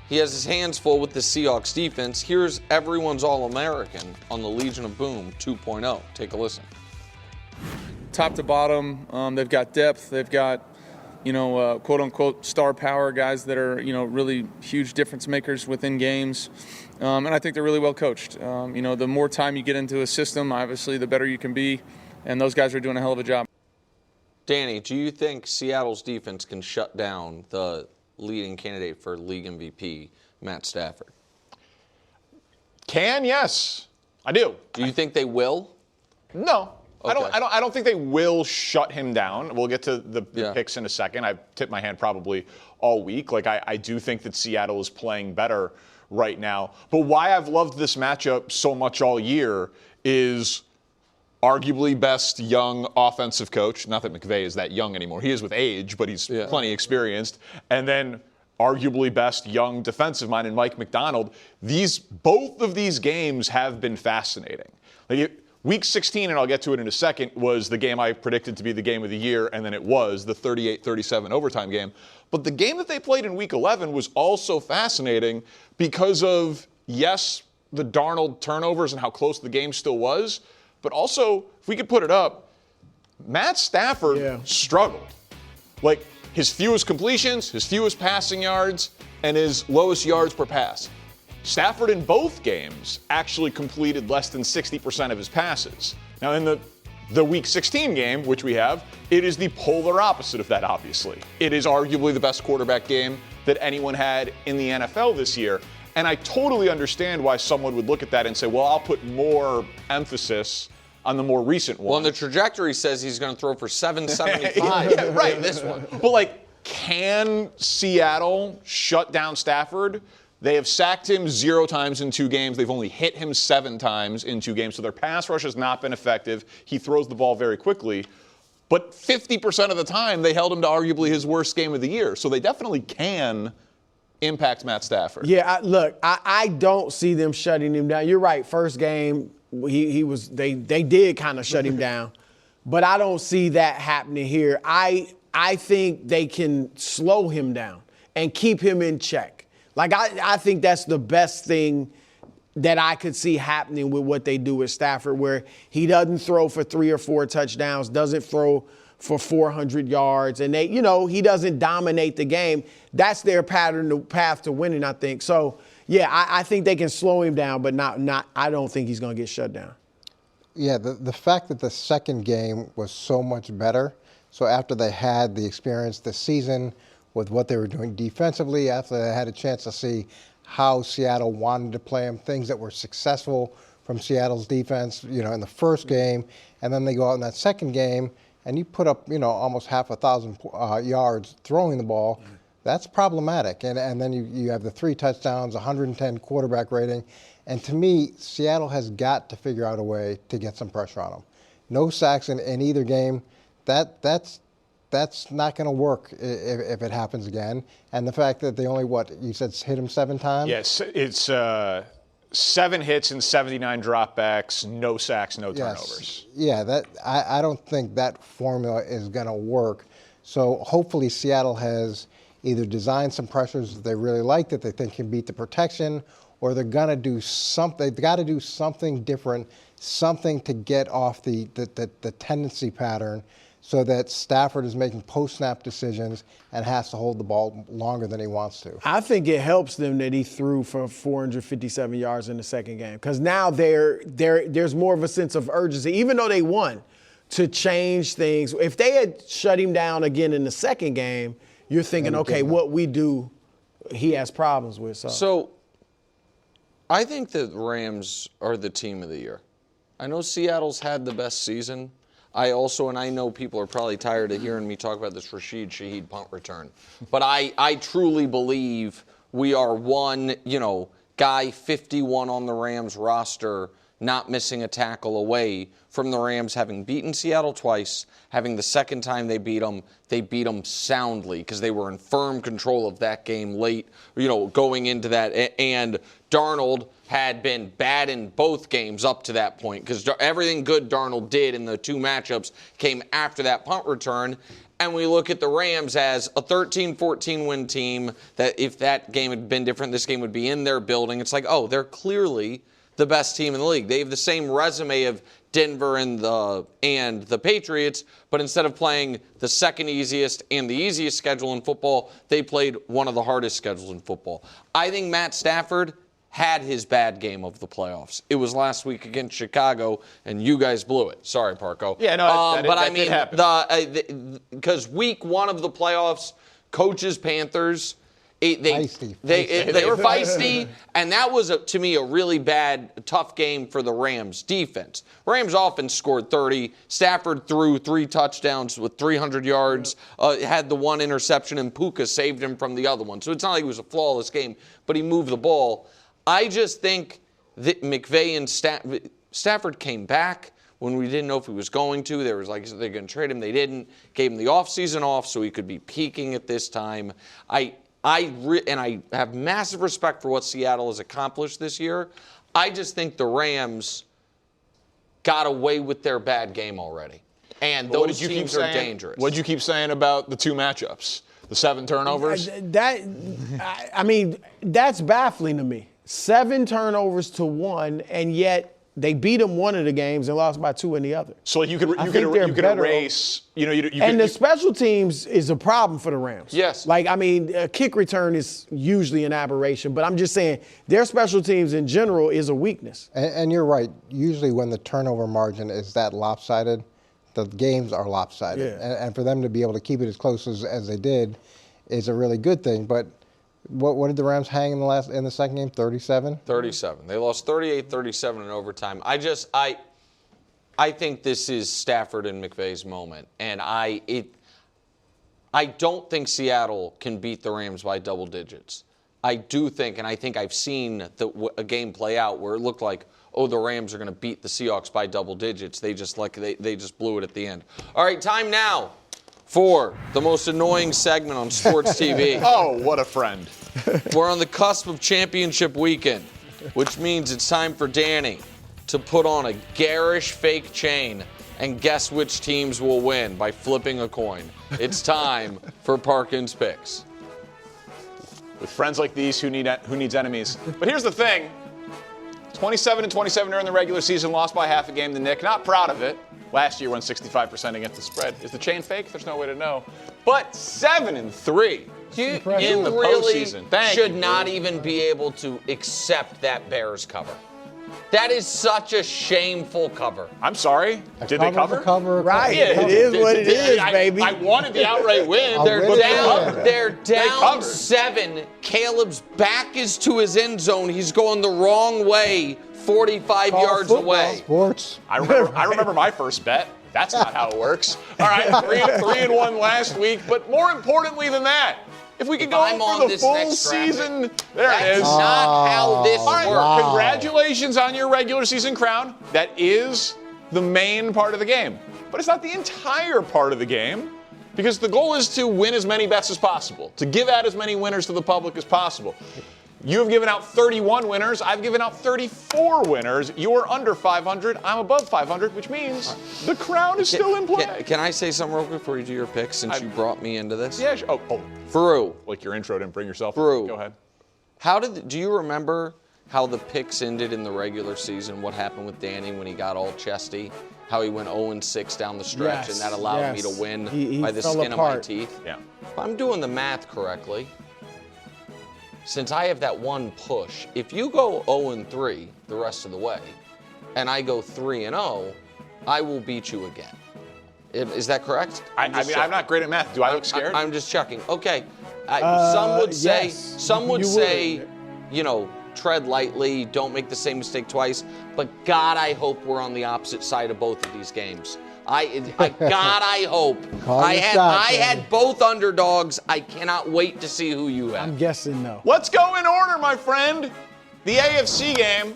he has his hands full with the Seahawks defense. Here's everyone's All-American on the Legion of Boom 2.0. Take a listen. Top to bottom, they've got depth. They've got, quote unquote star power guys that are, really huge difference makers within games. And I think they're really well coached. The more time you get into a system, obviously, the better you can be. And those guys are doing a hell of a job. Danny, do you think Seattle's defense can shut down the leading candidate for league MVP, Matt Stafford? Yes, I do. Do you think they will? No. Okay. I don't think they will shut him down. We'll get to the picks in a second. I've tipped my hand probably all week. I do think that Seattle is playing better right now. But why I've loved this matchup so much all year is arguably best young offensive coach. Not that McVay is that young anymore. He is with age, but he's plenty experienced. And then arguably best young defensive mind in Mike McDaniel. Both of these games have been fascinating. Week 16, and I'll get to it in a second, was the game I predicted to be the game of the year, and then it was the 38-37 overtime game. But the game that they played in Week 11 was also fascinating because of, yes, the Darnold turnovers and how close the game still was, but also, if we could put it up, Matt Stafford struggled. His fewest completions, his fewest passing yards, and his lowest yards per pass. Stafford in both games actually completed less than 60% of his passes. Now in the Week 16 game, which we have, it is the polar opposite of that, obviously. It is arguably the best quarterback game that anyone had in the NFL this year. And I totally understand why someone would look at that and say, well, I'll put more emphasis on the more recent one. Well, and the trajectory says he's going to throw for 775 right. this one. But can Seattle shut down Stafford? They have sacked him 0 times in 2 games. They've only hit him 7 times in 2 games. So their pass rush has not been effective. He throws the ball very quickly. But 50% of the time, they held him to arguably his worst game of the year. So they definitely can impact Matt Stafford. Yeah, I don't see them shutting him down. You're right. First game, they did kind of shut him down. But I don't see that happening here. I think they can slow him down and keep him in check. I think that's the best thing that I could see happening with what they do with Stafford, where he doesn't throw for 3 or 4 touchdowns, doesn't throw for 400 yards, and he doesn't dominate the game. That's their path to winning, I think. So, yeah, I think they can slow him down, but not. I don't think he's going to get shut down. Yeah, the fact that the second game was so much better, so after they had the experience this season with what they were doing defensively, after they had a chance to see how Seattle wanted to play them, things that were successful from Seattle's defense, in the first game, and then they go out in that second game, and you put up, almost 1,000 yards throwing the ball. That's problematic. And then you have the 3 touchdowns, 110 quarterback rating. And to me, Seattle has got to figure out a way to get some pressure on them. No sacks in either game. That's that's not going to work if it happens again. And the fact that they only, you said hit him 7 times? Yes, it's 7 hits and 79 dropbacks, no sacks, no turnovers. Yeah, I don't think that formula is going to work. So hopefully Seattle has either designed some pressures that they really like that they think can beat the protection, or they're going to do something. They've got to do something different, something to get off the tendency pattern, so that Stafford is making post-snap decisions and has to hold the ball longer than he wants to. I think it helps them that he threw for 457 yards in the second game, because now there's more of a sense of urgency, even though they won, to change things. If they had shut him down again in the second game, you're thinking, okay, what we do, he has problems with. So I think the Rams are the team of the year. I know Seattle's had the best season. I know people are probably tired of hearing me talk about this Rashid Shaheed punt return. But I truly believe we are one, guy 51 on the Rams roster, not missing a tackle away from the Rams having beaten Seattle twice, having the second time they beat them soundly because they were in firm control of that game late, going into that. And Darnold had been bad in both games up to that point because everything good Darnold did in the 2 matchups came after that punt return. And we look at the Rams as a 13-14 win team that if that game had been different, this game would be in their building. It's like, oh, they're clearly the best team in the league. They have the same resume of Denver and the Patriots, but instead of playing the second easiest and the easiest schedule in football, they played one of the hardest schedules in football. I think Matt Stafford had his bad game of the playoffs. It was last week against Chicago, and you guys blew it. Sorry, Parko. Yeah, no, that did happen. Because week 1 of the playoffs, coaches Panthers, they were feisty, and that was, to me, a really bad, tough game for the Rams defense. Rams offense scored 30. Stafford threw 3 touchdowns with 300 yards, had the 1 interception, and Puka saved him from the other one. So it's not like it was a flawless game, but he moved the ball. I just think that McVay and Stafford came back when we didn't know if he was going to. There was like, they're going to trade him. They didn't. Gave him the offseason off so he could be peaking at this time. I have massive respect for what Seattle has accomplished this year. I just think the Rams got away with their bad game already. And those teams are dangerous. What did you keep saying about the 2 matchups? The 7 turnovers? That's baffling to me. 7 turnovers to 1, and yet they beat them one of the games and lost by 2 in the other. So you could erase, the special teams is a problem for the Rams. Yes. A kick return is usually an aberration, but I'm just saying their special teams in general is a weakness. And you're right. Usually when the turnover margin is that lopsided, the games are lopsided. Yeah. And for them to be able to keep it as close as they did is a really good thing. But what did the Rams hang in the second game? 37? 37. They lost 38-37 in overtime. I think this is Stafford and McVay's moment, and I don't think Seattle can beat the Rams by double digits. I do think, and I think I've seen a game play out where it looked like, oh, the Rams are going to beat the Seahawks by double digits. They just blew it at the end. All right, time now for the most annoying segment on sports TV. Oh, what a friend. We're on the cusp of championship weekend, which means it's time for Danny to put on a garish fake chain and guess which teams will win by flipping a coin. It's time for Parkins Picks. With friends like these, who needs enemies? But here's the thing. 27-27 during the regular season, lost by half a game to Nick. Not proud of it. Last year won 65% against the spread. Is the chain fake? There's no way to know. But 7-3 in the postseason. Should not even be able to accept that Bears cover. That is such a shameful cover. I'm sorry. Did they cover? Right. Yeah, it is what it is, baby. I wanted the outright win. They're down 7. Caleb's back is to his end zone. He's going the wrong way, 45 yards away. Sports. I remember my first bet. That's not how it works. All right, 3-1 last week. But more importantly than that, if we could go for the full season, there it is. That's not how this works. Wow. Congratulations on your regular season crown. That is the main part of the game. But it's not the entire part of the game. Because the goal is to win as many bets as possible, to give out as many winners to the public as possible. You have given out 31 winners. I've given out 34 winners. You're under 500. I'm above 500, which means the crown is still in play. Can I say something real quick before you do your picks, since you brought me into this? Yeah. Oh. Faru. Like your intro didn't bring yourself. Faru. Go ahead. Do you remember how the picks ended in the regular season? What happened with Danny when he got all chesty? How he went 0-6 down the stretch, and that allowed me to win by the skin of my teeth? Yeah. If I'm doing the math correctly, since I have that one push, if you go 0-3 the rest of the way, and I go 3-0, I will beat you again. Is that correct? I'm not great at math. Do I look scared? I'm just checking. Okay. Some would say, Yes. tread lightly, don't make the same mistake twice. But God, I hope we're on the opposite side of both of these games. I hope. I had both underdogs. I cannot wait to see who you have. I'm guessing no. Let's go in order, my friend. The AFC game.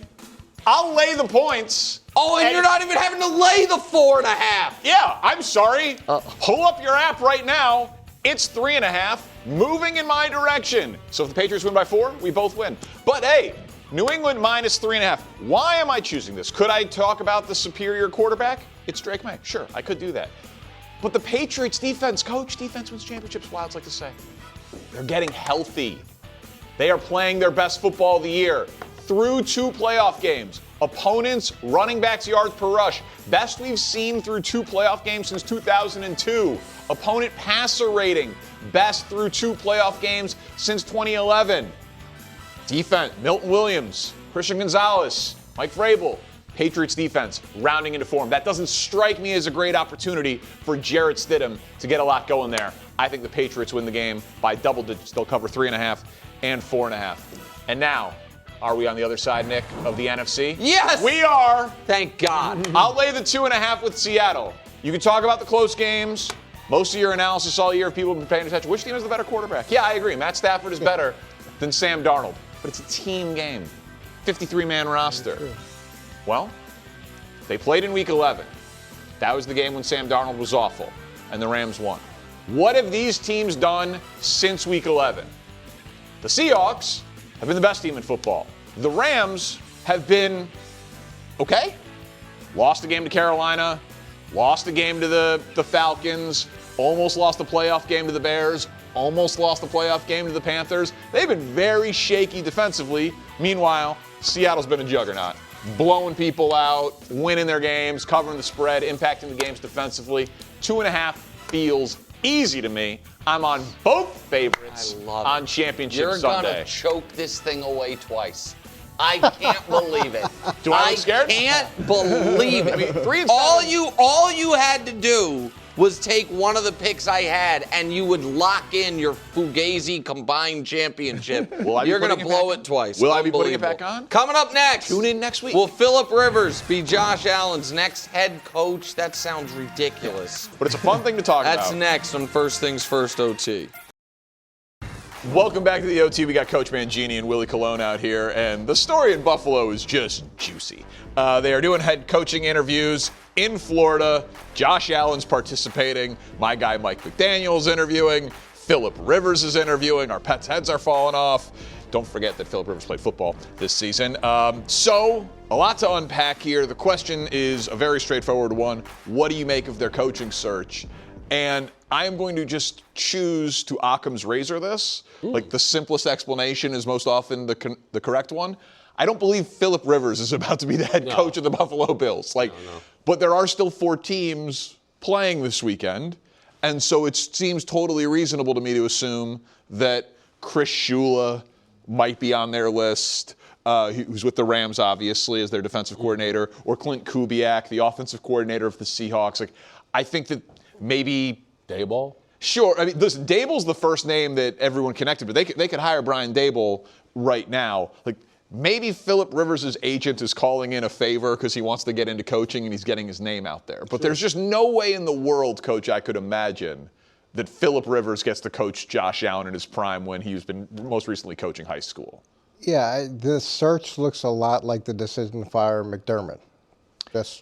I'll lay the points. Oh, and you're not even having to lay the 4.5. Yeah, I'm sorry. Pull up your app right now. It's 3.5, moving in my direction. So if the Patriots win by 4, we both win. But hey, New England minus 3.5. Why am I choosing this? Could I talk about the superior quarterback? It's Drake May. Sure, I could do that. But the Patriots defense, coach, defense wins championships, Wilds like to say. They're getting healthy. They are playing their best football of the year through 2 playoff games. Opponents, running backs, yards per rush. Best we've seen through 2 playoff games since 2002. Opponent passer rating. Best through 2 playoff games since 2011. Defense, Milton Williams, Christian Gonzalez, Mike Vrabel. Patriots defense rounding into form. That doesn't strike me as a great opportunity for Jarrett Stidham to get a lot going there. I think the Patriots win the game by double digits. They'll cover 3.5 and 4.5. And now, are we on the other side, Nick, of the NFC? Yes! We are. Thank God. I'll lay the 2.5 with Seattle. You can talk about the close games. Most of your analysis all year, people have been paying attention. Which team has the better quarterback? Yeah, I agree. Matt Stafford is better than Sam Darnold. But it's a team game. 53-man roster. Well, they played in Week 11. That was the game when Sam Darnold was awful, and the Rams won. What have these teams done since Week 11? The Seahawks have been the best team in football. The Rams have been okay. Lost a game to Carolina, lost a game to the Falcons, almost lost a playoff game to the Bears, almost lost a playoff game to the Panthers. They've been very shaky defensively. Meanwhile, Seattle's been a juggernaut. Blowing people out, winning their games, covering the spread, impacting the games defensively. 2.5 feels easy to me. I'm on both favorites on Championship Sunday. You're going to choke this thing away twice. I can't believe it. Do I look scared? I can't believe it. I mean, 3 and 7. All you had to do was take one of the picks I had, and you would lock in your Fugazi combined championship. You're going to blow it twice. Will I be putting it back on? Coming up next. Tune in next week. Will Phillip Rivers be Josh Allen's next head coach? That sounds ridiculous. But it's a fun thing to talk about. That's next on First Things First OT. Welcome back to the OT. We got Coach Mangini and Willie Colon out here, and the story in Buffalo is just juicy. They are doing head coaching interviews in Florida. Josh Allen's participating. My guy Mike McDaniel is interviewing. Phillip Rivers is interviewing. Our pets' heads are falling off. Don't forget that Phillip Rivers played football this season. So a lot to unpack here. The question is a very straightforward one. What do you make of their coaching search? And I am going to just choose to Occam's razor this. Like the simplest explanation is most often the correct one. I don't believe Phillip Rivers is about to be the head coach of the Buffalo Bills. But there are still 4 teams playing this weekend. And so it seems totally reasonable to me to assume that Chris Shula might be on their list, who's with the Rams, obviously, as their defensive coordinator, or Clint Kubiak, the offensive coordinator of the Seahawks. Like, I think that maybe Daboll? Sure. I mean, listen, Daboll's the first name that everyone connected, but they could hire Brian Daboll right now. Like, maybe Phillip Rivers' agent is calling in a favor because he wants to get into coaching and he's getting his name out there. But there's just no way in the world, Coach, I could imagine that Phillip Rivers gets to coach Josh Allen in his prime when he's been most recently coaching high school. Yeah, the search looks a lot like the decision to fire McDermott.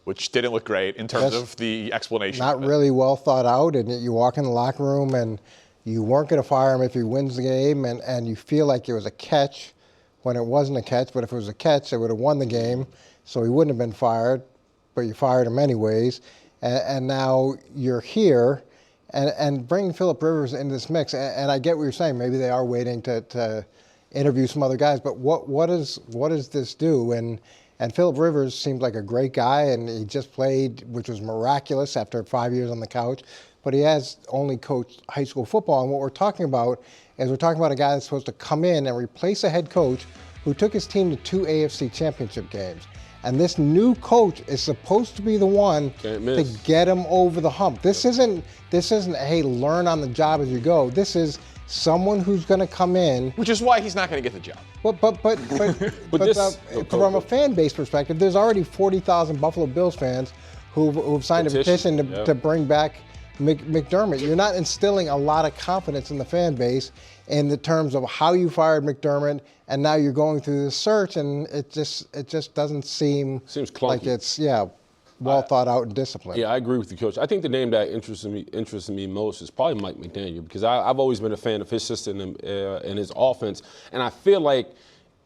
which didn't look great in terms of the explanation. Not really well thought out, and you walk in the locker room and you weren't going to fire him if he wins the game, and you feel like it was a catch when it wasn't a catch, but if it was a catch, they would have won the game, so he wouldn't have been fired, but you fired him anyways, and now you're here, and bringing Phillip Rivers into this mix, and I get what you're saying, maybe they are waiting to interview some other guys, but what does this do? And Phillip Rivers seems like a great guy, and he just played, which was miraculous after 5 years on the couch, but he has only coached high school football. And what we're talking about is we're talking about a guy that's supposed to come in and replace a head coach who took his team to 2 AFC championship games. And this new coach is supposed to be the one to get him over the hump. This isn't, hey, learn on the job as you go. This is someone who's going to come in. Which is why he's not going to get the job. But from a fan base perspective, there's already 40,000 Buffalo Bills fans who've signed a petition to bring back McDermott. You're not instilling a lot of confidence in the fan base in the terms of how you fired McDermott, and now you're going through this search, and it just doesn't seem like it's well thought out and disciplined. Yeah, I agree with you, Coach. I think the name that interests me most is probably Mike McDaniel, because I've always been a fan of his system and his offense, and I feel like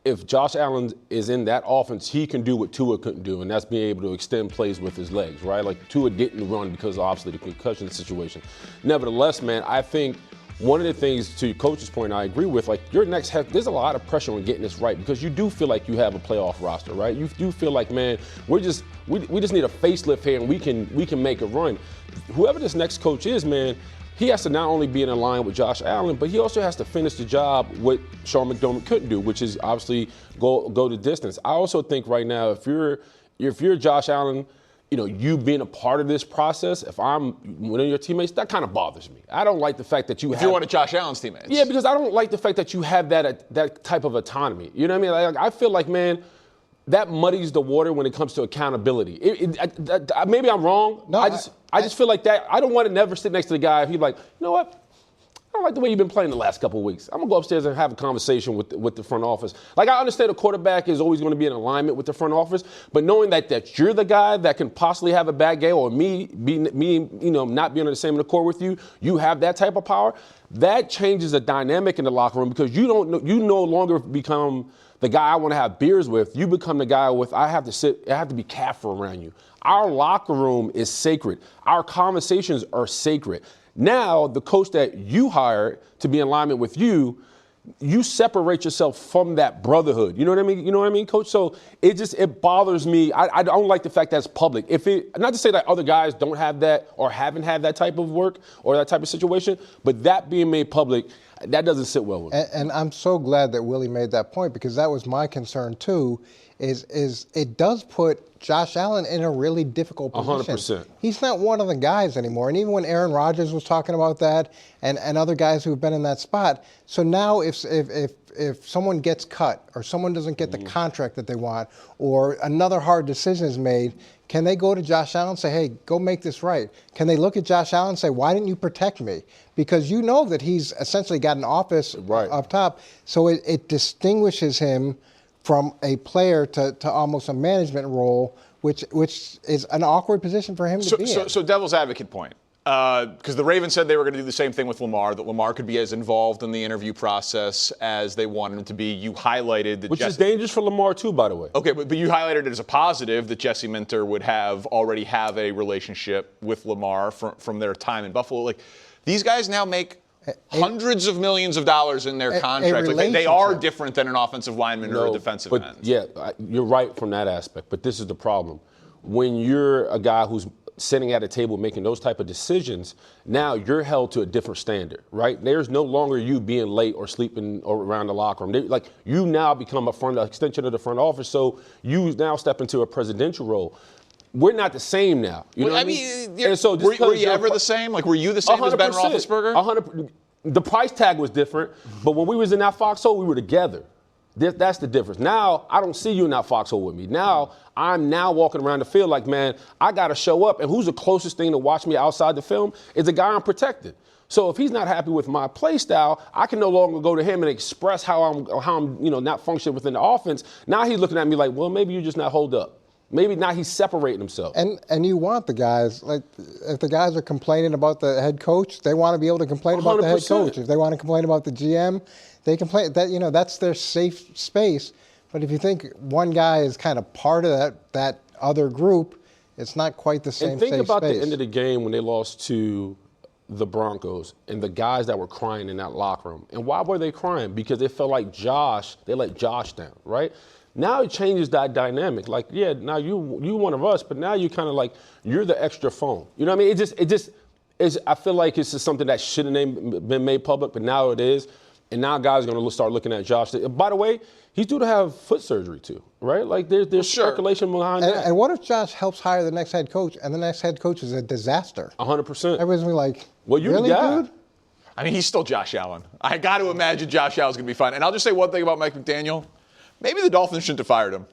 if Josh Allen is in that offense, he can do what Tua couldn't do, and that's being able to extend plays with his legs, right? Like Tua didn't run because of, obviously, the concussion situation. Nevertheless, man, I think one of the things, to your coach's point, I agree with, like your next there's a lot of pressure on getting this right, because you do feel like you have a playoff roster, right? You do feel like, man, we just need a facelift here and we can make a run. Whoever this next coach is, man, he has to not only be in line with Josh Allen, but he also has to finish the job what Sean McDermott couldn't do, which is obviously go the distance. I also think right now, if you're Josh Allen, you know, you being a part of this process, if I'm one of your teammates, that kind of bothers me. I don't like the fact that you're one of Josh Allen's teammates. Yeah, because I don't like the fact that you have that type of autonomy. You know what I mean? Like, I feel like, man, that muddies the water when it comes to accountability. Maybe I'm wrong. No, I just feel like that. I don't want to never sit next to the guy if he's like, you know what? I don't like the way you've been playing the last couple of weeks. I'm going to go upstairs and have a conversation with the front office. Like, I understand a quarterback is always going to be in alignment with the front office, but knowing that you're the guy that can possibly have a bad game, or me, not being on the same accord with you, you have that type of power, that changes the dynamic in the locker room, because you no longer become the guy I want to have beers with. You become the guy I have to be careful around you. Our locker room is sacred. Our conversations are sacred. Now, the coach that you hired to be in alignment with you separate yourself from that brotherhood. You know what I mean? You know what I mean, Coach? So it bothers me. I don't like the fact that it's public. Not to say that other guys don't have that or haven't had that type of work or that type of situation, but that being made public, that doesn't sit well with me. And I'm so glad that Willie made that point, because that was my concern too, is it does put Josh Allen in a really difficult position. 100%. He's not one of the guys anymore. And even when Aaron Rodgers was talking about that, and other guys who've been in that spot, so now if someone gets cut, or someone doesn't get the contract that they want, or another hard decision is made, can they go to Josh Allen and say, hey, go make this right? Can they look at Josh Allen and say, why didn't you protect me? Because you know that he's essentially got an office up top. So it distinguishes him from a player to almost a management role, which is an awkward position for him to be in. So devil's advocate point. Because the Ravens said they were going to do the same thing with Lamar, that Lamar could be as involved in the interview process as they wanted him to be. You highlighted that Which is dangerous for Lamar, too, by the way. Okay, but you highlighted it as a positive that Jesse Minter would already have a relationship with Lamar from their time in Buffalo. Like, these guys now make hundreds of millions of dollars in their contracts. Like, they are different than an offensive lineman or a defensive end. Yeah, you're right from that aspect, but this is the problem. When you're a guy who's sitting at a table making those type of decisions, now you're held to a different standard, right? There's no longer you being late or sleeping around the locker room. You now become an extension of the front office, so you now step into a presidential role. We're not the same now. You know what I mean? And so were you ever the same? Like, were you the same as Ben Roethlisberger? 100%. The price tag was different, but when we was in that foxhole, we were together. That's the difference. Now, I don't see you in that foxhole with me. Now, I'm walking around the field like, man, I got to show up. And who's the closest thing to watch me outside the film is the guy I'm protecting. So if he's not happy with my play style, I can no longer go to him and express how I'm not functioning within the offense. Now he's looking at me like, well, maybe you're just not holed up. Maybe now he's separating himself. And you want the guys, like, if the guys are complaining about the head coach, they want to be able to complain about the head 100%. coach. If they want to complain about the GM, they complain. That's their safe space. But if you think one guy is kind of part of that other group, it's not quite the same. And think safe about space. the end of the game when they lost to the Broncos and the guys that were crying in that locker room. And why were they crying? Because they felt like they let Josh down, right? Now it changes that dynamic. Like, yeah, now you one of us, but now you kind of like, you're the extra phone. You know what I mean? It just is. I feel like it's just something that shouldn't have been made public, but now it is. And now guys are going to start looking at Josh. By the way, he's due to have foot surgery too, right? Like there's speculation behind that. And what if Josh helps hire the next head coach, and the next head coach is a disaster? 100%. Everybody's gonna be like, well, you're really, the guy. dude? I mean, he's still Josh Allen. I got to imagine Josh Allen's going to be fine. And I'll just say one thing about Mike McDaniel. Maybe the Dolphins shouldn't have fired him.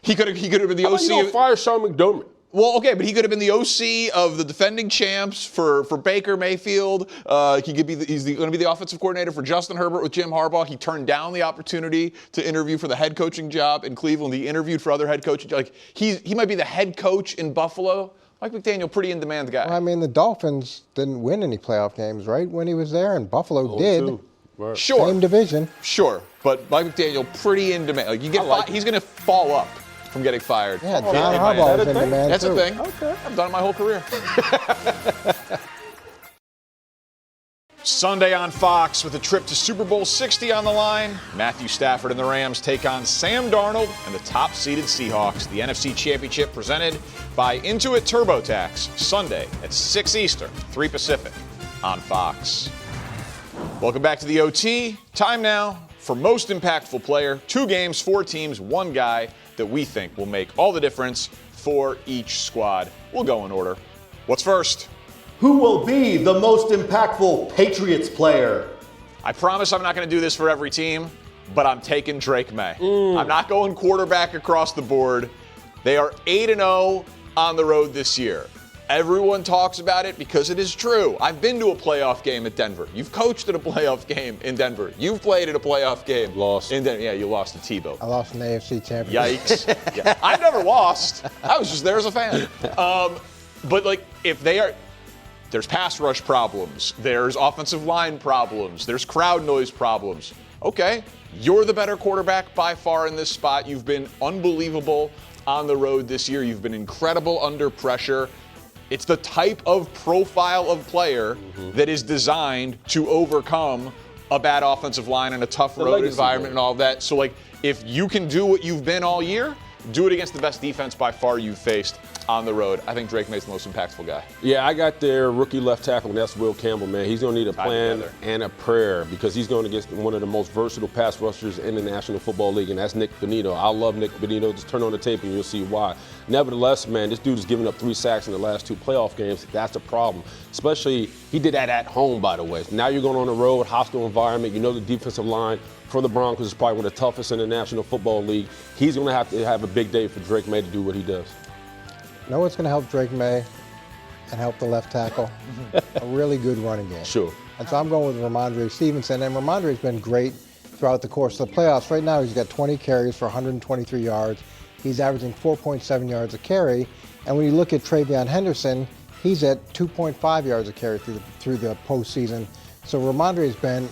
He could have been the How OC. about you don't fire Sean McDermott? Well, okay, but he could have been the OC of the defending champs for Baker Mayfield. He's going to be the offensive coordinator for Justin Herbert with Jim Harbaugh. He turned down the opportunity to interview for the head coaching job in Cleveland. He interviewed for other head coaching. Like he might be the head coach in Buffalo. Mike McDaniel, pretty in demand guy. Well, I mean, the Dolphins didn't win any playoff games, right? When he was there, and Buffalo did. Right. Sure. Same division. Sure, but Mike McDaniel, pretty in demand. Like he's going to fall up from getting fired. Yeah, John Harbaugh is in demand That's too. a thing. Okay. I've done it my whole career. Sunday on Fox with a trip to Super Bowl 60 on the line. Matthew Stafford and the Rams take on Sam Darnold and the top-seeded Seahawks. The NFC Championship presented by Intuit TurboTax. Sunday at 6 Eastern, 3 Pacific on Fox. Welcome back to the OT. Time now for most impactful player. 2 games, 4 teams, 1 guy that we think will make all the difference for each squad. We'll go in order. What's first? Who will be the most impactful Patriots player? I promise I'm not going to do this for every team, but I'm taking Drake May. I'm not going quarterback across the board. They are 8-0 on the road this year. Everyone talks about it because it is true. I've been to a playoff game at Denver. You've coached at a playoff game in Denver. You've played at a playoff game. Lost. In Denver. Yeah, you lost to Tebow. I lost an AFC championship. Yikes. Yeah. I've never lost. I was just there as a fan. But like, if they are, there's pass rush problems. There's offensive line problems. There's crowd noise problems. Okay, you're the better quarterback by far in this spot. You've been unbelievable on the road this year. You've been incredible under pressure. It's the type of profile of player that is designed to overcome a bad offensive line and a tough road environment and all of that. So, like, if you can do what you've been all year, do it against the best defense by far you've faced on the road. I think Drake May's the most impactful guy. Yeah, I got their rookie left tackle, and that's Will Campbell, man. He's going to need a plan and a prayer because he's going against one of the most versatile pass rushers in the National Football League, and that's Nick Bonito. I love Nick Bonito. Just turn on the tape and you'll see why. Nevertheless, man, this dude has given up 3 sacks in the last 2 playoff games. That's a problem. Especially, he did that at home, by the way. Now you're going on the road, hostile environment. You know the defensive line for the Broncos is probably one of the toughest in the National Football League. He's going to have a big day for Drake May to do what he does. Know what's going to help Drake May and help the left tackle? A really good running game. Sure. And so I'm going with Ramondre Stevenson. And Ramondre's been great throughout the course of the playoffs. Right now, he's got 20 carries for 123 yards. He's averaging 4.7 yards a carry. And when you look at Travion Henderson, he's at 2.5 yards a carry through the postseason. So Ramondre's been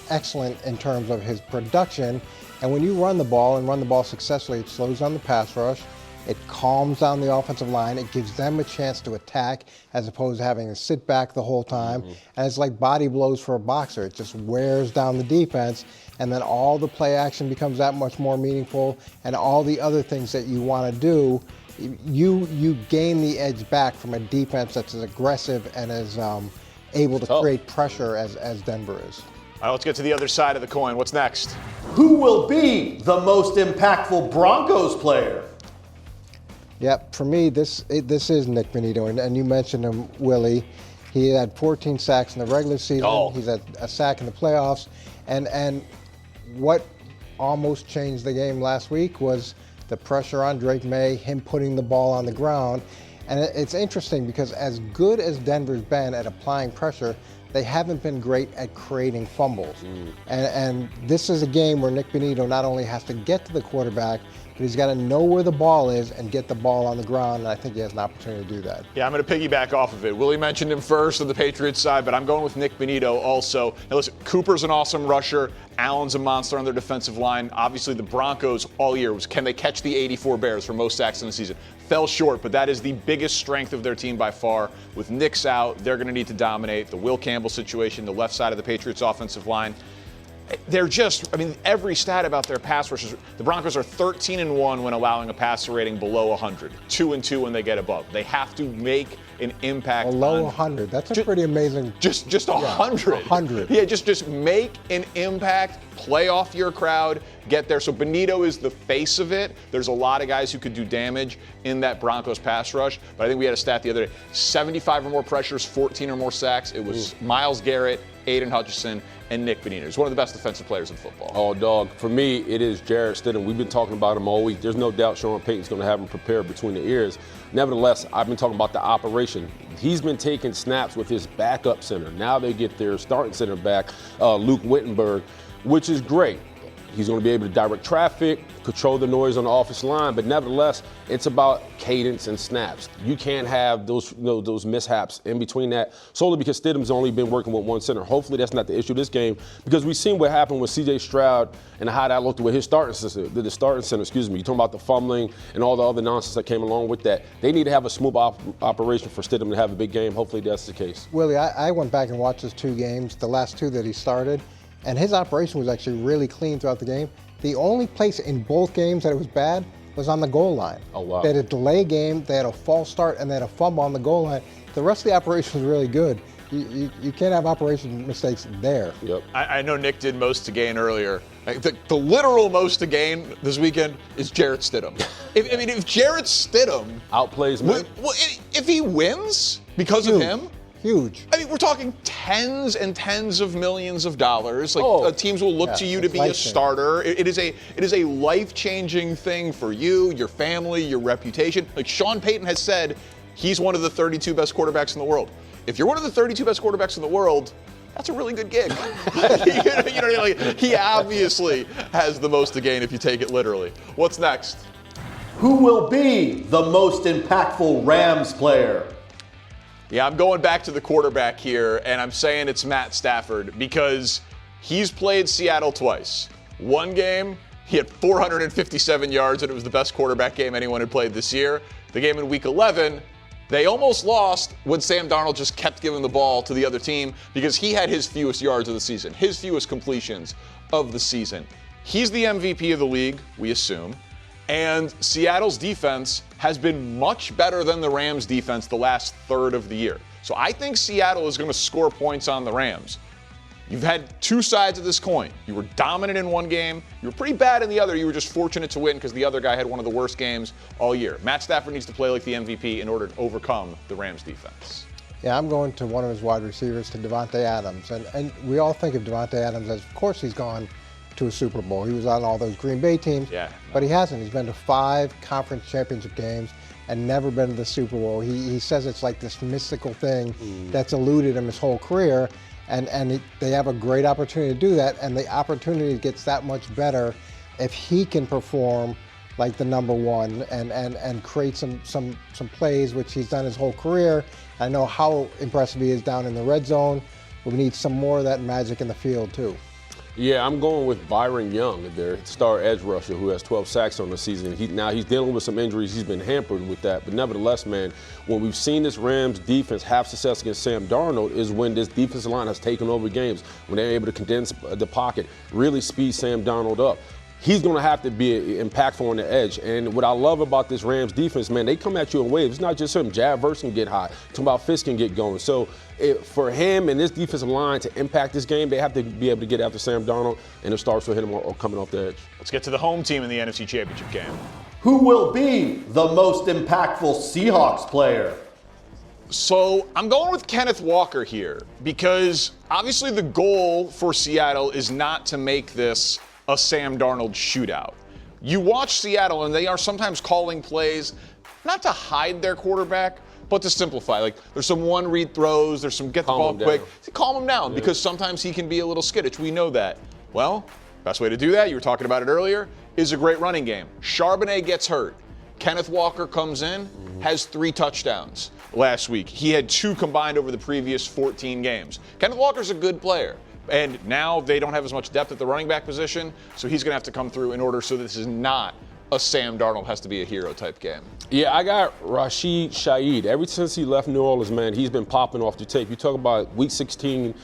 excellent in terms of his production. And when you run the ball and run the ball successfully, it slows down the pass rush. It calms down the offensive line. It gives them a chance to attack as opposed to having to sit back the whole time. And it's like body blows for a boxer. It just wears down the defense. And then all the play action becomes that much more meaningful. And all the other things that you want to do, you gain the edge back from a defense that's as aggressive and as able to create pressure as Denver is. All right, let's get to the other side of the coin. What's next? Who will be the most impactful Broncos player? Yep, for me, this is Nick Bonito, and you mentioned him, Willie. He had 14 sacks in the regular season. He's had a sack in the playoffs. And what almost changed the game last week was the pressure on Drake May, him putting the ball on the ground. And it's interesting because as good as Denver's been at applying pressure, they haven't been great at creating fumbles. And this is a game where Nick Bonitto not only has to get to the quarterback, but he's got to know where the ball is and get the ball on the ground, and I think he has an opportunity to do that. Yeah, I'm going to piggyback off of it. Willie mentioned him first on the Patriots side, but I'm going with Nick Bonitto also. Now listen, Cooper's an awesome rusher. Allen's a monster on their defensive line. Obviously, the Broncos all year was, can they catch the 84 Bears for most sacks in the season? Fell short, but that is the biggest strength of their team by far. With Nick's out, they're going to need to dominate. The Will Campbell situation, the left side of the Patriots offensive line. They're just, I mean, every stat about their pass rushers, the Broncos are 13-1 when allowing a passer rating below 100, 2-2 when they get above. They have to make an impact. Below 100, that's a pretty amazing. Just 100. 100. Yeah, just make an impact, play off your crowd, get there. So Bonitto is the face of it. There's a lot of guys who could do damage in that Broncos pass rush, but I think we had a stat the other day, 75 or more pressures, 14 or more sacks. It was Myles Garrett, Aiden Hutchinson, and Nick Bonitto. He's one of the best defensive players in football. Oh, dog. For me, it is Jarrett Stidham. We've been talking about him all week. There's no doubt Sean Payton's going to have him prepared between the ears. Nevertheless, I've been talking about the operation. He's been taking snaps with his backup center. Now they get their starting center back, Luke Wittenberg, which is great. He's going to be able to direct traffic, control the noise on the offensive line, but nevertheless, it's about cadence and snaps. You can't have those mishaps in between that, solely because Stidham's only been working with one center. Hopefully that's not the issue this game, because we've seen what happened with C.J. Stroud and how that looked with his starting center. You're talking about the fumbling and all the other nonsense that came along with that. They need to have a smooth operation for Stidham to have a big game. Hopefully that's the case. Willie, I went back and watched his 2 games, the last 2 that he started, and his operation was actually really clean throughout the game. The only place in both games that it was bad was on the goal line. Oh, wow. They had a delay game, they had a false start, and they had a fumble on the goal line. The rest of the operation was really good. You can't have operation mistakes there. Yep. I know Nick did most to gain earlier. The literal most to gain this weekend is Jarrett Stidham. if Jarrett Stidham outplays me, if he wins because of him, huge. I mean, we're talking tens and tens of millions of dollars. Teams will look to you to be a starter. It is a life-changing thing for you, your family, your reputation. Like Sean Payton has said, he's one of the 32 best quarterbacks in the world. If you're one of the 32 best quarterbacks in the world, that's a really good gig. You know, like, he obviously has the most to gain if you take it literally. What's next? Who will be the most impactful Rams player? Yeah, I'm going back to the quarterback here, and I'm saying it's Matt Stafford because he's played Seattle twice. One game, he had 457 yards, and it was the best quarterback game anyone had played this year. The game in Week 11, they almost lost when Sam Darnold just kept giving the ball to the other team because he had his fewest yards of the season, his fewest completions of the season. He's the MVP of the league, we assume. And Seattle's defense has been much better than the Rams' defense the last third of the year. So I think Seattle is going to score points on the Rams. You've had 2 sides of this coin. You were dominant in one game. You were pretty bad in the other. You were just fortunate to win because the other guy had one of the worst games all year. Matt Stafford needs to play like the MVP in order to overcome the Rams' defense. Yeah, I'm going to one of his wide receivers, to Davante Adams. And we all think of Davante Adams as, of course, he's gone to a Super Bowl. He was on all those Green Bay teams, but he hasn't. He's been to 5 conference championship games and never been to the Super Bowl. He says it's like this mystical thing that's eluded him his whole career, and they have a great opportunity to do that, and the opportunity gets that much better if he can perform like the number one and create some plays, which he's done his whole career. I know how impressive he is down in the red zone, but we need some more of that magic in the field too. Yeah, I'm going with Byron Young, their star edge rusher, who has 12 sacks on the season. Now he's dealing with some injuries. He's been hampered with that. But nevertheless, man, when we've seen this Rams defense have success against Sam Darnold is when this defensive line has taken over games, when they're able to condense the pocket, really speed Sam Darnold up. He's going to have to be impactful on the edge. And what I love about this Rams defense, man, they come at you in waves. It's not just him. Jab Verse can get high. Talking about Fisk can get going. So for him and this defensive line to impact this game, they have to be able to get after Sam Darnold, and it starts with him coming off the edge. Let's get to the home team in the NFC Championship game. Who will be the most impactful Seahawks player? So I'm going with Kenneth Walker here because obviously the goal for Seattle is not to make this a Sam Darnold shootout. You watch Seattle and they are sometimes calling plays not to hide their quarterback, But to simplify, like there's some one-read throws, there's some get the ball quick. Calm him down because sometimes he can be a little skittish. We know that. Well, best way to do that, you were talking about it earlier, is a great running game. Charbonnet gets hurt. Kenneth Walker comes in, has 3 touchdowns last week. He had 2 combined over the previous 14 games. Kenneth Walker's a good player. And now they don't have as much depth at the running back position, so he's going to have to come through in order so this is not a Sam Darnold has to be a hero type game. Yeah, I got Rashid Shaheed. Ever since he left New Orleans, man, he's been popping off the tape. You talk about week 16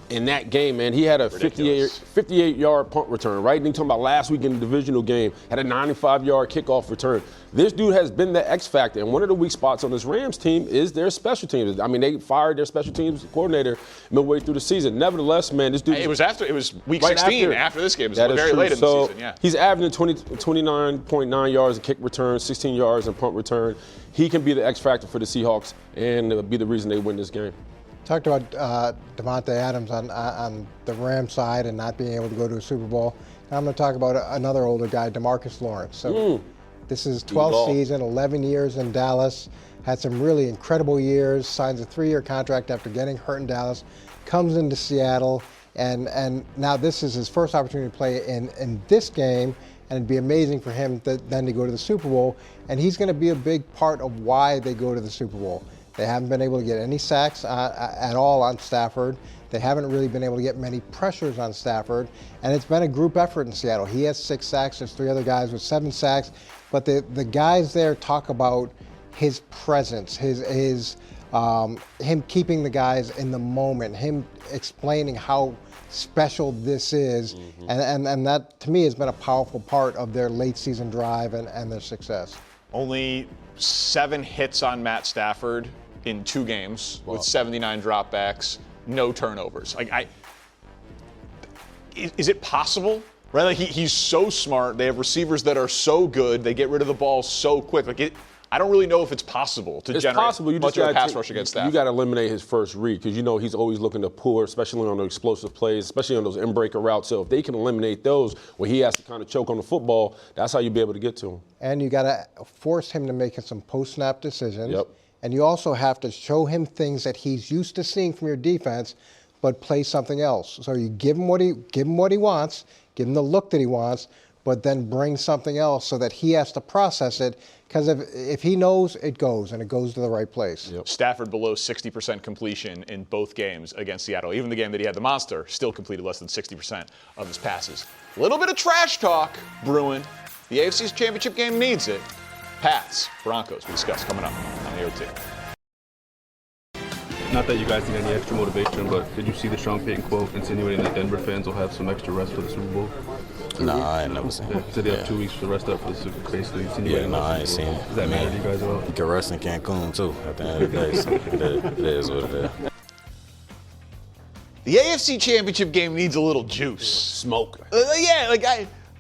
in that game, man, he had a 58-yard punt return, right? And you talking about last week in the divisional game, had a 95-yard kickoff return. This dude has been the X factor, and one of the weak spots on this Rams team is their special teams. I mean, they fired their special teams coordinator midway through the season. Nevertheless, man, this dude. It was week 16 after this game. It was very late in the season, yeah. He's averaging 29.9 yards in kick return, 16 yards in punt return. He can be the X factor for the Seahawks and be the reason they win this game. Talked about Davante Adams on the Rams side and not being able to go to a Super Bowl. Now I'm going to talk about another older guy, DeMarcus Lawrence. So this is 12th season, 11 years in Dallas. Had some really incredible years. Signs a 3-year contract after getting hurt in Dallas. Comes into Seattle, and now this is his first opportunity to play in this game. And it'd be amazing for him then to go to the Super Bowl. And he's going to be a big part of why they go to the Super Bowl. They haven't been able to get any sacks at all on Stafford. They haven't really been able to get many pressures on Stafford. And it's been a group effort in Seattle. He has 6 sacks. There's 3 other guys with 7 sacks. But the guys there talk about his presence, him keeping the guys in the moment, him explaining how special this is. And that, to me, has been a powerful part of their late season drive and their success. Only 7 hits on Matt Stafford in 2 games with 79 dropbacks, no turnovers. Is it possible? Right? Like he's so smart. They have receivers that are so good. They get rid of the ball so quick. I don't really know if it's possible to generate much of a pass rush against Stafford. You got to eliminate his first read because he's always looking to pull, especially on the explosive plays, especially on those in-breaker routes. So if they can eliminate those where he has to kind of choke on the football, that's how you be able to get to him. And you got to force him to make some post-snap decisions. Yep. And you also have to show him things that he's used to seeing from your defense, but play something else. So you give him what he wants, give him the look that he wants, but then bring something else so that he has to process it. Because if he knows, it goes, and it goes to the right place. Yep. Stafford below 60% completion in both games against Seattle. Even the game that he had the monster, still completed less than 60% of his passes. A little bit of trash talk brewing. The AFC's championship game needs it. Pats, Broncos, we discuss coming up on the OT. Not that you guys need any extra motivation, but did you see the Sean Payton quote insinuating that Denver fans will have some extra rest for the Super Bowl? No, I ain't never seen it. He said they have 2 weeks to rest up for the Super Bowl, basically. I ain't seen it. Does that matter to you guys at all? You can rest in Cancun, too, at the end of the day. So it is what it is. The AFC championship game needs a little juice. Smoke.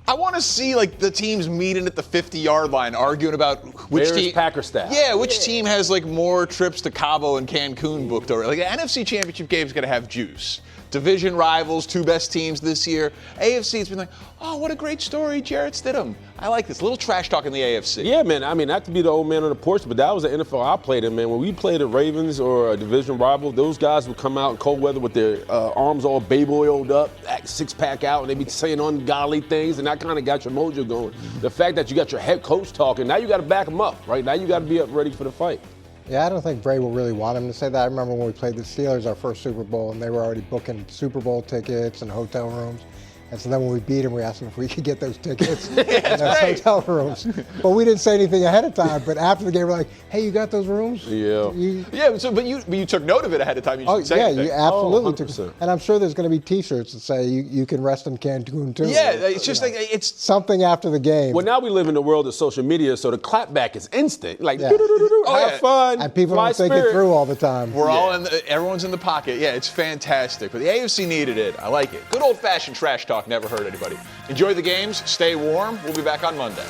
I want to see the teams meeting at the 50-yard line arguing about which team. Packer staff. Yeah, which team has more trips to Cabo and Cancun booked already. The NFC championship game's going to have juice. Division rivals, 2 best teams this year. AFC's been oh, what a great story, Jarrett Stidham. I like this. A little trash talk in the AFC. Yeah, man. I mean, not to be the old man on the porch, but that was the NFL I played in, man. When we played the Ravens or a division rival, those guys would come out in cold weather with their arms all baby oiled up, 6-pack out, and they'd be saying ungodly things, and that kind of got your mojo going. The fact that you got your head coach talking, now you got to back him up, right? Now you got to be up ready for the fight. Yeah, I don't think Bray will really want him to say that. I remember when we played the Steelers our first Super Bowl, and they were already booking Super Bowl tickets and hotel rooms. And so then when we beat them, we asked them if we could get those tickets and those hotel rooms. But we didn't say anything ahead of time. But after the game, we're like, "Hey, you got those rooms?" Yeah. But you took note of it ahead of time. You should say anything. You absolutely took. And I'm sure there's going to be T-shirts that say you can rest in Cancun too. Yeah, it's just it's something after the game. Well, now we live in the world of social media, so the clapback is instant. Have fun. And people don't think it through all the time. Everyone's in the pocket. Yeah, it's fantastic. But the AFC needed it. I like it. Good old-fashioned trash talk never hurt anybody. Enjoy the games. Stay warm. We'll be back on Monday.